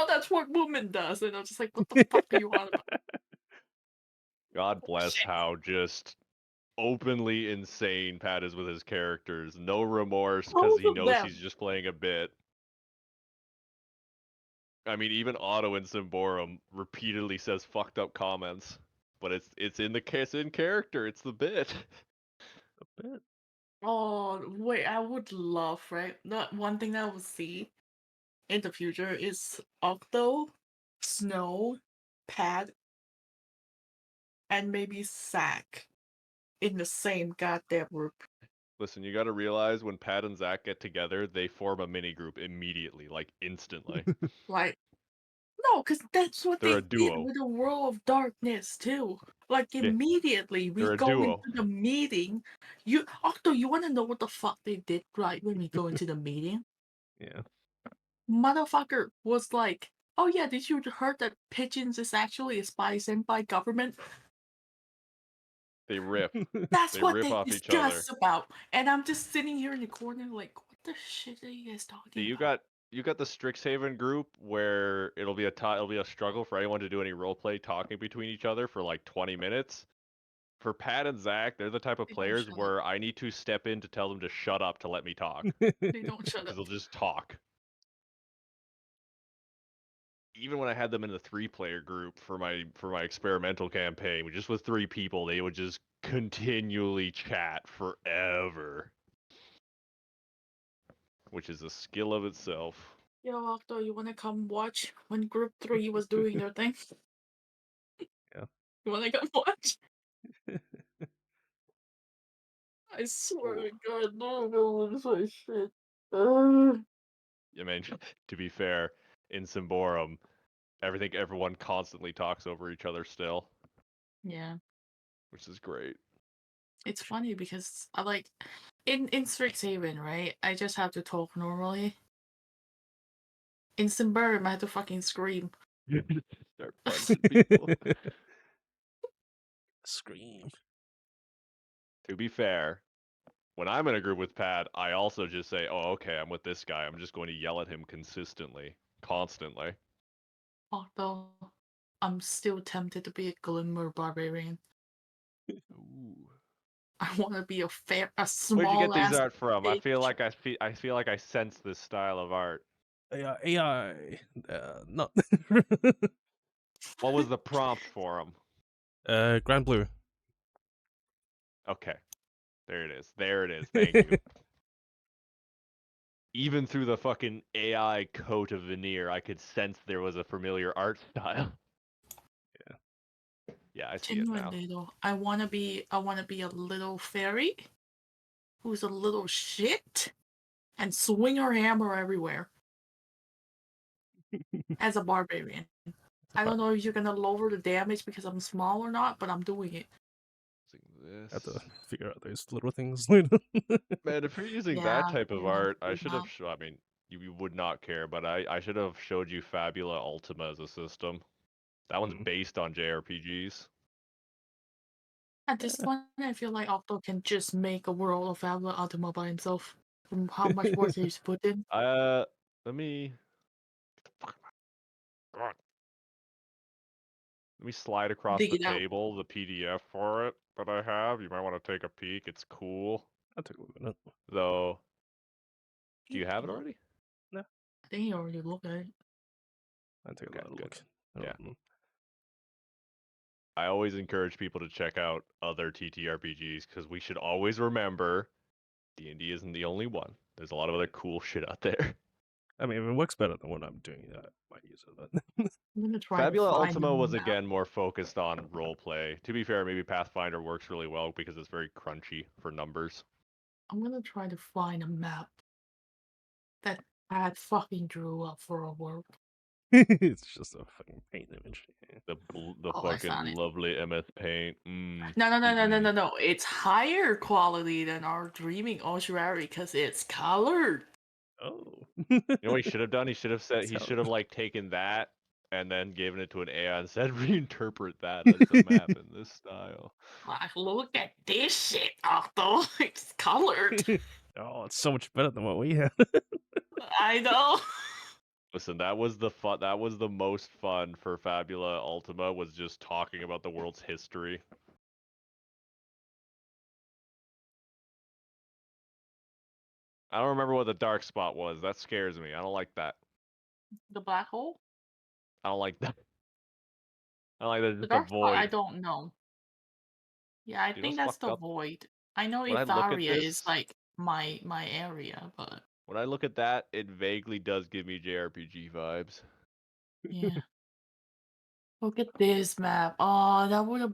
that's what woman does. And I'm just like, what the fuck are you on about? God bless Shit. how just openly insane Pat is with his characters. No remorse because Both he of knows them. he's just playing a bit. I mean, even Otto in Symborum repeatedly says fucked up comments, but it's in the case in character. It's the bit. A bit. Oh, wait, I would love, right? Not one thing that I would see in the future is Octo, Snow, Pat, and maybe Zack in the same goddamn group. Listen, you got to realize when Pat and Zach get together, they form a mini group immediately, like instantly. Like, no, because that's what They're they a did duo. with the World of Darkness too. Like Yeah, immediately we they're a go duo. into the meeting. Octo, you wanna know what the fuck they did right when we go into the meeting? Yeah. Motherfucker was like, "Oh yeah, did you heard that pigeons is actually a spy sent by government?" They rip. That's They what rip they off each other. discuss about, and I'm just sitting here in the corner like, "What the shit are you guys See, talking you about?" got the Strixhaven group where it'll be a struggle for anyone to do any roleplay talking between each other for like 20 minutes. For Pat and Zach, they're the type of They don't players shut up. where I need to step in to tell them to shut up to let me talk, They don't shut because up. they'll just talk. Even when I had them in the 3-player group for my experimental campaign, just with 3 people, they would just continually chat forever, which is a skill of itself. Yo, Octo, you wanna come watch when Group 3 was doing their thing? Yeah. You wanna come watch? I swear Ooh. to God, no, no, this my shit. I mean, to be fair, in Symborum, I think everyone constantly talks over each other still, Yeah, which is great. it's funny because I like in Strixhaven, right? I just have to talk normally. In Symbaroum, I have to fucking scream. Start punching people. Scream. To be fair, when I'm in a group with Pat, I also just say, "Oh, okay, I'm with this guy. I'm just going to yell at him consistently, constantly." Although I'm still tempted to be a Glimmer Barbarian. Ooh. I want to be a Where'd you small get these ass art from? bitch. I feel like I sense this style of art. AI. No. What was the prompt for him? Grand Blue. Okay, there it is. There it is. Thank you. Even through the fucking AI coat of veneer, I could sense there was a familiar art style. Yeah. Yeah, I see it now. Genuinely though, I wanna be a little fairy who's a little shit and swing her hammer everywhere as a barbarian. I don't know if you're gonna lower the damage because I'm small or not, but I'm doing it. Using Have to this. figure out those little things later. Man, if you're using that Yeah, type of we'll have to art, I figure it should have. out. I mean, you would not care, but I should have showed you Fabula Ultima as a system. That one's based on JRPGs. At this point, I feel like Octo can just make a world of Fabula Ultima by himself from how much work he's put in. Let me. God. Let me slide across Dig the it out. table the PDF for it that I have. You might want to take a peek. It's cool. I'll take a look at it. Though, do you have it already? I think he already looked at it. I'll take Okay, a good. look. Yeah. I always encourage people to check out other TTRPGs because we should always remember D&D isn't the only one. There's a lot of other cool shit out there. I mean, if it works better than what I'm doing, I might use it. But I'm gonna try Fabula to find Ultima the was map. again more focused on roleplay. To be fair, maybe Pathfinder works really well because it's very crunchy for numbers. I'm gonna try to find a map that Pat fucking drew up for a world. it's just a fucking paint image. Yeah. The Oh, I found fucking it. lovely MS Paint. No. It's higher quality than our Dreaming Ossuary because it's colored. Oh. You know what he should have done? He should have said he Sound- should have like taken that and then given it to an AI and said reinterpret that as a map in this style. Like, look at this shit, Octo. It's colored. oh, it's so much better than what we have. I know. Listen, that was the most fun for Fabula Ultima was just talking about the world's history. I don't remember what the dark spot was. That scares me. I don't like that. The black hole? I don't like that. I don't like that. The Just a dark spot, I void. don't know. Yeah, I You know think what's that's fucked the up? void. I know When I look at Itharia is this, like my area, but when I look at that, it vaguely does give me JRPG vibes. yeah. Look at this map. Oh, that would have.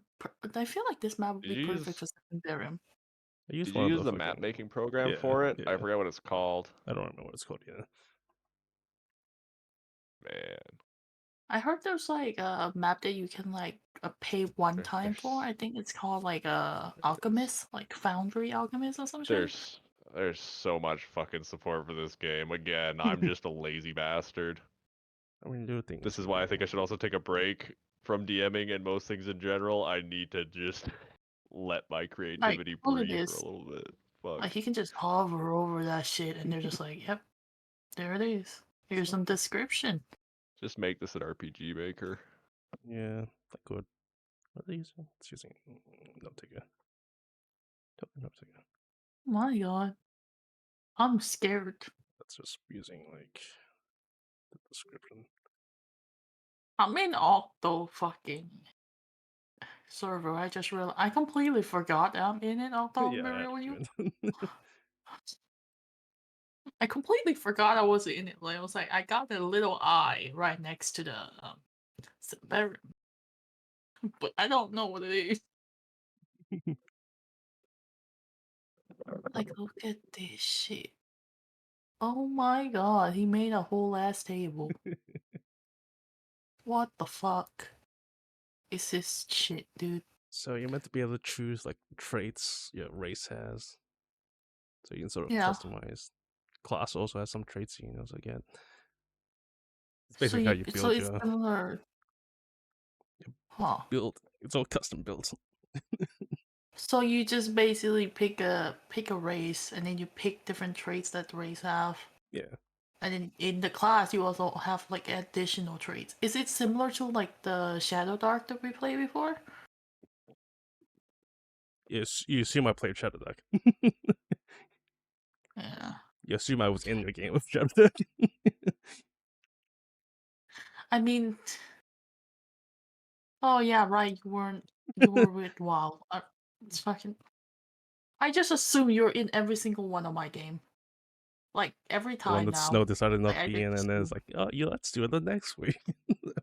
I feel like this map would Did be you perfect use for Secondarium. I used Did one you of use the the fucking... map making program Yeah, for it? yeah. I forget what it's called. I don't remember what it's called yet. Man, I heard there's like a map that you can like pay one time for. I think it's called like Alchemist, like Foundry Alchemist or some shit. there's so much fucking support for this game. Again, I'm just a lazy bastard. I mean, do things. This is why I think I should also take a break from DMing and most things in general. I need to just let my creativity Look at breathe for this. a little bit. Fuck. Like you can just hover over that shit, and they're just like, "Yep, there it is. Here's some description." Just make this an RPG maker. Yeah, that could. What are they using? It's using no ticket. No ticket. My God, I'm scared. That's just using like the description. I'm in Octo fucking server. I just realized I completely forgot that I'm in it. Octo, yeah, I when you. added you in. I completely forgot I was in it. Like I was like, I got a little eye right next to the Siberian, but I don't know what it is. Like, look at this shit. Oh my God, he made a whole ass table. What the fuck is this shit, dude? So you're meant to be able to choose like traits your race has. So you can sort of Yeah. customize. Class also has some traits you can also get. It's So basically how you so build it's your similar. Huh. build. It's all custom built. So you just basically pick a race, and then you pick different traits that the race have. Yeah. And then in the class, you also have like additional traits. Is it similar to like the Shadow Dark that we played before? Yes, you assume I played Shadow Dark. Yeah. You assume I was in the game with Shadow Dark. I mean, oh yeah, right. You weren't. You were with WoW. It's fucking. I just assume you're in every single one of my game. Like every The one time that now. Snow decided not I to be just in, and then it's assume. like, oh, yeah, let's do it the next week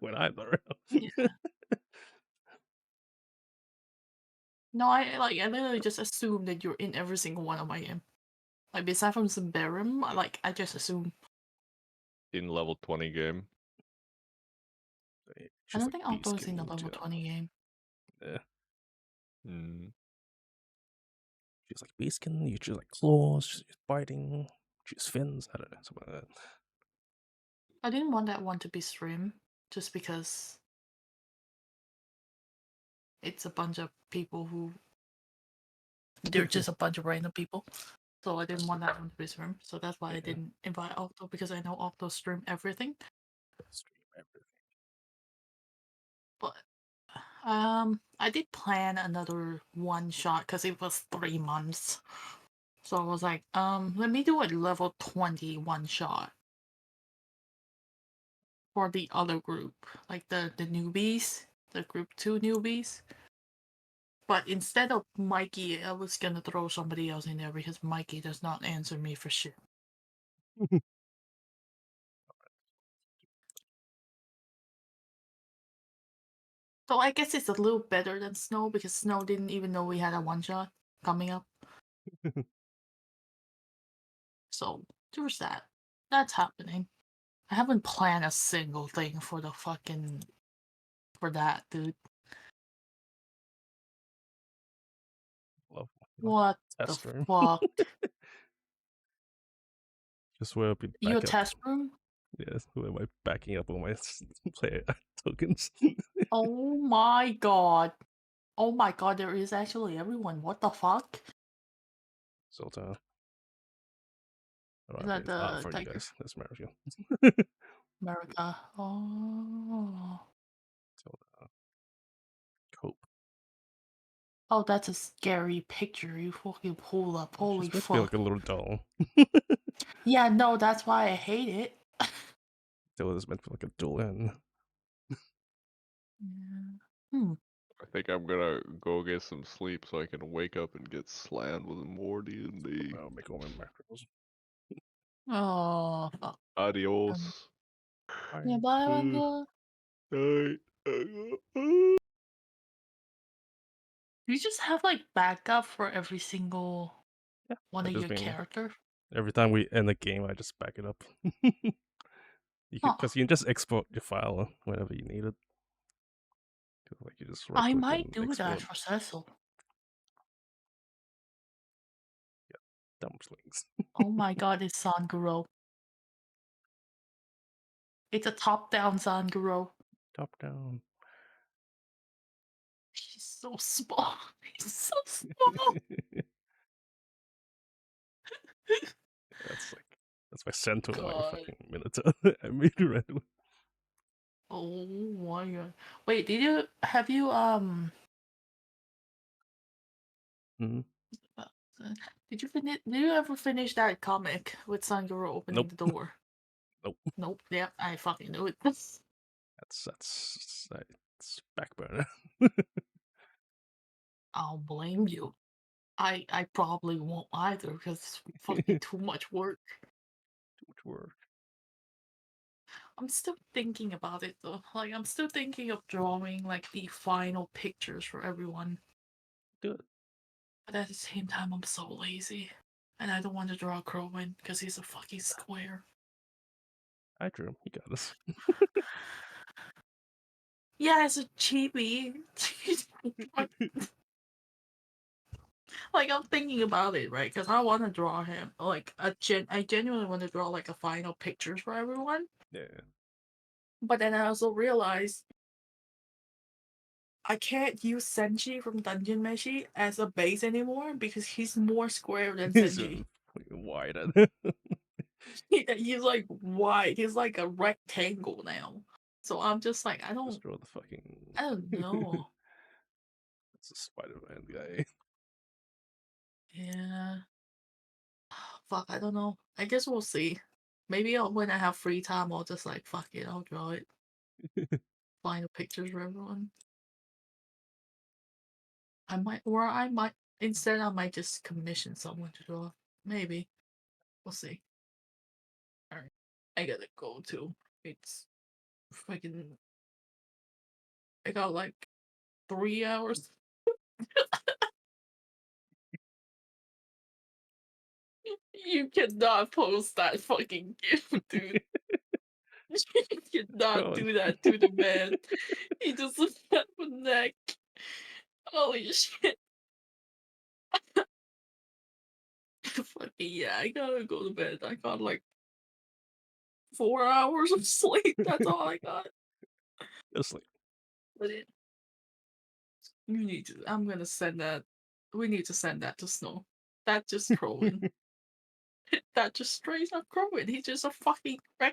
when I'm around. Yeah. No, I literally just assume that you're in every single one of my game. Like beside from Zimbarim, I just assume. In level 20 game. I She's don't like think beast Octo's in the king level too. 20 game. Yeah. Mm. She's like beast skin, you choose like claws, she's biting, choose fins, I don't know, something like that. I didn't want that one to be streamed just because it's a bunch of people who they're just a bunch of random people. So I didn't want that one to be streamed. So that's why I Yeah. didn't invite Octo because I know Octo stream everything. Stream everything. But I did plan another one shot because it was 3 months. So I was like, let me do a level 20 one shot for the other group, like the newbies, the group 2 newbies. But instead of Mikey, I was gonna throw somebody else in there because Mikey does not answer me for shit. So I guess it's a little better than Snow because Snow didn't even know we had a one shot coming up. So there's that. That's happening. I haven't planned a single thing for the fucking for that, dude. Love What the test room. fuck? Just where I'll be You a back up. test room? Yes, where am I backing up all my player tokens? Oh my god. Oh my god, there is actually everyone. What the fuck? Sultan. Is that the for you tiger? guys. That's America. America. Oh. Sultan. Cope. Oh, that's a scary picture. You fucking pull up. Holy She's meant to be fuck. like a little doll. Yeah, no, that's why I hate it. Still is meant to be like a doll and Yeah. I think I'm gonna go get some sleep so I can wake up and get slammed with more D&D. I'll make all my macros. Oh, fuck. Adios. Yeah, bye, Wanda. Night. You just have like backup for every single Yeah. one I of just your mean character. every time we end the game, I just back it up. Huh. Because you can just export your file whenever you need it. Like you just right I click might and do that export for Cecil. dumplings. Oh my god, it's Sanguro. It's a top-down Sanguro. Top down. He's so small. He's so small. That's my centaur, my God. fucking minotaur. I made it randomly. Oh my god. Wait, have you Mm-hmm. uh, did you ever finish that comic with Sanguro opening Nope. the door? Nope. Nope. Yeah, I fucking knew it. That's back burner. I'll blame you. I probably won't either because it's fucking too much work. Too much work. I'm still thinking about it though. Like I'm still thinking of drawing like the final pictures for everyone. Do it. But at the same time I'm so lazy. And I don't want to draw Crowin because he's a fucking square. I drew him. He got us. Yeah, it's a chibi. Like I'm thinking about it, right? Because I want to draw him. Like I genuinely want to draw like a final pictures for everyone. Yeah. But then I also realized I can't use Senji from Dungeon Meshi as a base anymore because he's more square than He's Senji. wider. He's like wide. He's like a rectangle now. So I'm just like I Just don't draw the fucking. know. That's a Spider-Man guy. Yeah. Fuck, I don't know. I guess we'll see. Maybe when I have free time, I'll just like fuck it. I'll draw it. Final pictures for everyone. I might instead. I might just commission someone to draw. Maybe we'll see. All right, I gotta go too. It's fucking. I got like 3 hours. You cannot post that fucking gift, dude. You cannot God. do that to the man. He just have a neck. Holy shit. Fucking yeah, I gotta go to bed. I got like 4 hours of sleep. That's all I got. Go sleep. But it, you need to. I'm gonna send that. We need to send that to Snow. That just crowing. That just straight up crowing. He's just a fucking wreck